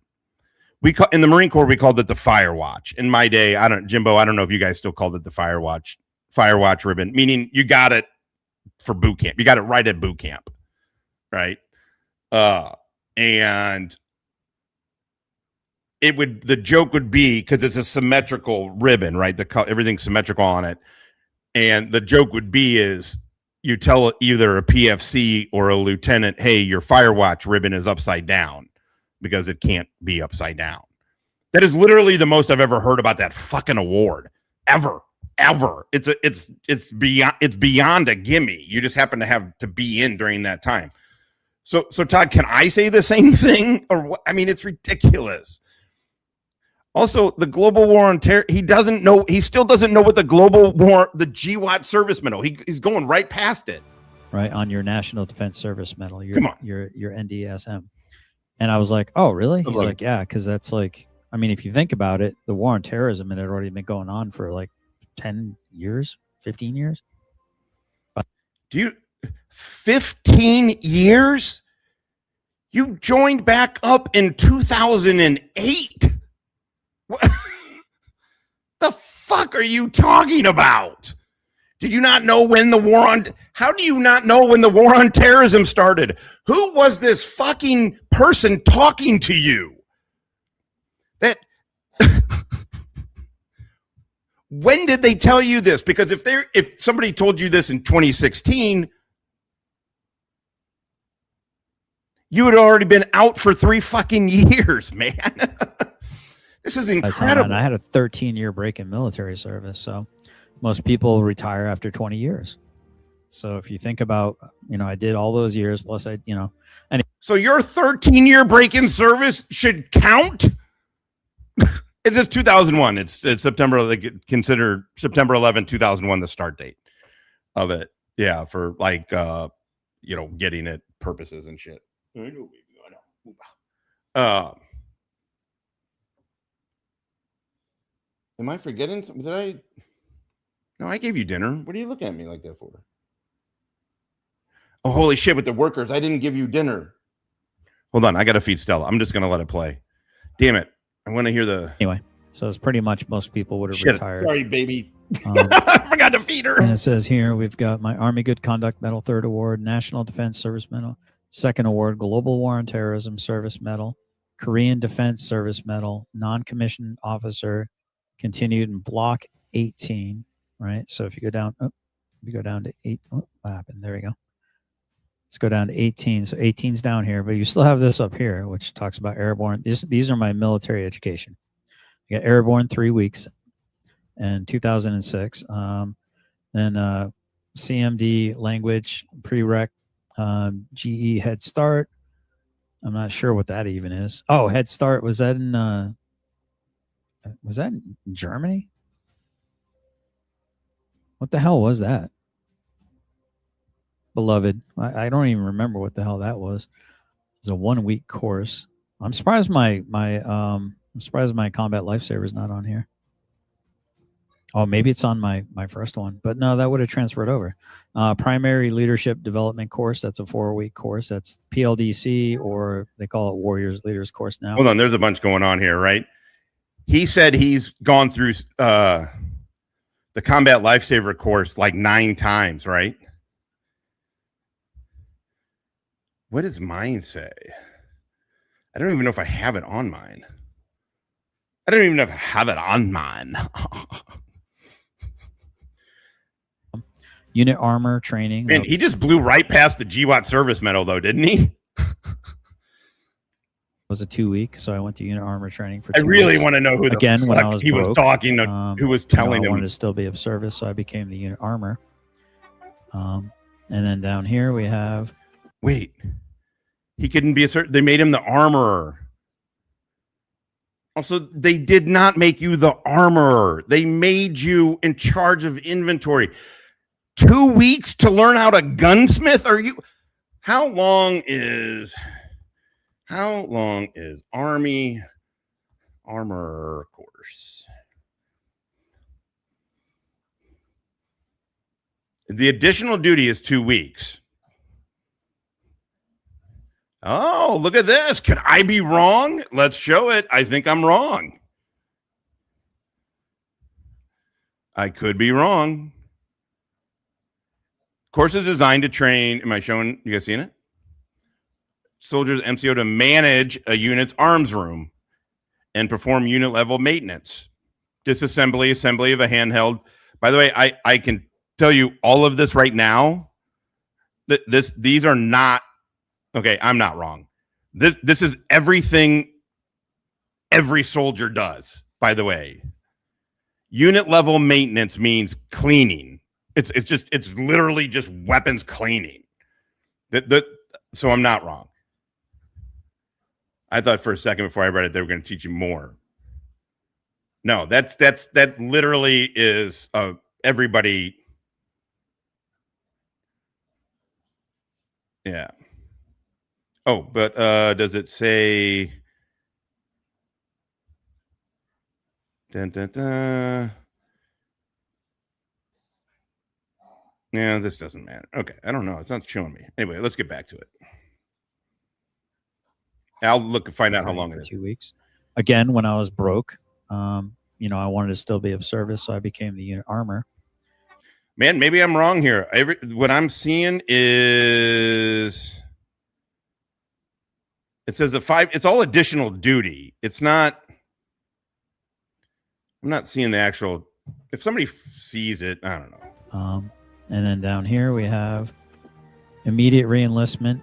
In the Marine Corps, we called it the Fire Watch. In my day, Jimbo, I don't know if you guys still called it the Fire Watch ribbon, meaning you got it for boot camp. You got it right at boot camp, right? And the joke would be, because it's a symmetrical ribbon, right? Everything's symmetrical on it. And the joke would be is you tell either a PFC or a lieutenant, hey, your Fire Watch ribbon is upside down, because it can't be upside down. That is literally the most I've ever heard about that fucking award ever. It's beyond a gimme. You just happen to have to be in during that time. So Todd, can I say the same thing? Or what? I mean, it's ridiculous. Also, the Global War on Terror, he still doesn't know what the Global War, the GWOT-Service medal. He's going right past it. Right, on your National Defense Service medal, your NDSM. And I was like, oh, really? He's like, yeah, because that's like, I mean, if you think about it, the war on terrorism had already been going on for like 10 years, 15 years. 15 years? You joined back up in 2008. What the fuck are you talking about? Did you not know when how do you not know when the war on terrorism started? Who was this fucking person talking to you? When did they tell you this? Because if somebody told you this in 2016, you had already been out for 3 fucking years, man. This is incredible. I had a 13-year break in military service, so most people retire after 20 years. So if you think about, I did all those years plus so your 13-year break in service should count? It's 2001. It's September. They consider September 11, 2001 the start date of it. Yeah, for getting it purposes and shit. I know. Am I forgetting something? No, I gave you dinner. What are you looking at me like that for? Oh, holy shit, with the workers, I didn't give you dinner. Hold on, I got to feed Stella. I'm just going to let it play. Damn it. I want to hear Anyway, so it's pretty much most people would have retired. Sorry, baby. I forgot to feed her. And it says here, we've got my Army Good Conduct Medal, 3rd Award, National Defense Service Medal, 2nd Award, Global War on Terrorism Service Medal, Korean Defense Service Medal, Non-Commissioned Officer, continued in Block 18, right? So if you go down, to 8, what happened? There we go. Let's go down to 18. So 18's down here, but you still have this up here, which talks about airborne. These are my military education. I got airborne 3 weeks in 2006. Then CMD language prereq, GE Head Start. I'm not sure what that even is. Oh, Head Start, was that in Germany? What the hell was that? Beloved, I don't even remember what the hell that was. It's a 1-week course. I'm surprised my combat lifesaver is not on here. Oh, maybe it's on my first one, but no, that would have transferred over. Primary leadership development course. That's a 4-week course. That's PLDC, or they call it Warriors Leaders course now. Hold on, there's a bunch going on here, right? He said he's gone through the combat lifesaver course like 9 times, right? What does mine say? I don't even know if I have it on mine. I don't even know if I have it on mine. Unit armor training. Man, he just blew right past the GWOT-Service medal, though, didn't he? Was a 2-week, so I went to unit armor training for 2 I really weeks. want to know who again the when fuck I was he broke, was talking to, who was telling I him. wanted to still be of service, so I became the unit armor. And then down here we have. Wait, he couldn't be a certain. They made him the armorer. Also, they did not make you the armorer. They made you in charge of inventory. 2 weeks to learn how to gunsmith? Are you? How long is Army armor course? The additional duty is 2 weeks. Oh, look at this. Could I be wrong? Let's show it. I think I'm wrong. I could be wrong. Course is designed to train. Am I showing? You guys seeing it? Soldiers MCO to manage a unit's arms room and perform unit level maintenance. Disassembly, assembly of a handheld. By the way, I can tell you all of this right now. These are not. Okay, I'm not wrong. This is everything every soldier does, by the way. Unit level maintenance means cleaning. It's literally just weapons cleaning. So I'm not wrong. I thought for a second before I read it they were going to teach you more. No, that literally is everybody. Yeah. Oh, but does it say? Dun, dun, dun. Yeah, this doesn't matter. Okay, I don't know. It's not showing me. Anyway, let's get back to it. I'll look and find out how long it is. 2 weeks. Again, when I was broke, I wanted to still be of service, so I became the unit armor. Man, maybe I'm wrong here. What I'm seeing is it says it's all additional duty. It's not. I'm not seeing the actual. If somebody sees it, I don't know. And then down here we have immediate reenlistment.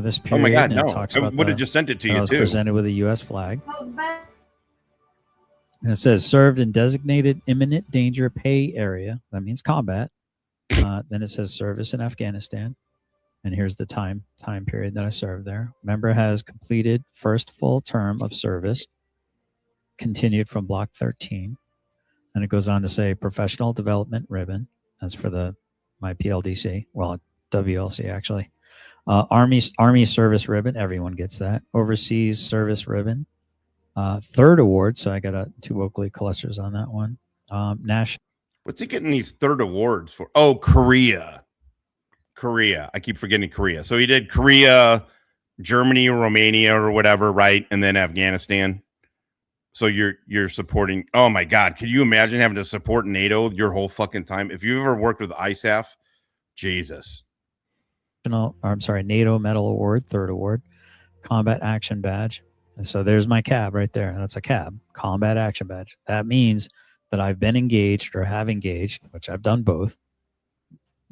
This period. Oh my God, no! Talks I about would have just sent it to you I was too. Presented with a U.S. flag. And it says served in designated imminent danger pay area. That means combat. Then it says service in Afghanistan. And here's the time period that I served there. Member has completed first full term of service. Continued from block 13. And it goes on to say professional development ribbon. That's for my PLDC. Well, WLC actually. Army service ribbon. Everyone gets that. Overseas service ribbon. Third award. So I got 2 Oakley clusters on that one. National. What's he getting these third awards for? Oh, Korea. I keep forgetting Korea. So he did Korea, Germany, Romania, or whatever, right? And then Afghanistan. So you're supporting. Oh my God, can you imagine having to support NATO your whole fucking time? If you ever worked with ISAF, Jesus. NATO Medal Award, 3rd award, Combat Action Badge. And so there's my cab right there. That's a cab, Combat Action Badge. That means that I've been engaged or have engaged, which I've done both,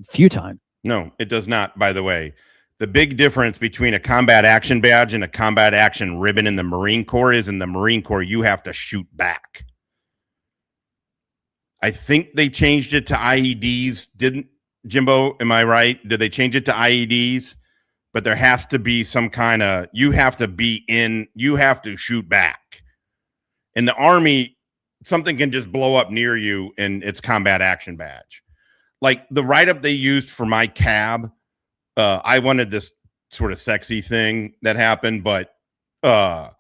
a few times. No, it does not, by the way. The big difference between a combat action badge and a combat action ribbon in the Marine Corps is in the Marine Corps, you have to shoot back. I think they changed it to IEDs. Didn't Jimbo? Am I right? Did they change it to IEDs? But there has to be some kind of, you have to shoot back. In the Army, something can just blow up near you and it's combat action badge. Like the write-up they used for my cab, I wanted this sort of sexy thing that happened, but the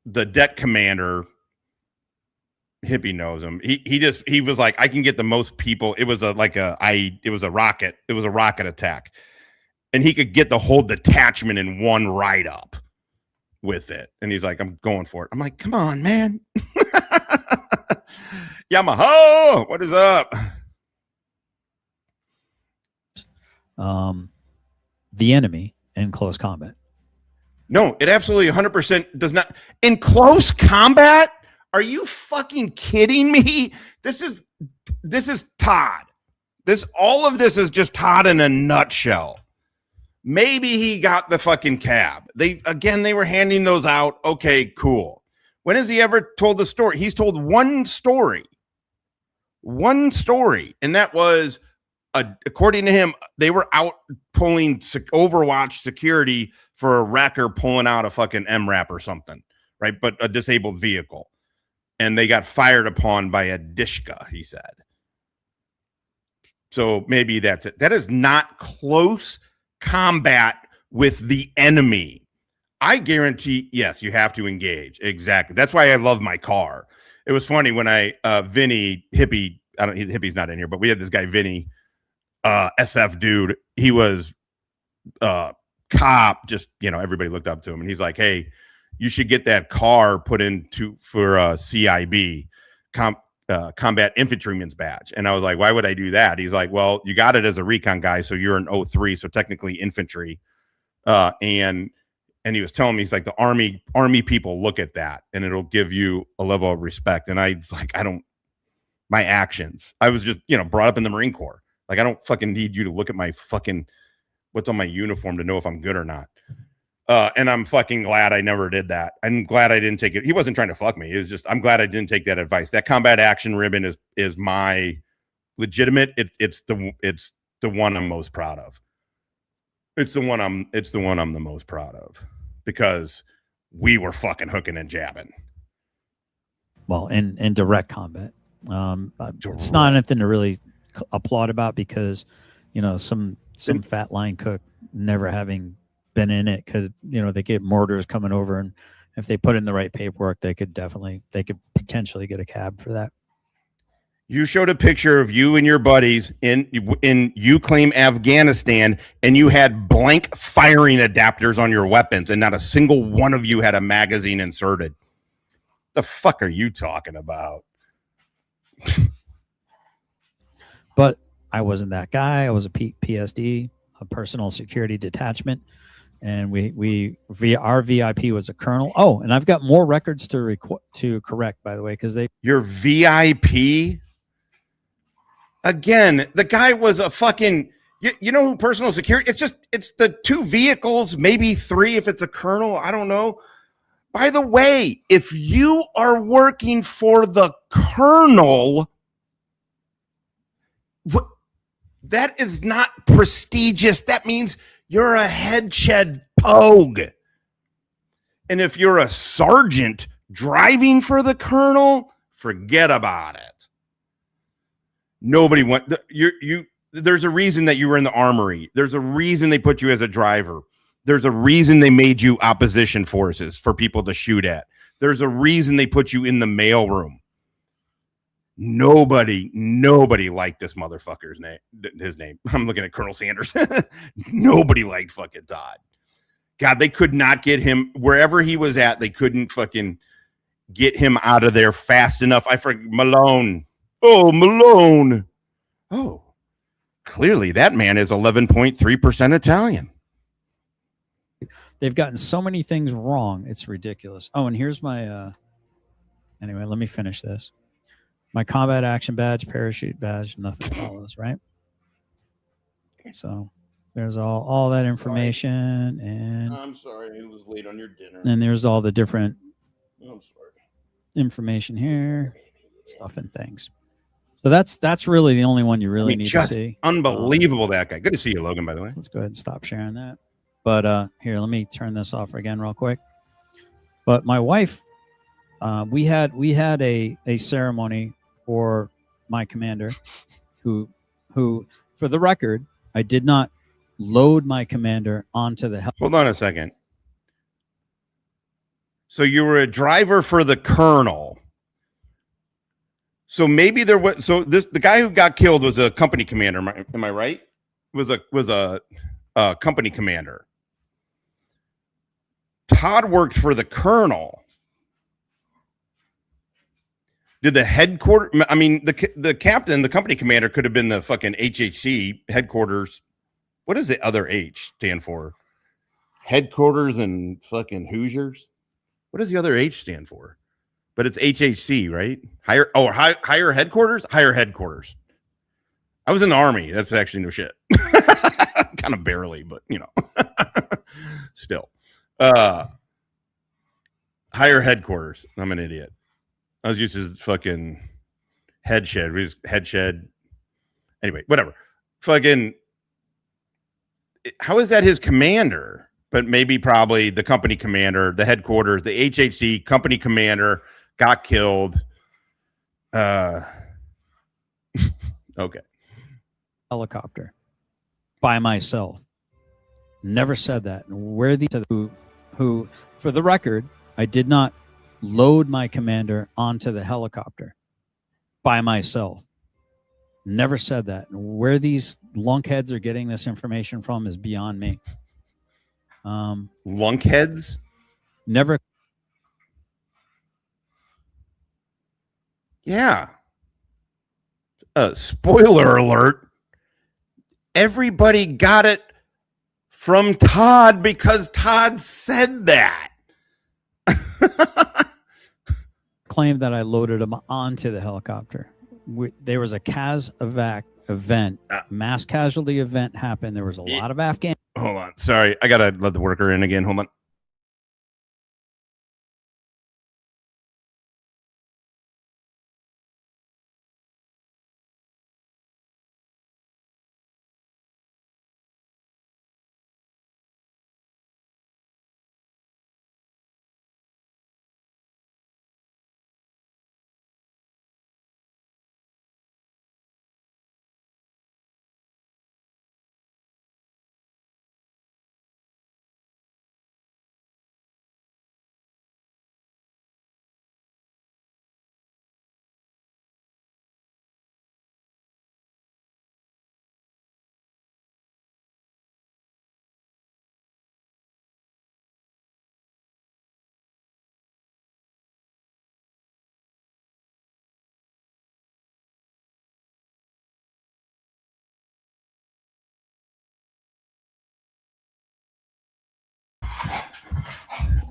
deck commander, hippie knows him. He was like, I can get the most people. It was a rocket attack, and he could get the whole detachment in one write-up with it. And he's like, I'm going for it. I'm like, come on, man. Yamaha, what is up? The enemy in close combat. No, it absolutely 100% does not. In close combat? Are you fucking kidding me? This is Todd. All of this is just Todd in a nutshell. Maybe he got the fucking cab. They were handing those out. Okay, cool. When has he ever told the story? He's told one story. And that was according to him, they were out pulling Overwatch security for a wrecker pulling out a fucking MRAP or something, right? But a disabled vehicle. And they got fired upon by a Dishka, he said. So maybe that's it. That is not close combat with the enemy. I guarantee, yes, you have to engage. Exactly. That's why I love my car. It was funny when Vinny, hippie, hippie's not in here, but we had this guy, Vinny, SF dude. He was cop, just, everybody looked up to him. And he's like, hey, you should get that car put into for CIB, combat infantryman's badge. And I was like, why would I do that? He's like, well, you got it as a recon guy, so you're an 03, so technically infantry. And he was telling me, he's like, the army people look at that and it'll give you a level of respect. And I was like, my actions. I was just, brought up in the Marine Corps. Like, I don't fucking need you to look at my fucking what's on my uniform to know if I'm good or not. And I'm fucking glad I never did that. I'm glad I didn't take it. He wasn't trying to fuck me. It was just, I'm glad I didn't take that advice. That combat action ribbon is my legitimate. It's the one I'm most proud of. It's the one I'm the most proud of, because we were fucking hooking and jabbing. Well, in direct combat. It's not anything to really applaud about, because, some fat line cook never having been in it could, they get mortars coming over, and if they put in the right paperwork, they could potentially get a cab for that. You showed a picture of you and your buddies in you claim Afghanistan, and you had blank firing adapters on your weapons, and not a single one of you had a magazine inserted. The fuck are you talking about? But I wasn't that guy. I was a PSD, a personal security detachment, and our VIP was a colonel. Oh, and I've got more records to correct, by the way, because your VIP. Again, the guy was a fucking, you know who personal security, it's the 2 vehicles, maybe 3 if it's a colonel, I don't know. By the way, if you are working for the colonel, that is not prestigious. That means you're a headshed pogue. And if you're a sergeant driving for the colonel, forget about it. Nobody went. There's a reason that you were in the armory. There's a reason they put you as a driver. There's a reason they made you opposition forces for people to shoot at. There's a reason they put you in the mailroom. Nobody liked this motherfucker's name. His name. I'm looking at Colonel Sanders. Nobody liked fucking Todd. God, they could not get him wherever he was at. They couldn't fucking get him out of there fast enough. I forget Malone. Oh, Malone. Oh, clearly that man is 11.3% Italian. They've gotten so many things wrong. It's ridiculous. Oh, and here's my, anyway, let me finish this. My combat action badge, parachute badge, nothing follows, right? So there's all that information. And I'm sorry, it was late on your dinner. And there's all the different I'm sorry. information here, stuff and things. So that's really the only one you really need to see. Unbelievable, that guy. Good to see you, Logan, by the way. So let's go ahead and stop sharing that. But here, let me turn this off again real quick. But my wife, we had a ceremony for my commander, who for the record, I did not load my commander onto the helicopter. Hold on a second. So you were a driver for the colonel. So maybe there was, the guy who got killed was a company commander. Am I right? Was a company commander. Todd worked for the colonel. Did the headquarters? I mean, the captain, the company commander, could have been the fucking HHC headquarters. What does the other H stand for? Headquarters and fucking Hoosiers. What does the other H stand for? But it's HHC, right? Higher headquarters? Higher headquarters. I was in the Army. That's actually no shit. Kind of barely, but still. Higher headquarters. I'm an idiot. I was used to fucking head shed. Head shed. Anyway, whatever. fucking, how is that his commander? But maybe probably the company commander, the headquarters, the HHC company commander got killed. Okay. Helicopter by myself. Never said that. Where these who, for the record, I did not load my commander onto the helicopter by myself. Never said that. Where these lunkheads are getting this information from is beyond me. Lunkheads? Never. Yeah. Spoiler alert. Everybody got it from Todd because Todd said that. Claimed that I loaded him onto the helicopter. There was a CAS-evac event, mass casualty event happened. There was a lot of Afghan. Hold on. Sorry. I got to let the worker in again. Hold on.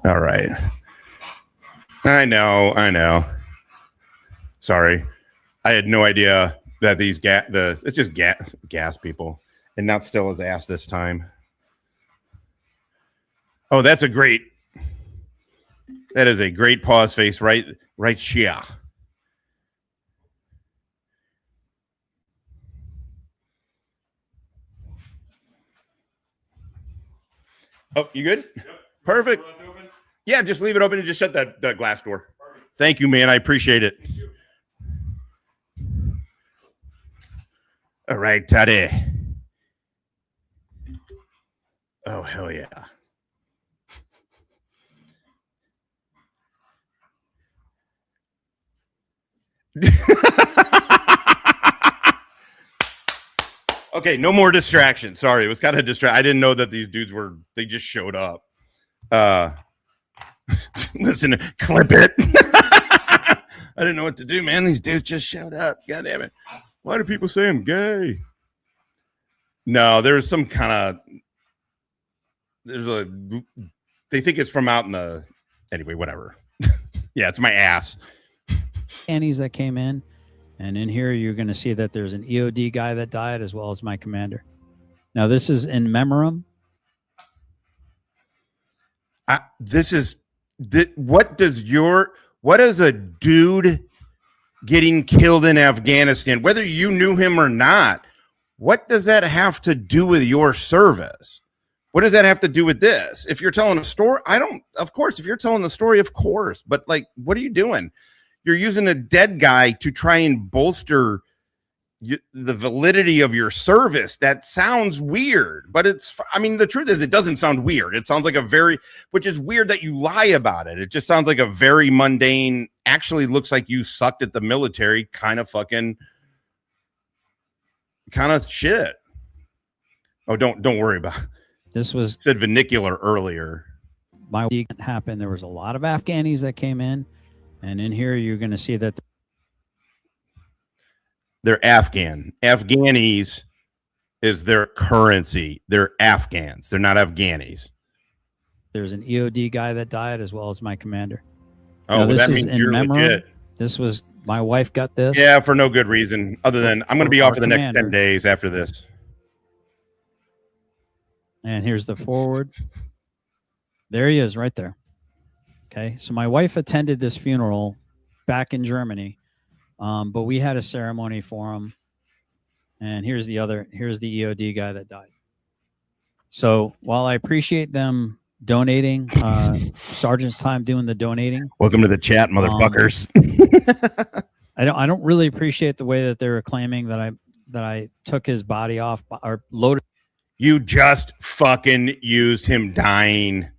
All right. I know. Sorry. I had no idea that these it's just gas people, and not still his ass this time. Oh, that is a great pause face right here. Oh, you good? Yep. Perfect. Yeah, just leave it open and just shut that glass door. Perfect. Thank you, man. I appreciate it. All right, Toddy. Oh, hell yeah. Okay, no more distractions. Sorry, it was kind of distract. I didn't know that these dudes they just showed up. Listen, clip it. I didn't know what to do, man. These dudes just showed up. God damn it. Why do people say I'm gay? No, there's some kind of they think it's from out in the anyway, whatever. Yeah, it's my ass. Annies that came in, and in here you're going to see that there's an EOD guy that died as well as my commander. Now this is in memoriam. What does a dude getting killed in Afghanistan, whether you knew him or not, what does that have to do with your service? What does that have to do with this? If you're telling a story, of course, if you're telling the story, of course, but like, what are you doing? You're using a dead guy to try and bolster the validity of your service. That sounds weird, but the truth is it doesn't sound weird. It sounds like which is weird that you lie about it. It just sounds like a very mundane, actually looks like you sucked at the military kind of shit. Oh, don't worry about it. This was said vernacular earlier. My week happened. There was a lot of Afghanis that came in, and in here you're going to see that they're Afghan. Afghanis is their currency. They're Afghans. They're not Afghanis. There's an EOD guy that died as well as my commander. Oh, well, this is in memory. This was my wife got this. Yeah, for no good reason other than I'm going to be off for the next 10 days after this. And here's the forward. There he is right there. Okay. So my wife attended this funeral back in Germany. But we had a ceremony for him And here's the EOD guy that died. So while I appreciate them donating, Sergeant's time doing the donating. Welcome to the chat, motherfuckers. I don't really appreciate the way that they were claiming that I took his body off or loaded. You just fucking used him dying.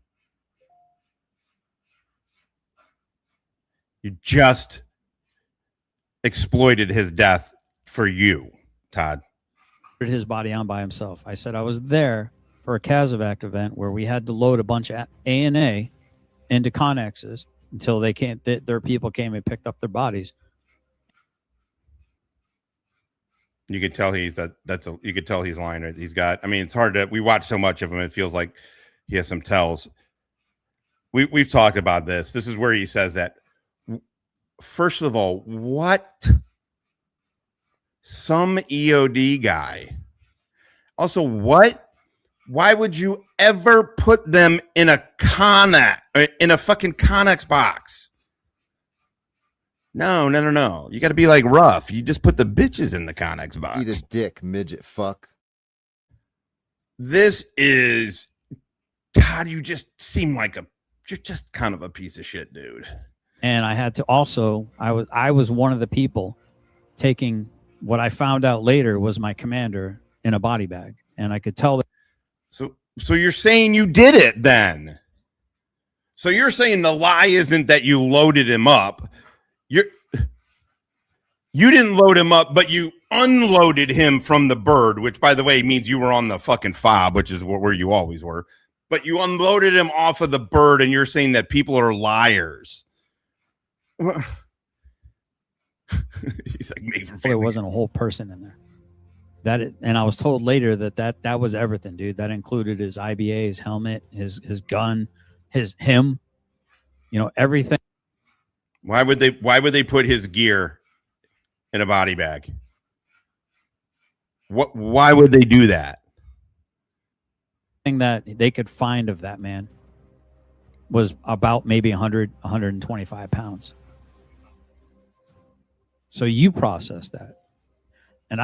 You just exploited his death for you, Todd. His body on by himself. I said I was there for a Casevac event where we had to load a bunch of ANA into Connexes until their people came and picked up their bodies. You could tell you could tell he's lying. Right? He's got, I mean, it's hard to, we watch so much of him. It feels like he has some tells. We've talked about this. This is where he says that. First of all, what? Some EOD guy. Also, what? Why would you ever put them in a fucking Connex box? No. You got to be like rough. You just put the bitches in the Connex box. Eat a dick, midget fuck. This is, Todd, you just seem like you're just kind of a piece of shit, dude. And I had to also, I was one of the people taking what I found out later was my commander in a body bag. And I could tell that. So you're saying you did it then? So you're saying the lie isn't that you loaded him up. You didn't load him up, but you unloaded him from the bird, which, by the way, means you were on the fucking fob, which is where you always were. But you unloaded him off of the bird, and you're saying that people are liars. He's like, made from there wasn't a whole person in there. And I was told later that was everything, dude. That included his IBA, his helmet, his gun, him, everything. Why would they put his gear in a body bag? Why would they do that? Thing that they could find of that man was about maybe 125 pounds. So you process that. And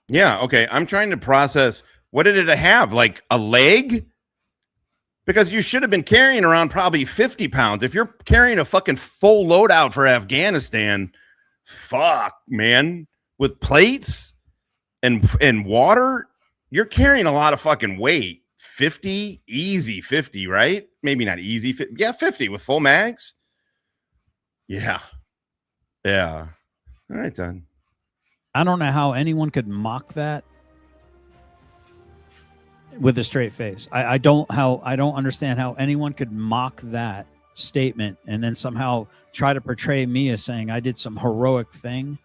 yeah, okay. I'm trying to process, what did it have? Like a leg? Because you should have been carrying around probably 50 pounds. If you're carrying a fucking full loadout for Afghanistan, fuck, man. With plates and water, you're carrying a lot of fucking weight. 50, easy 50, right? Maybe not easy. Yeah, 50 with full mags. Yeah. All right, done. I don't know how anyone could mock that with a straight face. I don't understand how anyone could mock that statement and then somehow try to portray me as saying I did some heroic thing.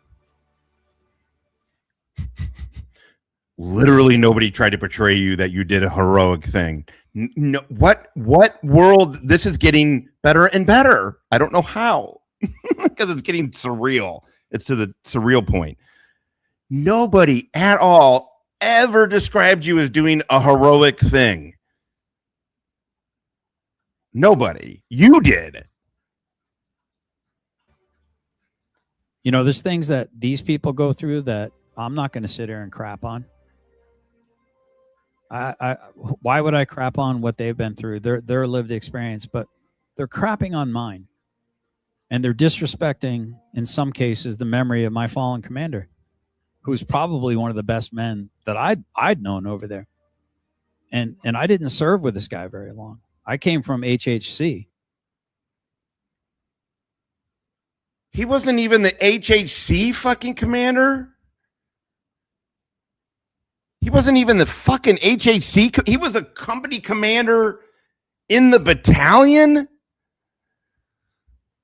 Literally nobody tried to portray you that you did a heroic thing. No, what world? This is getting better and better. I don't know how, because it's getting surreal. It's to the surreal point. Nobody at all ever described you as doing a heroic thing. Nobody. You did. There's things that these people go through that I'm not going to sit here and crap on. Why would I crap on what they've been through? Their lived experience, but they're crapping on mine. And they're disrespecting, in some cases, the memory of my fallen commander, who's probably one of the best men that I'd known over there. And I didn't serve with this guy very long. I came from HHC. He wasn't even the HHC fucking commander. He wasn't even the fucking HHC. He was a company commander in the battalion.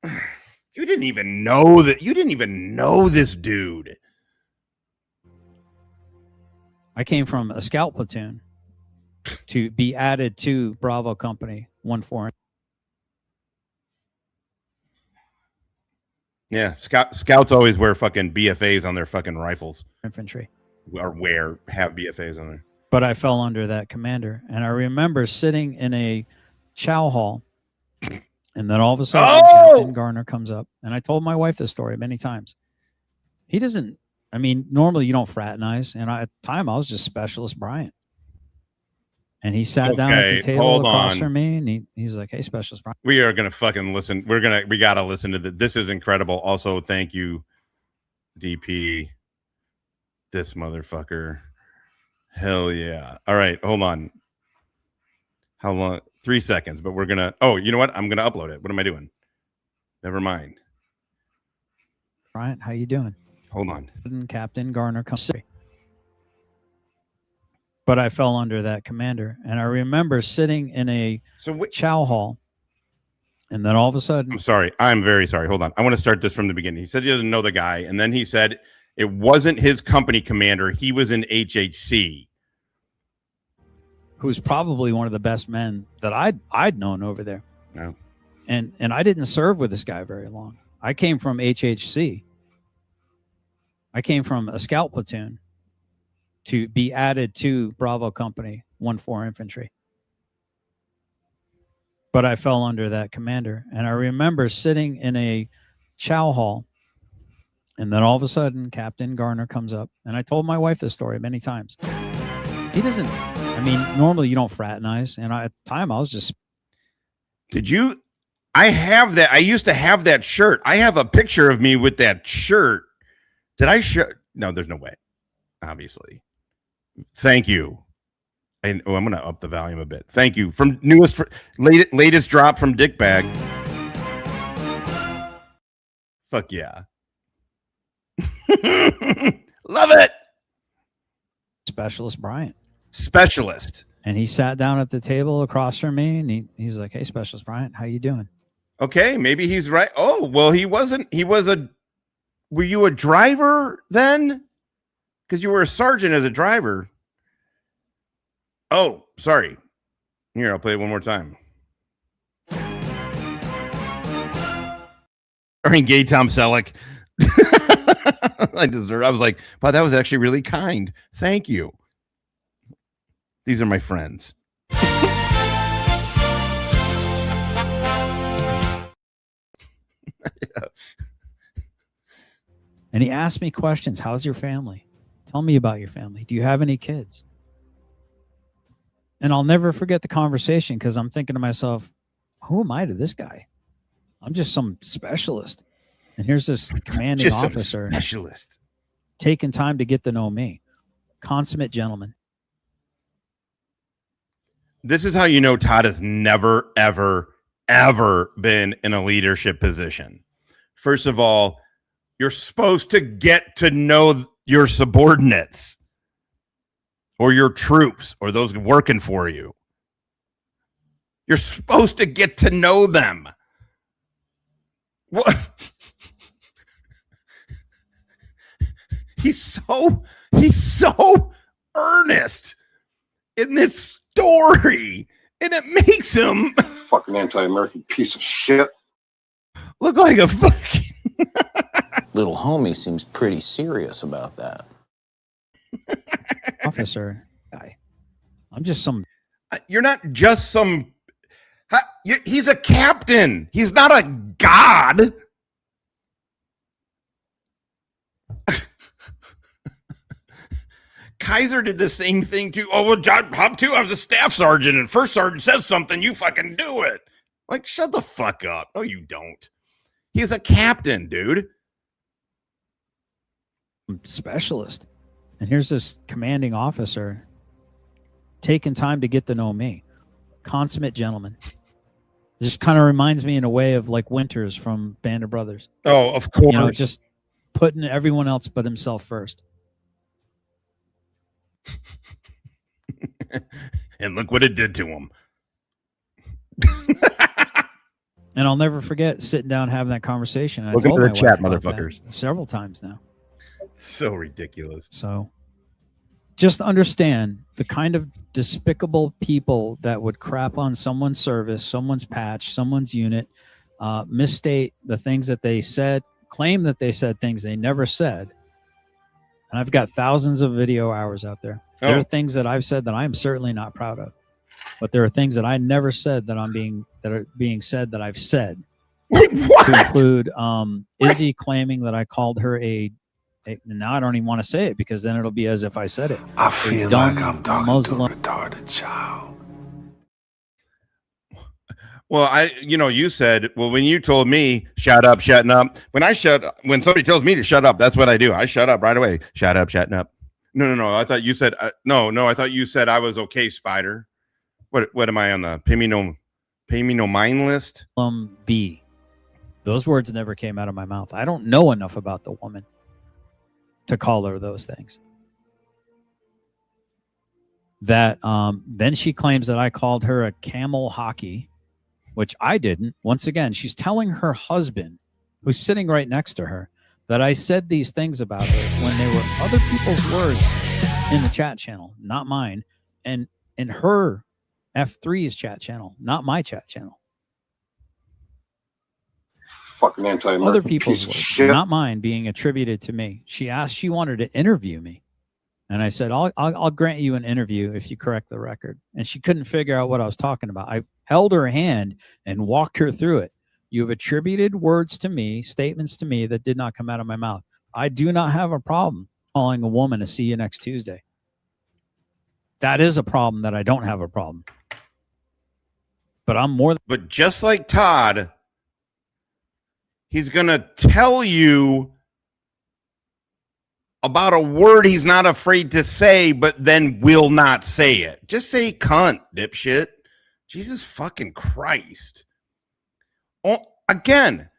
You didn't even know that. You didn't even know this dude. I came from a scout platoon to be added to Bravo Company 1-4. Yeah, scouts always wear fucking BFAs on their fucking rifles. Infantry. Or have BFAs on there. But I fell under that commander. And I remember sitting in a chow hall. And then all of a sudden, Captain Garner comes up. And I told my wife this story many times. He doesn't I mean, normally you don't fraternize, and at the time I was just Specialist Bryant. And he sat down at the table across from me, and he's like, "Hey, Specialist Bryant." We are gonna fucking listen. We gotta listen to this. This is incredible. Also, thank you, DP. This motherfucker. Hell yeah. All right, hold on. How long? 3 seconds, but we're gonna. Oh, you know what? I'm gonna upload it. What am I doing? Never mind. Bryant, how you doing? Hold on. Captain Garner comes. But I fell under that commander, and I remember sitting in a chow hall, and then all of a sudden, I'm sorry. I'm very sorry. Hold on. I want to start this from the beginning. He said he doesn't know the guy, and then he said it wasn't his company commander. He was in HHC, who's probably one of the best men that I'd known over there. No. And I didn't serve with this guy very long. I came from HHC. I came from a scout platoon to be added to Bravo Company 1-4 Infantry. But I fell under that commander. And I remember sitting in a chow hall, and then all of a sudden, Captain Garner comes up. And I told my wife this story many times. He doesn't, I mean, normally you don't fraternize. And at the time, I was just. Did you? I have that. I used to have that shirt. I have a picture of me with that shirt. Did I show? No, there's no way. Obviously. Thank you. And I'm going to up the volume a bit. Thank you. From latest drop from Dick Bag. Fuck yeah. Love it. Specialist Bryant. Specialist. And he sat down at the table across from me, and he's like, "Hey, Specialist Bryant, how you doing?" Okay, maybe he's right. Oh, well, he wasn't. He was a. Were you a driver then? Because you were a sergeant as a driver. Oh, sorry. Here, I'll play it one more time. I mean, gay Tom Selleck. I was like, wow, that was actually really kind. Thank you. These are my friends. And he asked me questions. How's your family? Tell me about your family. Do you have any kids? And I'll never forget the conversation, because I'm thinking to myself, who am I to this guy? I'm just some specialist. And here's this commanding just officer specialist taking time to get to know me. Consummate gentleman. This is how you know Todd has never, ever, ever been in a leadership position. First of all, you're supposed to get to know your subordinates or your troops or those working for you. You're supposed to get to know them. What? He's so earnest in this story, and it makes him fucking anti-American piece of shit. Look like a fucking little homie seems pretty serious about that. Officer guy. I'm just some. You're not just some. He's a captain. He's not a god. Kaiser did the same thing too. Oh, well, John Hub too. I was a staff sergeant, and first sergeant says something, you fucking do it. Like, shut the fuck up. No, you don't. He's a captain, dude. Specialist. And here's this commanding officer taking time to get to know me. Consummate gentleman. Just kind of reminds me in a way of like Winters from Band of Brothers. Oh, of course. You know, just putting everyone else but himself first. And look what it did to him. And I'll never forget sitting down having that conversation. I Welcome told to the my chat, wife about motherfuckers. that several times now. So ridiculous. So just understand the kind of despicable people that would crap on someone's service, someone's patch, someone's unit, misstate the things that they said, claim that they said things they never said. And I've got thousands of video hours out there. There are things that I've said that I'm certainly not proud of, but there are things that I never said that are being said that I've said. Wait, what? To include Izzy claiming that I called her a now I don't even want to say it because then it'll be as if I said it. I feel like I'm talking to a retarded child. Well, you said, well, when you told me shut up, shutting up, when somebody tells me to shut up, that's what I do. I shut up right away. Shut up, shutting up. No. I thought you said, no. I thought you said I was okay, Spider. What am I on the pay me no mind list? B. Those words never came out of my mouth. I don't know enough about the woman to call her those things. That then she claims that I called her a camel hockey, which I didn't. Once again, she's telling her husband, who's sitting right next to her, that I said these things about her when they were other people's words in the chat channel, not mine, and in her F3's chat channel, not my chat channel. Fucking anti-American Other people's piece of words, shit. not mine, being attributed to me. She wanted to interview me. And I said, I'll grant you an interview if you correct the record. And she couldn't figure out what I was talking about. I held her hand and walked her through it. You have attributed words to me, statements to me that did not come out of my mouth. I do not have a problem calling a woman to see you next Tuesday. That is a problem that I don't have a problem. But I'm more. But just like Todd, he's going to tell you about a word he's not afraid to say, but then will not say it. Just say cunt, dipshit. Jesus fucking Christ. Oh, again,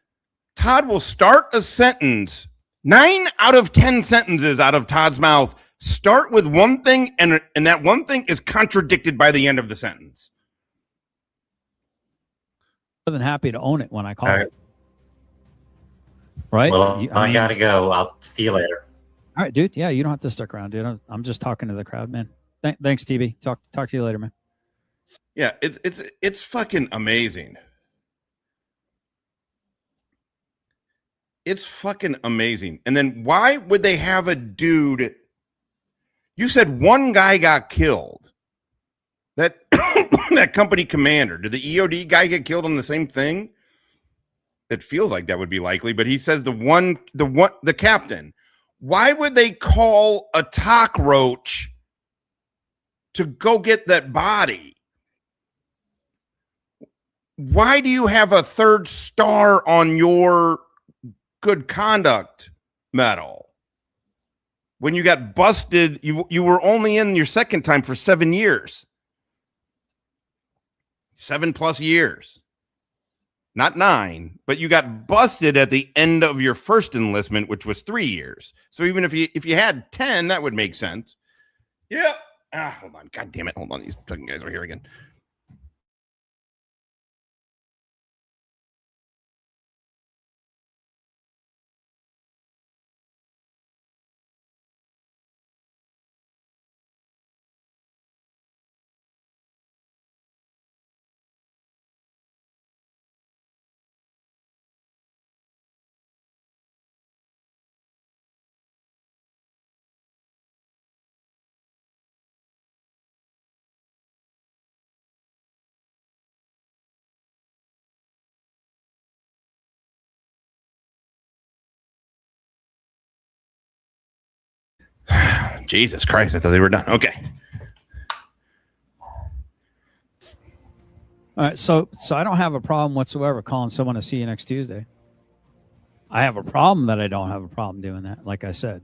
Todd will start a sentence. 9 out of 10 sentences out of Todd's mouth start with one thing, and that one thing is contradicted by the end of the sentence. More than happy to own it when I call it. Right? Well, I gotta go. I'll see you later. All right, dude. Yeah, you don't have to stick around, dude. I'm just talking to the crowd, man. Thanks, TB. Talk to you later, man. Yeah, it's fucking amazing. It's fucking amazing. And then why would they have a dude? You said one guy got killed. That that company commander. Did the EOD guy get killed on the same thing? It feels like that would be likely, but he says the captain. Why would they call a cockroach to go get that body? Why do you have a 3rd star on your good conduct medal when you got busted? You were only in your second time for 7 years. 7+ years. Not 9, but you got busted at the end of your first enlistment, which was 3 years. So even if you had 10, that would make sense. Yep. Hold on. God damn it. Hold on. These fucking guys are here again. Jesus Christ, I thought they were done. Okay. All right, so I don't have a problem whatsoever calling someone to see you next Tuesday. I have a problem that I don't have a problem doing that, like I said.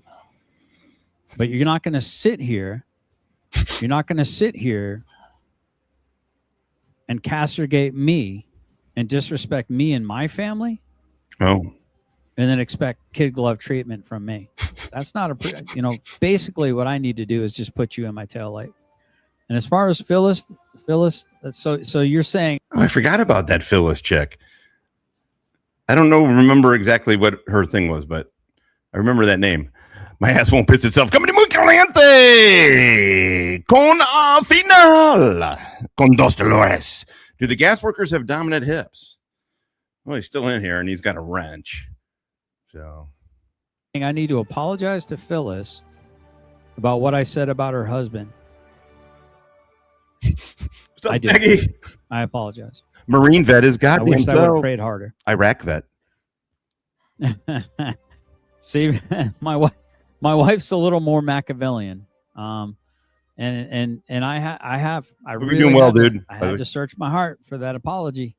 But you're not going to sit here. You're not going to sit here and castigate me and disrespect me and my family. Oh. And then expect kid glove treatment from me. That's not basically what I need to do is just put you in my tail light. And as far as Phyllis, so you're saying. Oh, I forgot about that Phyllis chick. I don't remember exactly what her thing was, but I remember that name. My ass won't piss itself. Coming muy caliente con a final con dos dolores. Do the gas workers have dominant hips? Well, he's still in here and he's got a wrench. So I need to apologize to Phyllis about what I said about her husband. What's up, I did. Maggie? I apologize. Marine vet is goddamn. I wish I would have prayed harder. Iraq vet. See, my wife. My wife's a little more Machiavellian. And I You're really doing well, had to, dude. I by the had way. to search my heart for that apology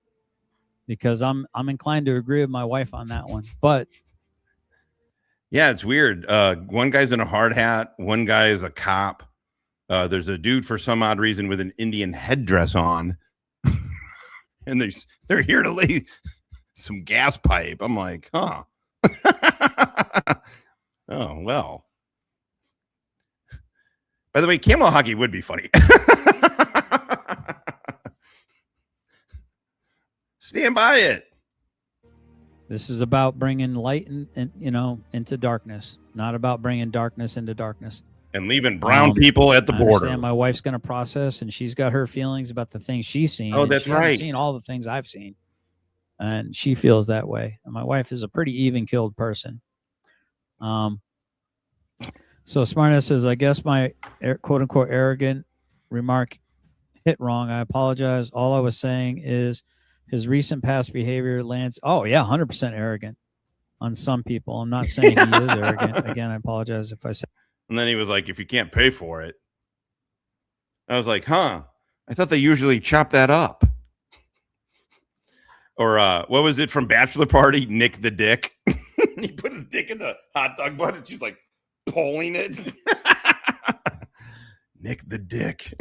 because I'm inclined to agree with my wife on that one. But Yeah, it's weird. One guy's in a hard hat. One guy is a cop. There's a dude for some odd reason with an Indian headdress on, and they're here to lay some gas pipe. I'm like, huh? Oh well. By the way, camel hockey would be funny. Stand by it. this is about bringing light and into darkness, not about bringing darkness into darkness. And leaving brown people at the I border. understand my wife's going to process, and she's got her feelings about the things she's seen. Oh, and that's she hasn't right. seen all the things I've seen, and she feels that way. And my wife is a pretty even-keeled person. So Smartass says, I guess my quote-unquote arrogant remark hit wrong. I apologize. All I was saying is his recent past behavior lands. Oh, yeah, 100% arrogant on some people. I'm not saying he is arrogant. Again, I apologize if I said. And then he was like, if you can't pay for it. I was like, huh? I thought they usually chop that up. Or what was it from Bachelor Party? Nick the Dick. He put his dick in the hot dog bun and she's like pulling it. Nick the Dick.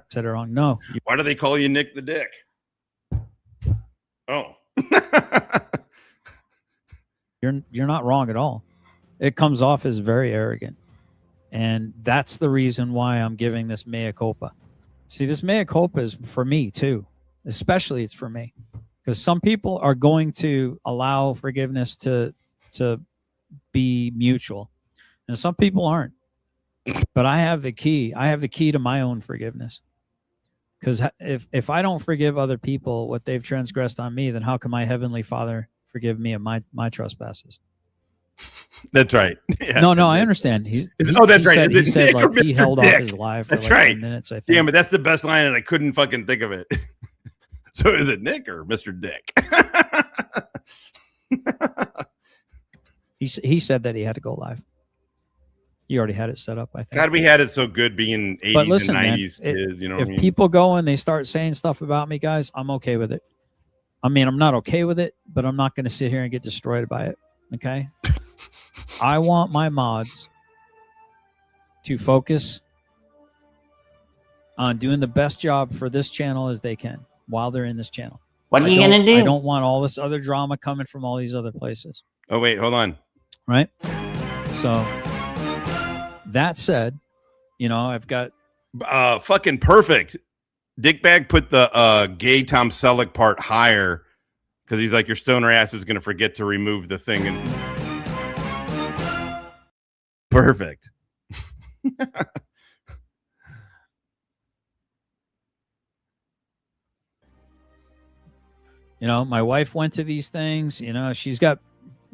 Said it wrong. No. Why do they call you Nick the Dick? Oh. You're not wrong at all. It comes off as very arrogant. And that's the reason why I'm giving this mea culpa. See, this mea culpa is for me too. Especially it's for me. Because some people are going to allow forgiveness to be mutual. And some people aren't. But I have the key. I have the key to my own forgiveness. Because if I don't forgive other people what they've transgressed on me, then how can my Heavenly Father forgive me of my trespasses? That's right. Yeah. No, I understand. That's right. He said like he held off his live for that's like right. 10 minutes, I think. Yeah, but that's the best line, and I couldn't fucking think of it. So is it Nick or Mr. Dick? He said that he had to go live. He already had it set up, I think. God, we had it so good being 80s But listen, and man, 90s kids, you know what if I mean? people go and they start saying stuff about me, guys, I'm okay with it. I mean, I'm not okay with it, but I'm not going to sit here and get destroyed by it. Okay? I want my mods to focus on doing the best job for this channel as they can while they're in this channel. What are you going to do? I don't want all this other drama coming from all these other places. Oh, wait, hold on. Right? So, that said, I've got... fucking perfect. Dickbag put the gay Tom Selleck part higher because he's like, your stoner ass is going to forget to remove the thing. And perfect. My wife went to these things. She's got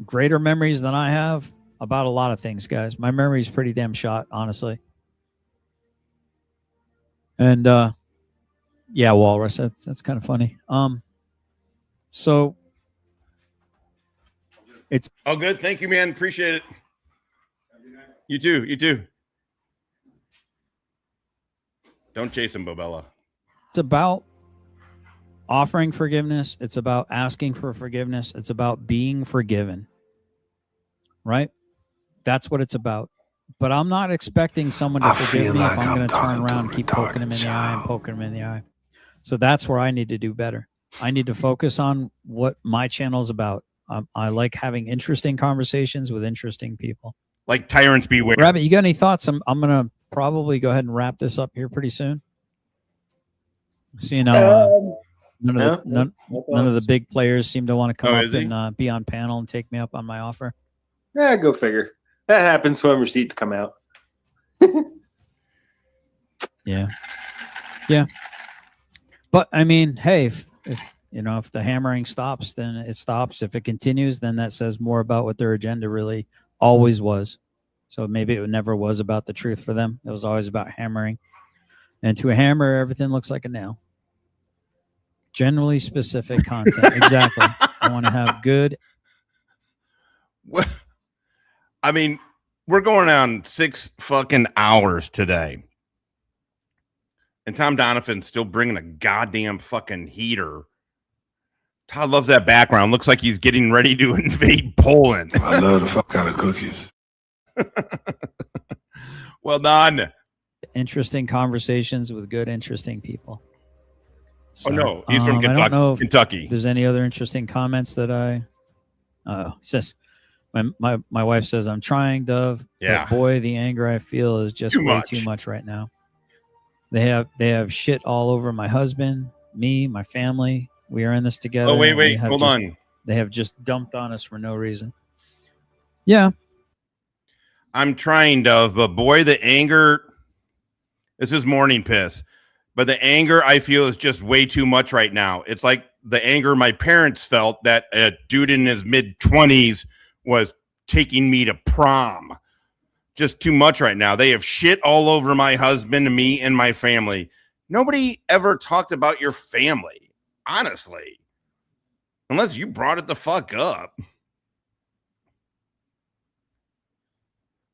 greater memories than I have about a lot of things, guys. My memory is pretty damn shot, honestly. And yeah, Walrus, that's kind of funny. So it's all good. Thank you, man. Appreciate it. You too. You too. Don't chase him, Bobella. It's about offering forgiveness. It's about asking for forgiveness. It's about being forgiven. Right? That's what it's about. But I'm not expecting someone to forgive me if I'm going to turn around and keep poking him in the eye and poking him in the eye. So that's where I need to do better. I need to focus on what my channel is about. I like having interesting conversations with interesting people. Like tyrants beware. Rabbit, you got any thoughts? I'm going to probably go ahead and wrap this up here pretty soon. Seeing how none of the big players seem to want to come up and be on panel and take me up on my offer. Yeah, go figure. That happens when receipts come out. Yeah. But I mean, hey, if the hammering stops, then it stops. If it continues, then that says more about what their agenda really always was. So maybe it never was about the truth for them. It was always about hammering. And to a hammer, everything looks like a nail. Generally specific content. Exactly. I want to have good. I mean, we're going on 6 fucking hours today. And Tom Donovan's still bringing a goddamn fucking heater. Todd loves that background. Looks like he's getting ready to invade Poland. I love the fuck out of cookies. Well done. Interesting conversations with good, interesting people. So, oh, no. He's from I don't know if Kentucky. There's any other interesting comments that I... says, my wife says, I'm trying, Dove. Yeah. But boy, the anger I feel is just way too much right now. They have shit all over my husband, me, my family. We are in this together. Oh, wait. Hold on. They have just dumped on us for no reason. Yeah. I'm trying, Dove, but boy, the anger... This is morning piss. But the anger I feel is just way too much right now. It's like the anger my parents felt that a dude in his mid-20s was taking me to prom. Just too much right now. They have shit all over my husband, me, and my family. Nobody ever talked about your family, honestly. Unless you brought it the fuck up.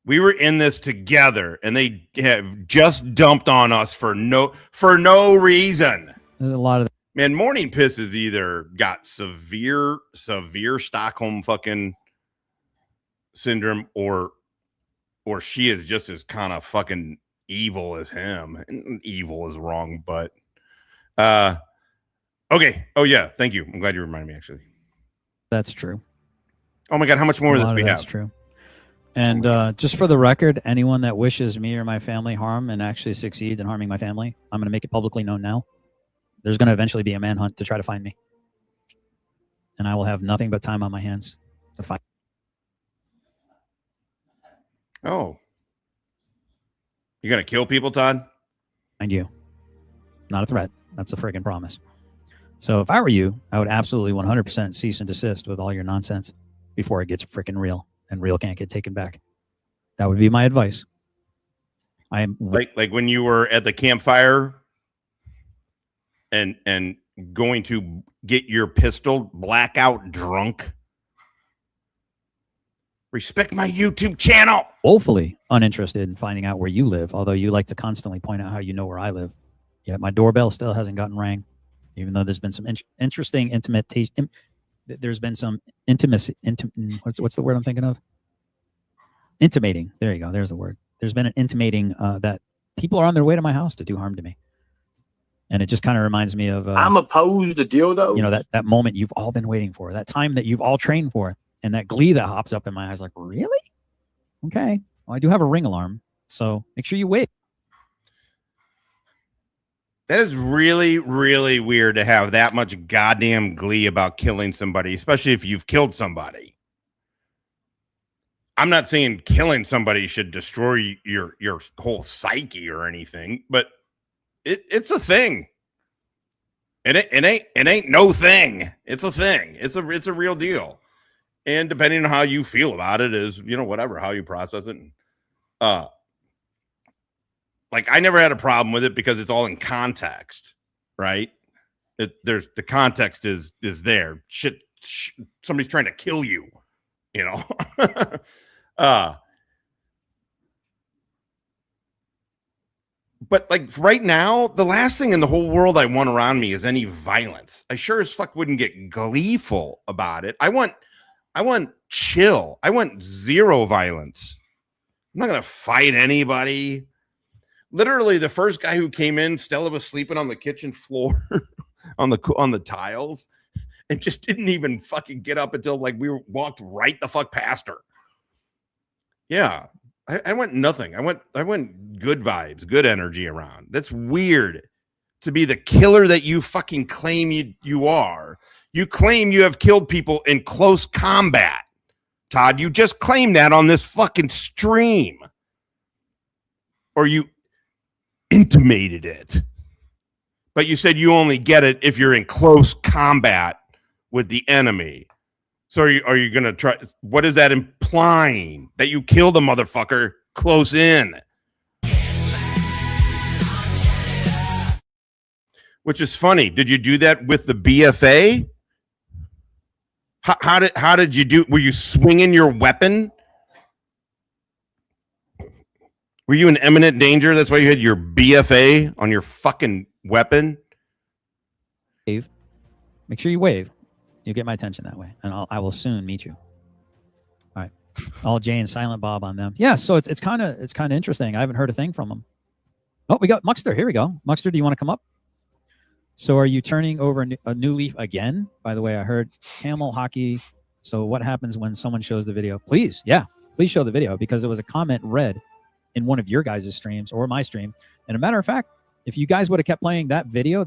We were in this together, and they have just dumped on us for no reason. There's a lot of man. Morning piss has either got severe Stockholm fucking syndrome, or she is just as kind of fucking evil as him. And evil is wrong, but okay. Oh yeah, thank you. I'm glad you reminded me. Actually, that's true. Oh my god, how much more of this we have? That's true. And just for the record, anyone that wishes me or my family harm and actually succeeds in harming my family, I'm going to make it publicly known now. There's going to eventually be a manhunt to try to find me. And I will have nothing but time on my hands to find. Oh. You're going to kill people, Todd? Mind you. Not a threat. That's a friggin' promise. So if I were you, I would absolutely 100% cease and desist with all your nonsense before it gets freaking real. And real can't get taken back. That would be my advice. I am like when you were at the campfire and going to get your pistol blackout drunk. Respect my YouTube channel. Woefully uninterested in finding out where you live, although you like to constantly point out how you know where I live. Yet my doorbell still hasn't gotten rang, even though there's been some interesting intimacy. There's been some intimacy. What's the word I'm thinking of? Intimating. There you go. There's the word. There's been an intimating that people are on their way to my house to do harm to me. And it just kind of reminds me of... I'm opposed to dildos. You know, that moment you've all been waiting for. That time that you've all trained for. And that glee that hops up in my eyes like, really? Okay. Well, I do have a ring alarm. So make sure you wait. That is really, really weird to have that much goddamn glee about killing somebody, especially if you've killed somebody. I'm not saying killing somebody should destroy your whole psyche or anything, but it's a thing. It ain't no thing. It's a thing. It's a real deal. And depending on how you feel about it is, whatever, how you process it. Like I never had a problem with it because it's all in context, right? There's the context is there. Shit, somebody's trying to kill you, But like right now, the last thing in the whole world I want around me is any violence. I sure as fuck wouldn't get gleeful about it. I want chill. I want zero violence. I'm not gonna fight anybody. Literally, the first guy who came in, Stella was sleeping on the kitchen floor on the tiles and just didn't even fucking get up until like we walked right the fuck past her. Yeah, I went nothing. I went good vibes, good energy around. That's weird to be the killer that you fucking claim you are. You claim you have killed people in close combat. Todd, you just claimed that on this fucking stream. Or you intimated it. But you said you only get it if you're in close combat with the enemy. So are you going to try? What is that implying? That you killed a motherfucker close in? Which is funny. Did you do that with the BFA? How did you do? Were you swinging your weapon? Were you in imminent danger? That's why you had your BFA on your fucking weapon? Wave. Make sure you wave. You'll get my attention that way, and I will soon meet you. All right. All Jay and Silent Bob on them. Yeah, so it's kind of interesting. I haven't heard a thing from them. Oh, we got Muxter. Here we go. Muxter, do you want to come up? So are you turning over a new leaf again? By the way, I heard camel hockey. So what happens when someone shows the video? Please, yeah, please show the video, because there was a comment read in one of your guys' streams or my stream. And a matter of fact, if you guys would have kept playing that video,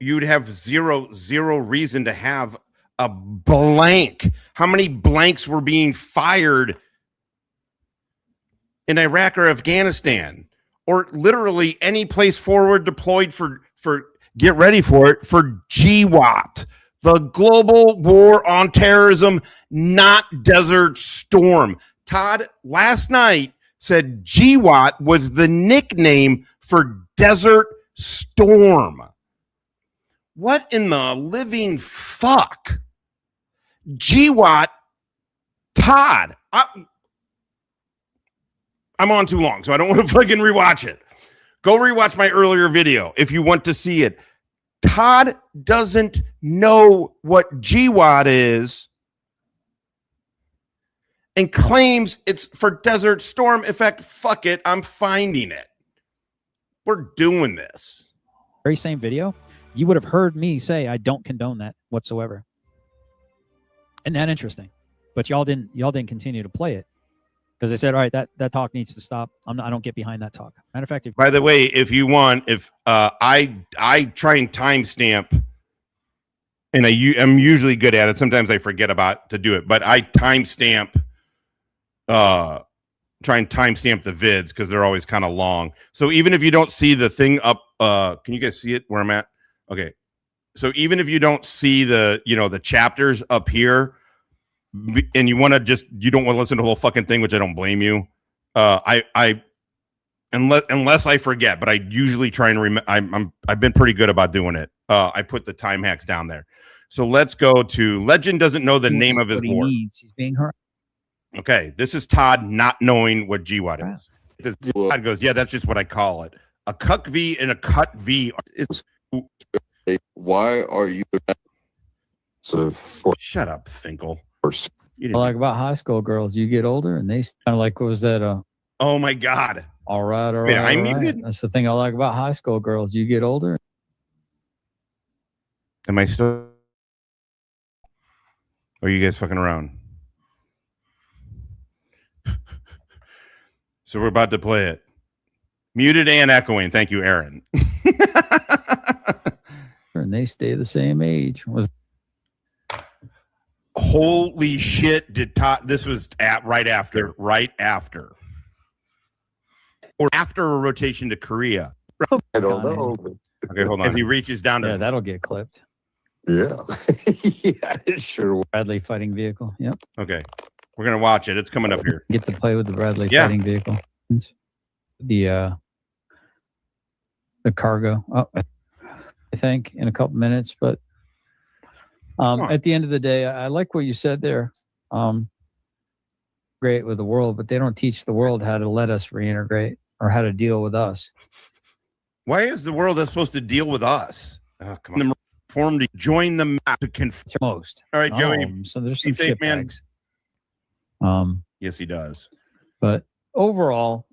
you'd have zero reason to have a blank. How many blanks were being fired in Iraq or Afghanistan, or literally any place forward deployed for get ready for it, for GWOT, the Global War on Terrorism, not Desert Storm. Todd last night said GWOT was the nickname for Desert Storm. What in the living fuck? GWOT, Todd. I'm on too long, so I don't want to fucking rewatch it. Go rewatch my earlier video if you want to see it. Todd doesn't know what GWOT is and claims it's for Desert Storm. In fact, fuck it, I'm finding it. We're doing this. very same video, you would have heard me say I don't condone that whatsoever. Isn't that interesting? But y'all didn't continue to play it. Because I said, all right, that talk needs to stop. I don't get behind that talk. Matter of fact, by the way, if you want, I try and timestamp, and I'm usually good at it. Sometimes I forget to do it, but I timestamp, try and timestamp the vids because they're always kind of long. So even if you don't see the thing up, can you guys see it where I'm at? Okay, so even if you don't see the chapters up here, and you don't want to listen to the whole fucking thing, which I don't blame you. Unless I forget, but I usually try and remember. I've been pretty good about doing it. I put the time hacks down there. So let's go to Legend doesn't know the name of his war. He's being hurt. Okay, this is Todd not knowing what GWOT is. Todd goes, yeah, that's just what I call it. A cuck V and a cut V. Why are you? Shut up, Finkel. Like about high school girls, you get older and they kind of like, what was that? Oh my God. All right. Wait, I muted? That's the thing I like about high school girls. You get older. Am I still? Or are you guys fucking around? So we're about to play it. Muted and echoing. Thank you, Aaron. And they stay the same age. Holy shit! This was right after, or after a rotation to Korea. I don't know. Okay, hold on. As he reaches down to that'll get clipped. Yeah, yeah, it sure will. Bradley fighting vehicle. Yep. Okay, we're gonna watch it. It's coming up here. Get to play with the Bradley fighting vehicle. The cargo. Oh, I think in a couple minutes, but. At the end of the day, I like what you said there. Great with the world, but they don't teach the world how to let us reintegrate or how to deal with us. Why is the world supposed to deal with us? Oh, come on. Form to join the map to confirm most. All right, Joey. So there's some safe, man. Yes, he does. But overall,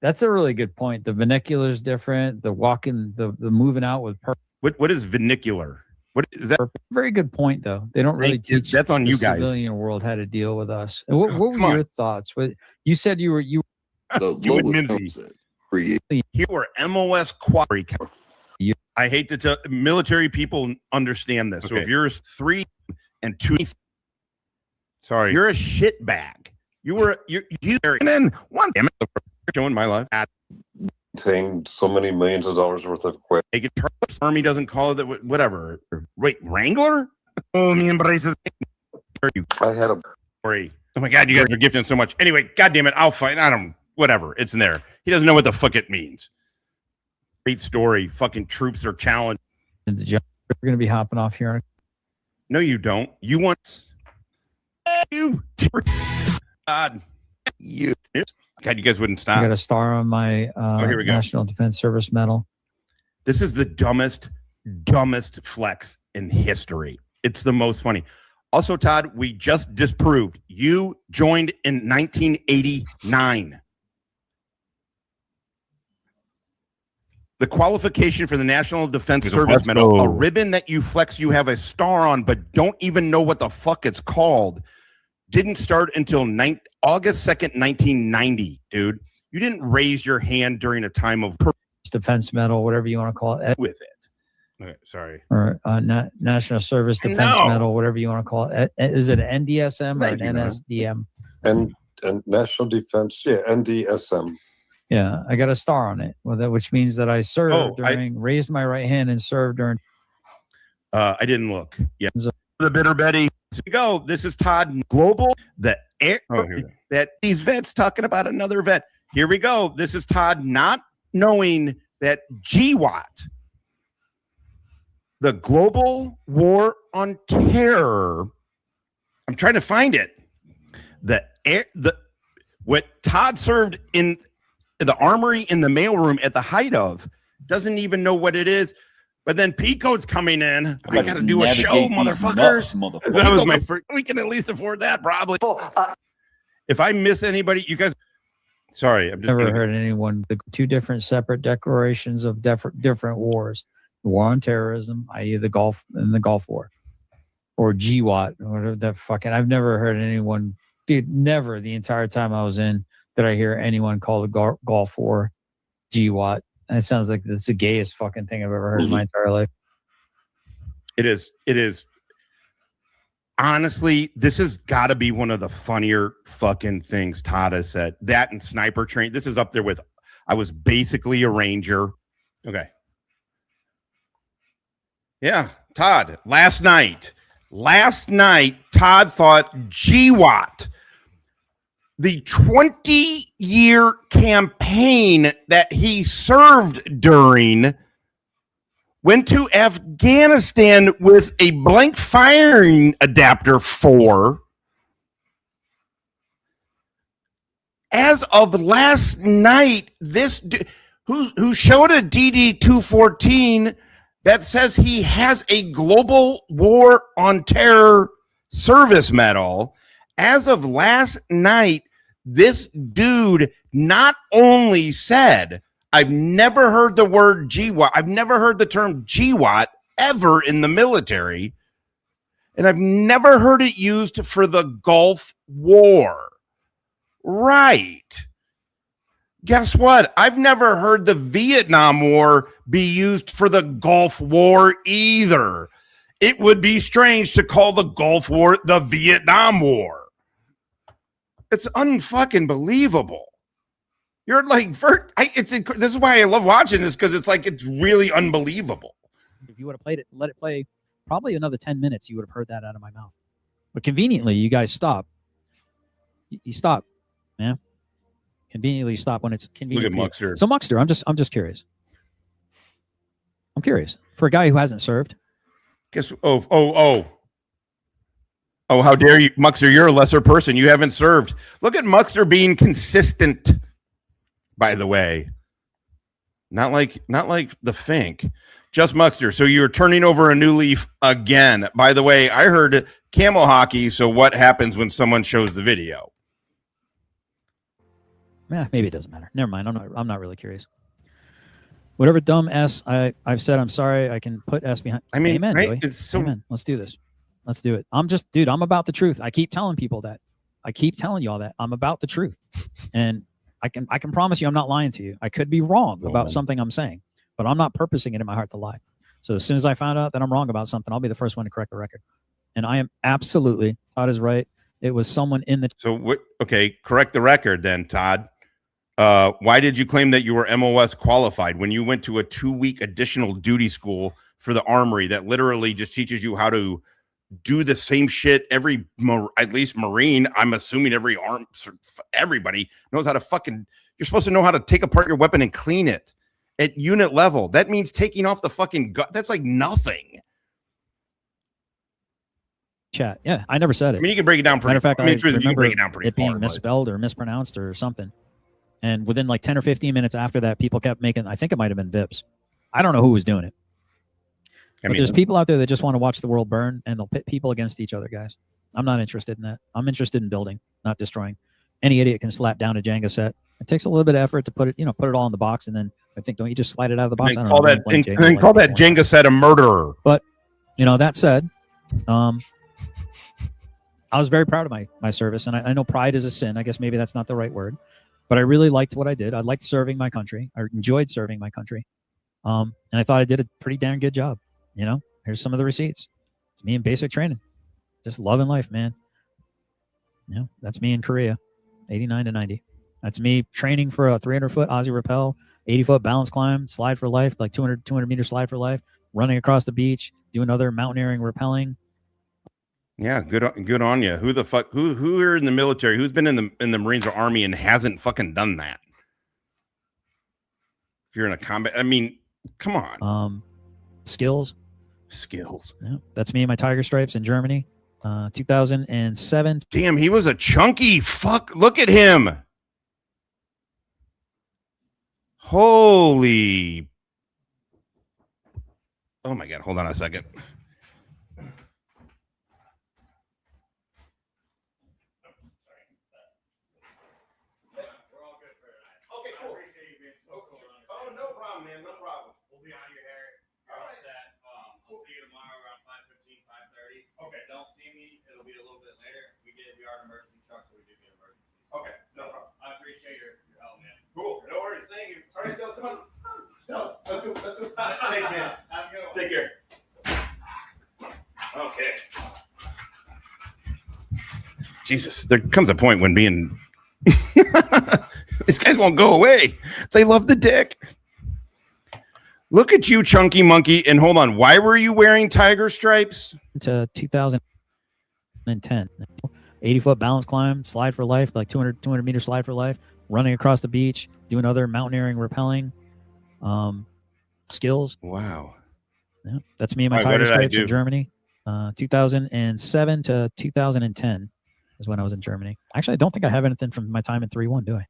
that's a really good point. The vernacular is different. The walking, the moving out with purpose. What is vernacular? What is that? Very good point, though. They don't really teach that's on you guys. The civilian world how to deal with us. And what were your thoughts? You said you were You were MOS quadri. I hate to tell military people understand this. Okay. So if you're 3 and 2, sorry, you're a shitbag. You and then one. Damn it, showing my life. Saying so many millions of dollars worth of equipment. Army doesn't call it that. Whatever. Wait, Wrangler? Oh, he embraces. I had a story. Oh my God, you guys are gifting so much. Anyway, God damn it, I'll fight. I don't. Whatever. It's in there. He doesn't know what the fuck it means. Great story. Fucking troops are challenged. We're gonna be hopping off here. No, you don't. You want you. God. You. God, you guys wouldn't stop. I got a star on my here we go. National Defense Service Medal. This is the dumbest flex in history. It's the most funny. Also, Todd, we just disproved you joined in 1989. The qualification for the National Defense Service Medal, a ribbon that you flex, you have a star on, but don't even know what the fuck it's called, didn't start until August 2nd, 1990, dude. You didn't raise your hand during a time of defense medal, whatever you want to call it. With it. Okay, sorry. Or National Service Defense Medal, whatever you want to call it. Is it an NDSM or an NSDM? And National Defense, yeah, NDSM. Yeah, I got a star on it, which means that I served raised my right hand and served during. I didn't look. Yeah. The Bitter Betty. Here we go. This is Todd Global. That these vets talking about another vet. Here we go. This is Todd not knowing that GWOT, the Global War on Terror. I'm trying to find it. What Todd served in the armory in the mailroom at the height of doesn't even know what it is. But then Pico's coming in. I got to do a show, motherfuckers. That was my first. We can at least afford that, probably. If I miss anybody, you guys. Sorry, I've never heard anyone. The two different separate declarations of different wars: the war on terrorism, i.e., the Gulf and the Gulf War, or GWOT, or whatever that fucking. I've never heard anyone. Dude, never the entire time I was in did I hear anyone call the Gulf War GWOT. And it sounds like it's the gayest fucking thing I've ever heard in my entire life. It is. It is. Honestly, this has got to be one of the funnier fucking things Todd has said. That and sniper train. This is up there with, I was basically a ranger. Okay. Yeah, Todd, last night, Todd thought GWOT, the 20-year campaign that he served during, went to Afghanistan with a blank firing adapter 4. As of last night, this who showed a DD-214 that says he has a Global War on Terror service medal. As of last night, this dude not only said, I've never heard the word GWOT. I've never heard the term GWOT ever in the military. And I've never heard it used for the Gulf War. Right. Guess what? I've never heard the Vietnam War be used for the Gulf War either. It would be strange to call the Gulf War the Vietnam War. It's unfucking believable. You're like, this is why I love watching this, because it's like, it's really unbelievable. If you would have played it, let it play probably another 10 minutes, you would have heard that out of my mouth. But conveniently, you guys stop. You stop, man. Conveniently stop when it's convenient. Look at Muxter. So Muxter, I'm just curious. I'm curious. For a guy who hasn't served. Guess Oh, how dare you, Muxter? You're a lesser person. You haven't served. Look at Muxter being consistent, by the way. Not like the Fink. Just Muxter. So you're turning over a new leaf again. By the way, I heard camel hockey. So what happens when someone shows the video? Yeah, maybe it doesn't matter. Never mind. I'm not really curious. Whatever dumb S I've said, I'm sorry. I can put S behind. I mean, amen, right? It's so. Amen. Let's do this. Let's do it. I'm about the truth. I keep telling people that. I keep telling y'all that I'm about the truth, and I can promise you I'm not lying to you. I could be wrong about something I'm saying, but I'm not purposing it in my heart to lie. So as soon as I found out that I'm wrong about something, I'll be the first one to correct the record. And I am absolutely, Todd is right. It was someone in the. So what? Okay, correct the record then, Todd. Why did you claim that you were MOS qualified when you went to a 2-week additional duty school for the Armory that literally just teaches you how to do the same shit every, at least Marine, I'm assuming everybody knows how to fucking, you're supposed to know how to take apart your weapon and clean it at unit level. That means taking off the fucking gut. That's like nothing. Chat. Yeah, I never said it. I mean, you can break it down pretty. Matter of fact, I you can break it down pretty it being misspelled or mispronounced or something. And within like 10 or 15 minutes after that, people kept making, I think it might have been VIPs. I don't know who was doing it. But there's people out there that just want to watch the world burn, and they'll pit people against each other, guys. I'm not interested in that. I'm interested in building, not destroying. Any idiot can slap down a Jenga set. It takes a little bit of effort to put it, put it all in the box, and then I think, don't you just slide it out of the box? And then call that Jenga set a murderer. But that said, I was very proud of my service, and I know pride is a sin. I guess maybe that's not the right word, but I really liked what I did. I liked serving my country. I enjoyed serving my country, and I thought I did a pretty damn good job. Here's some of the receipts. It's me in basic training, just loving life, man. That's me in Korea, 89 to 90. That's me training for a 300-foot Aussie rappel, 80-foot balance climb, slide for life, like 200-meter slide for life, running across the beach, do another mountaineering, rappelling. Yeah, good on you. Who the fuck? Who are in the military? Who's been in the Marines or Army and hasn't fucking done that? If you're in a combat, I mean, come on. Skills. Yeah, that's me in my Tiger Stripes in Germany, 2007. Damn, he was a chunky fuck. Look at him. Holy. Oh my God. Hold on a second. Okay, no problem. I appreciate your help, man. Cool. No worries. Thank you. All right, Stella, come on. Stella, let's go. Thanks, man. Have a good one. Take care. Okay. Jesus, there comes a point when being these guys won't go away. They love the dick. Look at you, chunky monkey. And hold on, why were you wearing tiger stripes? To 2010. 80-foot balance climb, slide for life, like 200-meter slide for life, running across the beach, do another mountaineering, rappelling, skills. Wow. Yeah, that's me in my Tiger Stripes in Germany, 2007 to 2010 is when I was in Germany. Actually, I don't think I have anything from my time in 3-1, do I?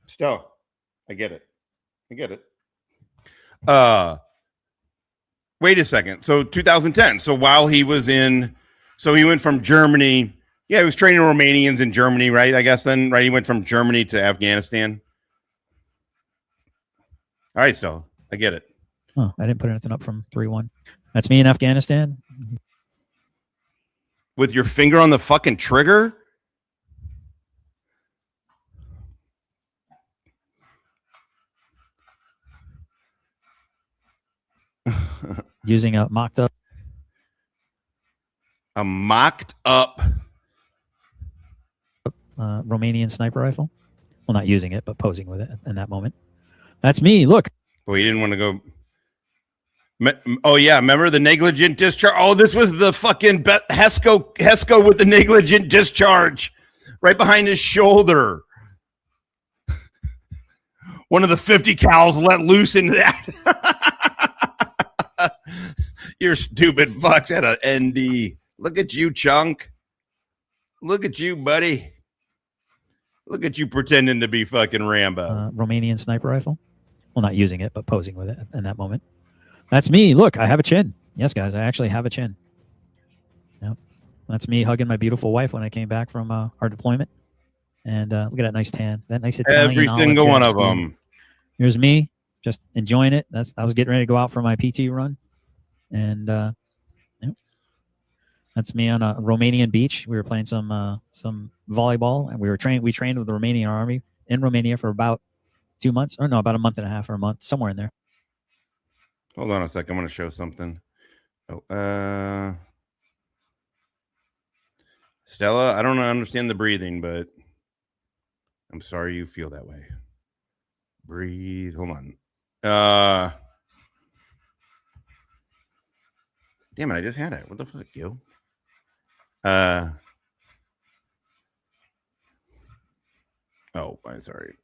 Still, I get it. Wait a second. So 2010. So while he was in... So he went from Germany. Yeah, he was training Romanians in Germany, right? I guess then, right? He went from Germany to Afghanistan. All right, so I get it. Oh, I didn't put anything up from 3-1. That's me in Afghanistan. With your finger on the fucking trigger? Using a mocked up. A mocked up Romanian sniper rifle. Well, not using it, but posing with it in that moment. That's me. Look. Well, you didn't want to go. Oh, yeah. Remember the negligent discharge? Oh, this was the fucking Hesco with the negligent discharge right behind his shoulder. One of the 50 cals let loose into that. You're stupid fucks at an ND. Look at you, chunk. Look at you, buddy. Look at you pretending to be fucking Rambo. Romanian sniper rifle. Well, not using it, but posing with it in that moment. That's me. Look, I have a chin. Yes, guys, I actually have a chin. Yep. That's me hugging my beautiful wife when I came back from our deployment. And look at that nice tan. That nice Italian every single one of them. Here's me just enjoying it. I was getting ready to go out for my PT run. And that's me on a Romanian beach. We were playing some volleyball, and we trained with the Romanian army in Romania for about 2 months, or no, about a month and a half or a month, somewhere in there. Hold on a sec. I'm going to show something. Oh, Stella, I don't understand the breathing, but I'm sorry you feel that way. Breathe. Hold on. Damn it, I just had it. What the fuck, yo? Oh, I'm sorry.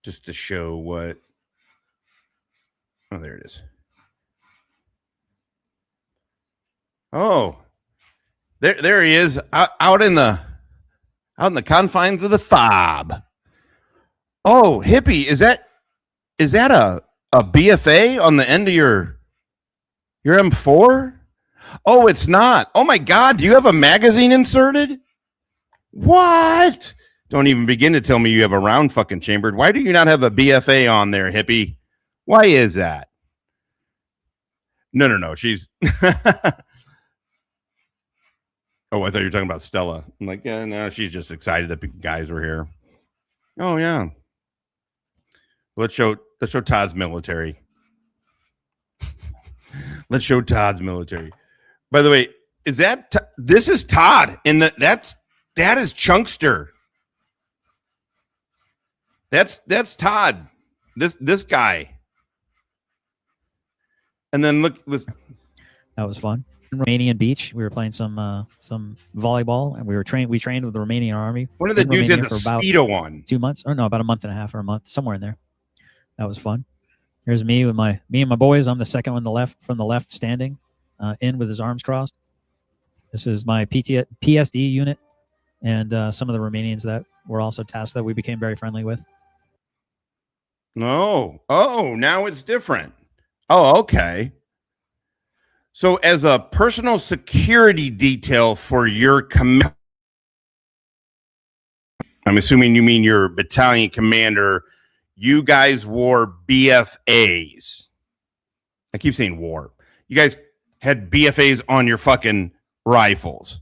Just to show what. Oh, there it is. Oh, There he is, out in the confines of the fob. Oh, hippie, is that a BFA on the end of your M4? Oh, it's not. Oh my God, do you have a magazine inserted? What? Don't even begin to tell me you have a round fucking chambered. Why do you not have a BFA on there, hippie? Why is that? No. She's. Oh, I thought you were talking about Stella. I'm like, yeah, no, she's just excited that the guys were here. Oh yeah. Let's show Todd's military. Let's show Todd's military. By the way, is that this is Todd? And that is Chunkster. That's Todd. This guy. And then look, listen. That was fun. Romanian beach. We were playing some volleyball, and we trained with the Romanian army. One of the dudes has a Speedo on. 2 months, or no, about a month and a half or a month, somewhere in there. That was fun. Here's me and my boys. I'm the second one from the left, standing in with his arms crossed. This is my PSD unit, and some of the Romanians that were also tasked that we became very friendly with. No. Oh, now it's different. Oh, okay. So as a personal security detail for your command, I'm assuming you mean your battalion commander, you guys wore BFAs. I keep saying war. You guys had BFAs on your fucking rifles.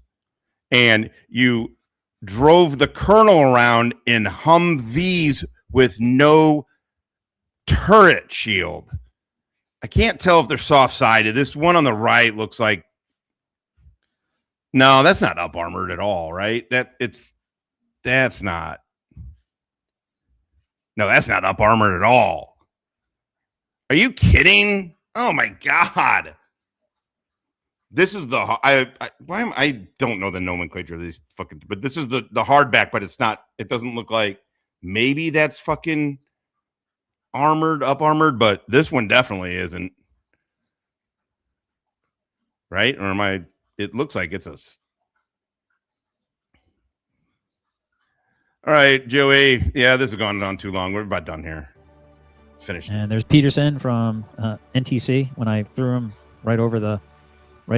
And you drove the colonel around in Humvees with no turret shield. I can't tell if they're soft-sided. This one on the right looks like... No, that's not up-armored at all, right? That's not... No, that's not up-armored at all. Are you kidding? Oh, my God. This is the... I don't know the nomenclature of these fucking... But this is the hardback, but it's not... It doesn't look like... Maybe that's fucking... up-armored, but this one definitely isn't. Right? Or am I... It looks like it's a... All right, Joey. Yeah, this has gone on too long. We're about done here. Finished. And there's Peterson from NTC when I threw him right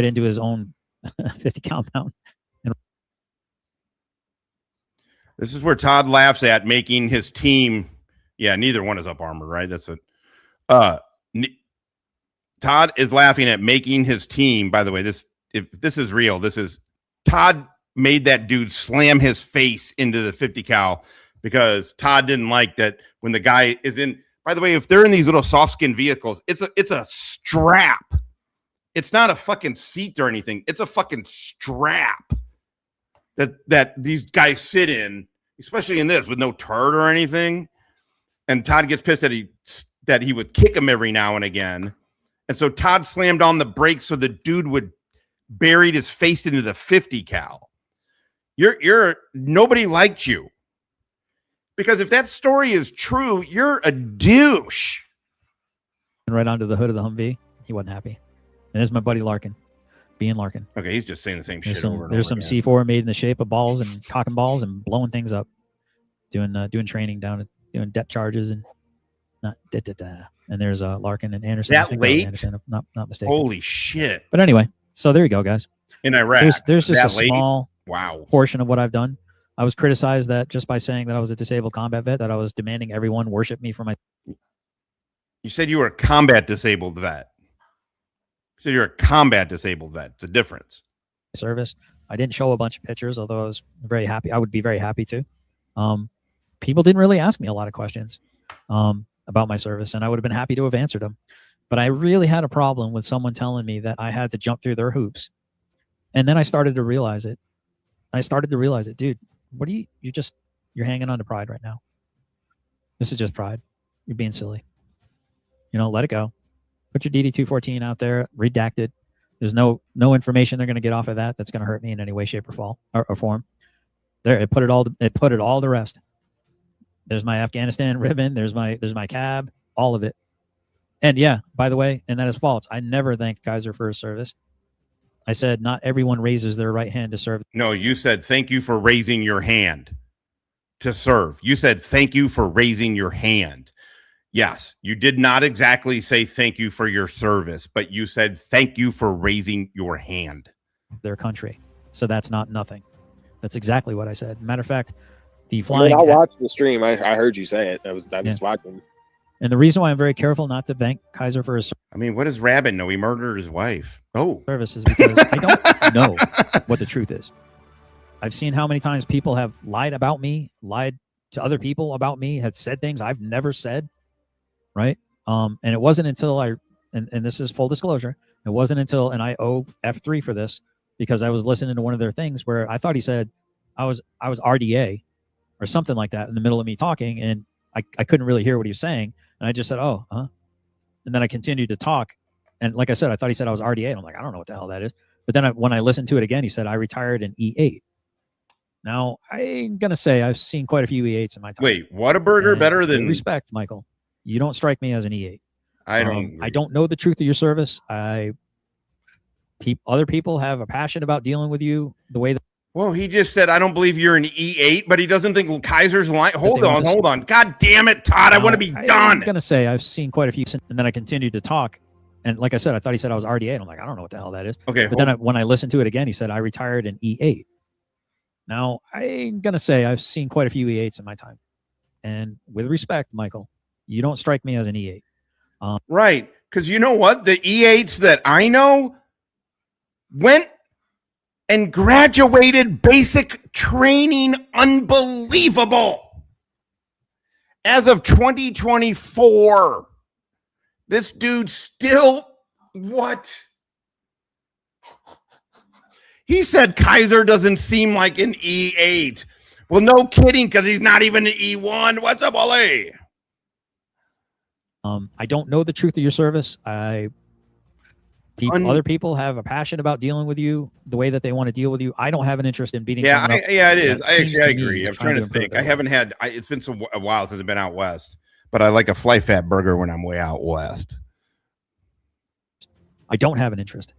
into his own 50 cal mount. This is where Todd laughs at making his team... Yeah, neither one is up armored, right? That's it. Todd is laughing at making his team. By the way, if this is real, this is Todd made that dude slam his face into the 50 cal because Todd didn't like that when the guy is in. By the way, if they're in these little soft skin vehicles, it's a strap. It's not a fucking seat or anything. It's a fucking strap that these guys sit in, especially in this with no turd or anything. And Todd gets pissed that he would kick him every now and again. And so Todd slammed on the brakes so the dude would bury his face into the 50 cal. Nobody liked you. Because if that story is true, you're a douche. And right onto the hood of the Humvee, he wasn't happy. And there's my buddy Larkin, being Larkin. Okay, he's just saying the same shit over and over. There's some again. C4 made in the shape of balls and cocking balls and blowing things up. Doing training down at doing depth charges and and there's Larkin and Anderson. That late? Anderson, not mistaken. Holy shit! But anyway, so there you go, guys. In Iraq, there's just a small wow portion of what I've done. I was criticized that just by saying that I was a disabled combat vet, that I was demanding everyone worship me for my. You said you were a combat disabled vet. You said you're a combat disabled vet. It's a difference. Service. I didn't show a bunch of pictures, although I was very happy. I would be very happy to. People didn't really ask me a lot of questions about my service, and I would have been happy to have answered them. But I really had a problem with someone telling me that I had to jump through their hoops. And then I started to realize it. Dude, what are you're hanging on to pride right now. This is just pride. You're being silly. Let it go. Put your DD-214 out there, redact it. There's no information they're going to get off of that's going to hurt me in any way, shape, or form. There, it put it all to rest. There's my Afghanistan ribbon. There's my cab. All of it. And yeah, by the way, and that is false. I never thanked Kaiser for his service. I said not everyone raises their right hand to serve. No, you said thank you for raising your hand to serve. You said thank you for raising your hand. Yes, you did not exactly say thank you for your service, but you said thank you for raising your hand. Their country. So that's not nothing. That's exactly what I said. Matter of fact, the flying. I watched the stream. I heard you say it. I was watching. And the reason why I'm very careful not to thank Kaiser for his I mean, what does Rabbit know? He murdered his wife. Oh, service is because I don't know what the truth is. I've seen how many times people have lied about me, lied to other people about me, had said things I've never said. Right. And it wasn't until and this is full disclosure. It wasn't until, and I owe F3 for this because I was listening to one of their things where I thought he said I was RDA or something like that in the middle of me talking. And I couldn't really hear what he was saying. And I just said, oh, huh. And then I continued to talk. And like I said, I thought he said I was RDA. And I'm like, I don't know what the hell that is. But then when I listened to it again, he said I retired in E8. Now, I'm going to say I've seen quite a few E8s in my time. Wait, Whataburger better than... Respect, Michael. You don't strike me as an E8. I don't. I don't know the truth of your service. Other people have a passion about dealing with you the way that. Well, he just said, I don't believe you're an E8, but he doesn't think Kaiser's lying. Hold on. God damn it, Todd. I want to be done. I'm going to say I've seen quite a few. And then I continued to talk. And like I said, I thought he said I was RDA. And I'm like, I don't know what the hell that is. Okay. But then when I listened to it again, he said I retired in E8. Now, I'm going to say I've seen quite a few E8s in my time. And with respect, Michael, you don't strike me as an E8. Right. Because you know what? The E8s that I know went and graduated basic training. Unbelievable. As of 2024, this dude still, what? He said Kaiser doesn't seem like an E8. Well, no kidding, because he's not even an E1. What's up, Ollie? I don't know the truth of your service. Other people have a passion about dealing with you the way that they want to deal with you. I don't have an interest in beating. Yeah, someone up. yeah, it is. I Seems to me agree. I'm he's trying to think. I haven't had. It's been a while since I've been out west, but I like a fly fat burger when I'm way out west. I don't have an interest,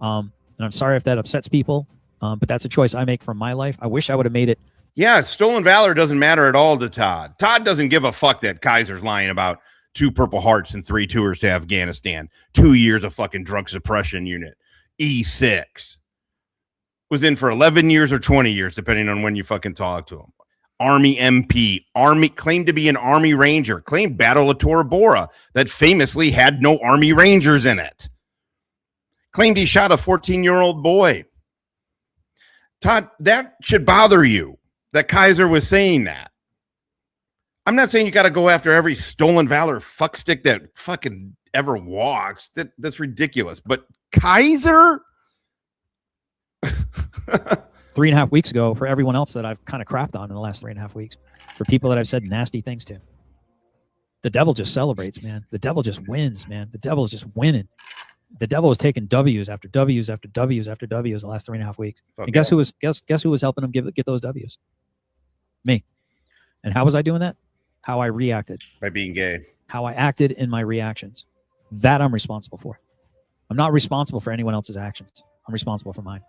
and I'm sorry if that upsets people, but that's a choice I make for my life. I wish I would have made it. Yeah, stolen valor doesn't matter at all to Todd. Todd doesn't give a fuck that Kaiser's lying about 2 Purple Hearts and 3 tours to Afghanistan, 2 years of fucking drug suppression unit. E6 was in for 11 years or 20 years, depending on when you fucking talk to him. Army MP, Army claimed to be an Army Ranger, claimed Battle of Tora Bora that famously had no Army Rangers in it. Claimed he shot a 14-year-old boy. Todd, that should bother you that Kaiser was saying that. I'm not saying you got to go after every stolen valor fuckstick that fucking ever walks. That's ridiculous. But Kaiser? 3.5 weeks ago, for everyone else that I've kind of crapped on in the last 3.5 weeks, for people that I've said nasty things to. The devil just celebrates, man. The devil just wins, man. The devil is just winning. The devil has taken W's after W's after W's after W's the last 3.5 weeks. Fuck and guess yeah. who was helping him get those W's? Me. And how was I doing that? How I reacted. By being gay. How I acted in my reactions. That I'm responsible for. I'm not responsible for anyone else's actions. I'm responsible for mine.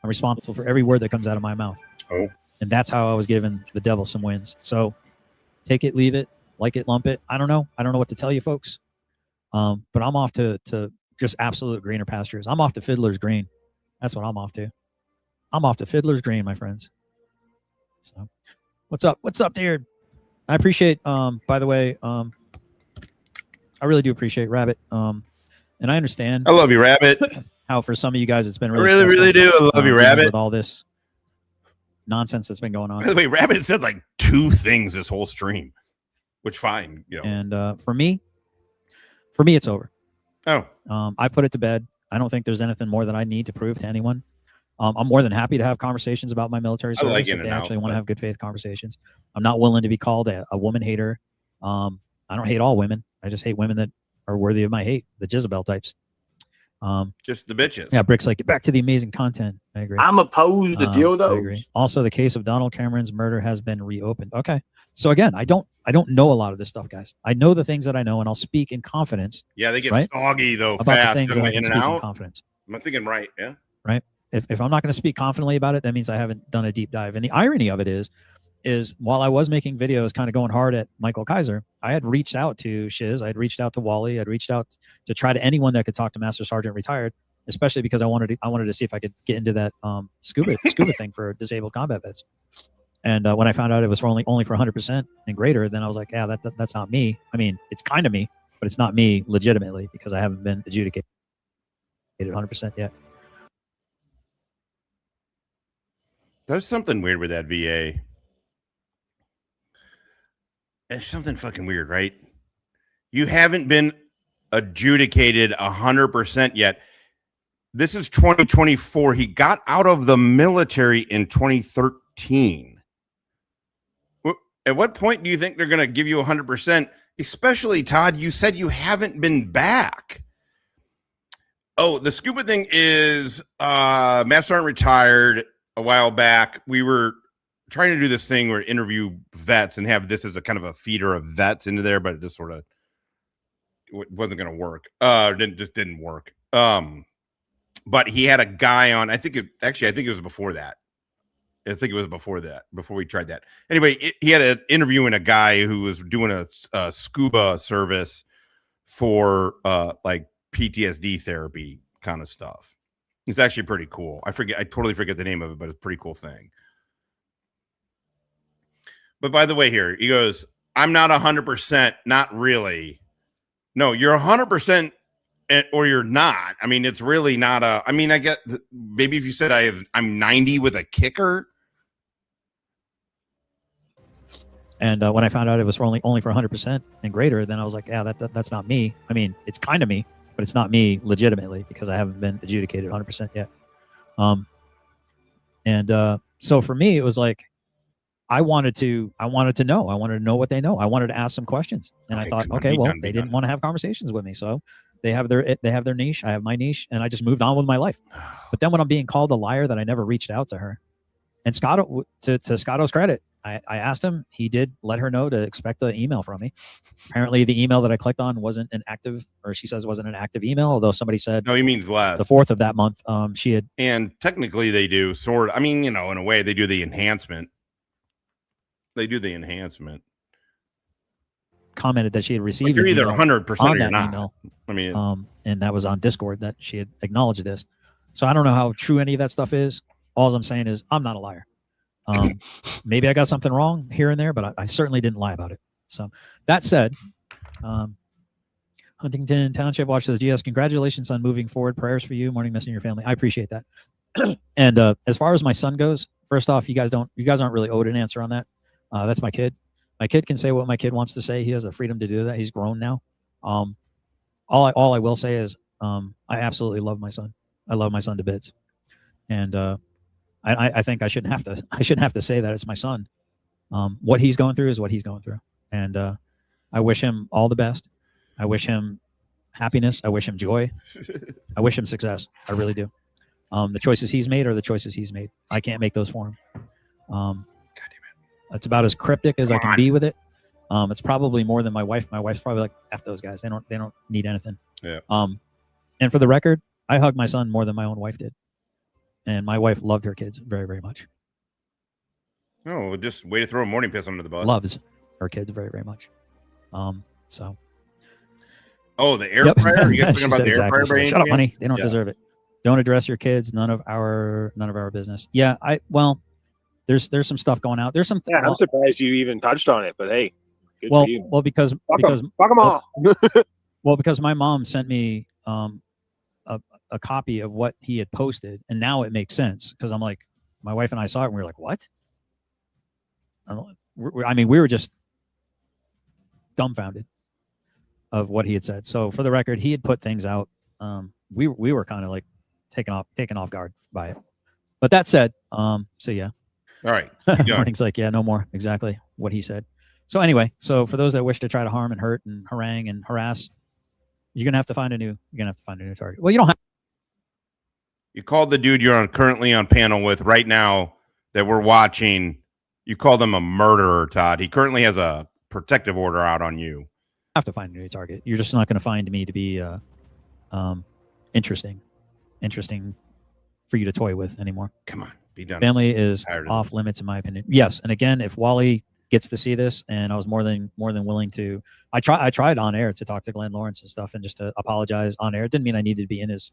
I'm responsible for every word that comes out of my mouth. Oh. And that's how I was giving the devil some wins. So take it, leave it, like it, lump it. I don't know. I don't know what to tell you folks. But I'm off to just absolute greener pastures. I'm off to Fiddler's Green. That's what I'm off to. I'm off to Fiddler's Green, my friends. So what's up? What's up, dude? I appreciate, by the way, I really do appreciate Rabbit. And I understand. I love you, Rabbit. How for some of you guys it's been I really really do. I love you, Rabbit. With all this nonsense that's been going on. By the way, Rabbit said like 2 things this whole stream, which fine. You know. And for me, it's over. Oh. I put it to bed. I don't think there's anything more that I need to prove to anyone. I'm more than happy to have conversations about my military service if they actually want to have good faith conversations. I'm not willing to be called a woman hater. I don't hate all women. I just hate women that are worthy of my hate, the Jezebel types. Just the bitches. Yeah, Brick's like, get back to the amazing content. I agree. I'm opposed to dildos. I agree. Also, the case of Donald Cameron's murder has been reopened. Okay. So again, I don't know a lot of this stuff, guys. I know the things that I know, and I'll speak in confidence. Yeah, they get right? soggy though about fast. the things that I can in and speak in out. confidence. Am I thinking right? Yeah. right? If I'm not going to speak confidently about it, that means I haven't done a deep dive. And the irony of it is while I was making videos kind of going hard at Michael Kaiser, I had reached out to Shiz, I had reached out to Wally, I'd reached out to try to anyone that could talk to Master Sergeant retired, especially because I wanted to see if I could get into that scuba thing for disabled combat vets. And when I found out it was for only for 100% and greater, then I was like, yeah, that's not me. I mean, it's kind of me, but it's not me legitimately because I haven't been adjudicated 100% yet. There's something weird with that VA. It's something fucking weird, right? You haven't been adjudicated 100% yet. This is 2024. He got out of the military in 2013. At what point do you think they're going to give you 100%? Especially, Todd, you said you haven't been back. Oh, the scuba thing is Master Sergeant retired a while back. We were trying to do this thing where interview vets and have this as a kind of a feeder of vets into there, but it just sort of wasn't going to work. Just didn't work. But he had a guy on. I think it was before that. Before we tried that. Anyway, he had an interview and a guy who was doing a scuba service for like PTSD therapy kind of stuff. It's actually pretty cool. I totally forget the name of it, but it's a pretty cool thing. But by the way, here he goes, I'm not 100%, not really. No, you're 100% or you're not. I mean, it's really not I get maybe if you said I'm 90 with a kicker. And when I found out it was for only for 100% and greater, then I was like, yeah, that's not me. I mean, it's kind of me, but it's not me legitimately because I haven't been adjudicated 100% yet. So for me, it was like, I wanted to know. I wanted to know what they know. I wanted to ask some questions, and I thought, okay, well, they didn't want to have conversations with me, so they have their niche. I have my niche, and I just moved on with my life. But then when I'm being called a liar that I never reached out to her, and Scott, to Scotto's credit, I asked him. He did let her know to expect an email from me. Apparently, the email that I clicked on wasn't an active, or she says wasn't an active email. Although somebody said no, he means last the 4th of that month. She had, and technically they do sort. I mean, in a way, they do the enhancement. Commented that she had received. You're either 100% or you're not. Email. I mean, and that was on Discord that she had acknowledged this. So I don't know how true any of that stuff is. All I'm saying is I'm not a liar. Maybe I got something wrong here and there, but I certainly didn't lie about it. So that said, Huntington Township Watch says, GS, congratulations on moving forward. Prayers for you. Morning missing your family. I appreciate that. And as far as my son goes, first off, you guys aren't really owed an answer on that. That's my kid. My kid can say what my kid wants to say. He has the freedom to do that. He's grown now. All I will say is I absolutely love my son. I love my son to bits. And I think I shouldn't have to say that it's my son. What he's going through is what he's going through. And I wish him all the best. I wish him happiness. I wish him joy. I wish him success. I really do. The choices he's made are the choices he's made. I can't make those for him. That's about as cryptic as I can be with it. It's probably more than my wife. My wife's probably like, F those guys. They don't need anything. Yeah. And for the record, I hug my son more than my own wife did. And my wife loved her kids very, very much. Oh, just way to throw a morning piss under the bus. Loves her kids very, very much. So. Oh, the air fryer? You guys talking about the air fryer? Like, shut up, honey. They don't deserve it. Don't address your kids. None of our business. Yeah, there's some stuff going out. There's some. Yeah, I'm surprised you even touched on it, but hey, good for you. Well, because fuck them all. Well, because my mom sent me a copy of what he had posted, and now it makes sense because I'm like, my wife and I saw it, and we were like, what? We were just dumbfounded of what he had said. So for the record, he had put things out. We were kind of like taken off guard by it. But that said, so yeah. All right. Morning's like, yeah, no more. Exactly what he said. So anyway, so for those that wish to try to harm and hurt and harangue and harass, you're gonna have to find a new target. Well, you don't have. You called the dude you're currently on panel with right now that we're watching. You called him a murderer, Todd. He currently has a protective order out on you. Have to find a new target. You're just not going to find me to be interesting for you to toy with anymore. Come on, be done. Family is Tired of off limits in my opinion. Yes, and again, if Wally gets to see this, and I was more than willing to. I tried on air to talk to Glenn Lawrence and stuff, and just to apologize on air. It didn't mean I needed to be in his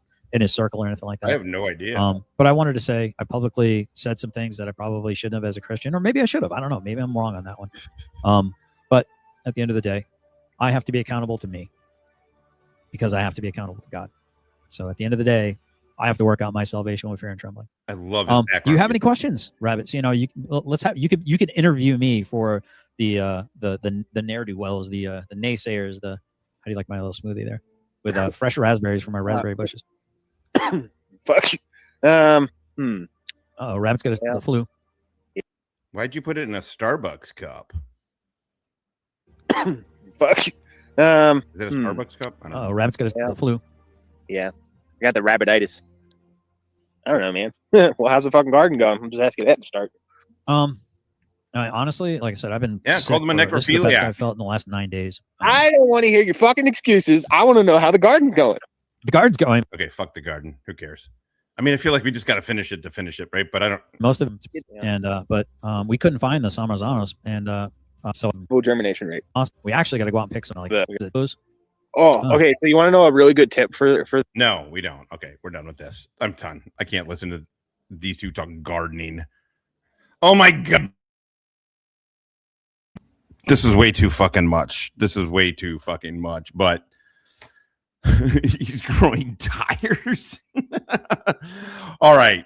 circle or anything like that. I have no idea. But I wanted to say I publicly said some things that I probably shouldn't have as a Christian, or maybe I should have. I don't know. Maybe I'm wrong on that one. But at the end of the day, I have to be accountable to me because I have to be accountable to God. So at the end of the day, I have to work out my salvation with fear and trembling. I love it. Do you have any questions, Rabbits? You know, you could interview me for the ne'er do wells, the naysayers. How do you like my little smoothie there with fresh raspberries from our raspberry bushes? Fuck. Oh, Rabbit's got the flu. Why'd you put it in a Starbucks cup? Fuck. Is it a Starbucks cup? I don't know. Oh, Rabbit's got the flu. Yeah. I got the rabbititis. I don't know, man. Well, how's the fucking garden going? I'm just asking that to start. Honestly, like I said, I've been called him a necrophiliac. This is the best I felt in the last 9 days. I don't want to hear your fucking excuses. I want to know how the garden's going. The garden's going. Okay, fuck the garden. Who cares? I mean, I feel like we just got to finish it, right? But I don't. Most of them, and but we couldn't find the Samazanos, and so full germination rate. We actually got to go out and pick some like those. Oh, okay. So you want to know a really good tip for? No, we don't. Okay, we're done with this. I'm done. I can't listen to these two talk gardening. Oh my god, this is way too fucking much. But he's growing tires. All right,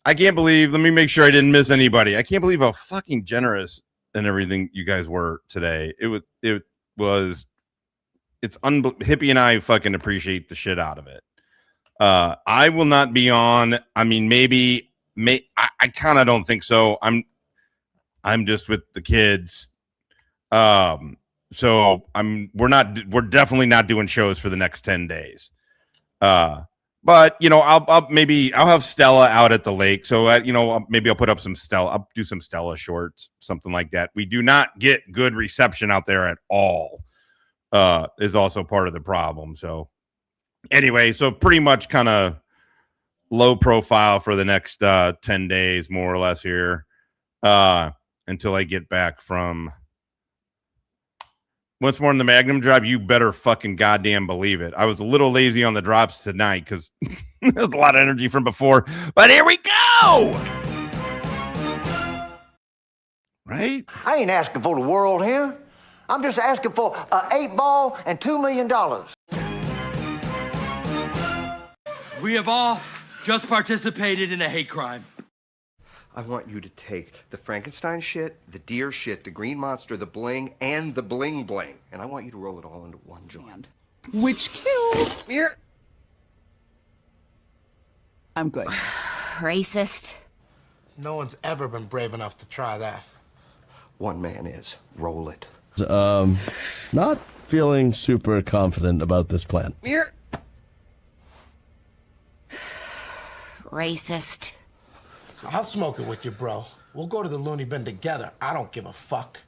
I can't believe. Let me make sure I didn't miss anybody. I can't believe how fucking generous and everything you guys were today. It was. It's Hippie and I fucking appreciate the shit out of it. I will not be on. I mean, I kind of don't think so. I'm just with the kids. So we're definitely not doing shows for the next 10 days. But you know, I'll have Stella out at the lake. So maybe I'll put up some Stella. I'll do some Stella shorts, something like that. We do not get good reception out there at all. Is also part of the problem. So anyway, so pretty much kind of low profile for the next 10 days, more or less here, until I get back from once more in the Magnum drop. You better fucking goddamn believe it. I was a little lazy on the drops tonight because there's a lot of energy from before, but here we go. Right? I ain't asking for the world here. I'm just asking for an 8-ball and $2 million. We have all just participated in a hate crime. I want you to take the Frankenstein shit, the deer shit, the green monster, the bling, and the bling bling. And I want you to roll it all into one joint. Which kills. Here. I'm good. Racist. No one's ever been brave enough to try that. One man is. Roll it. Not feeling super confident about this plan. Here. Racist. I'll smoke it with you, bro. We'll go to the loony bin together. I don't give a fuck.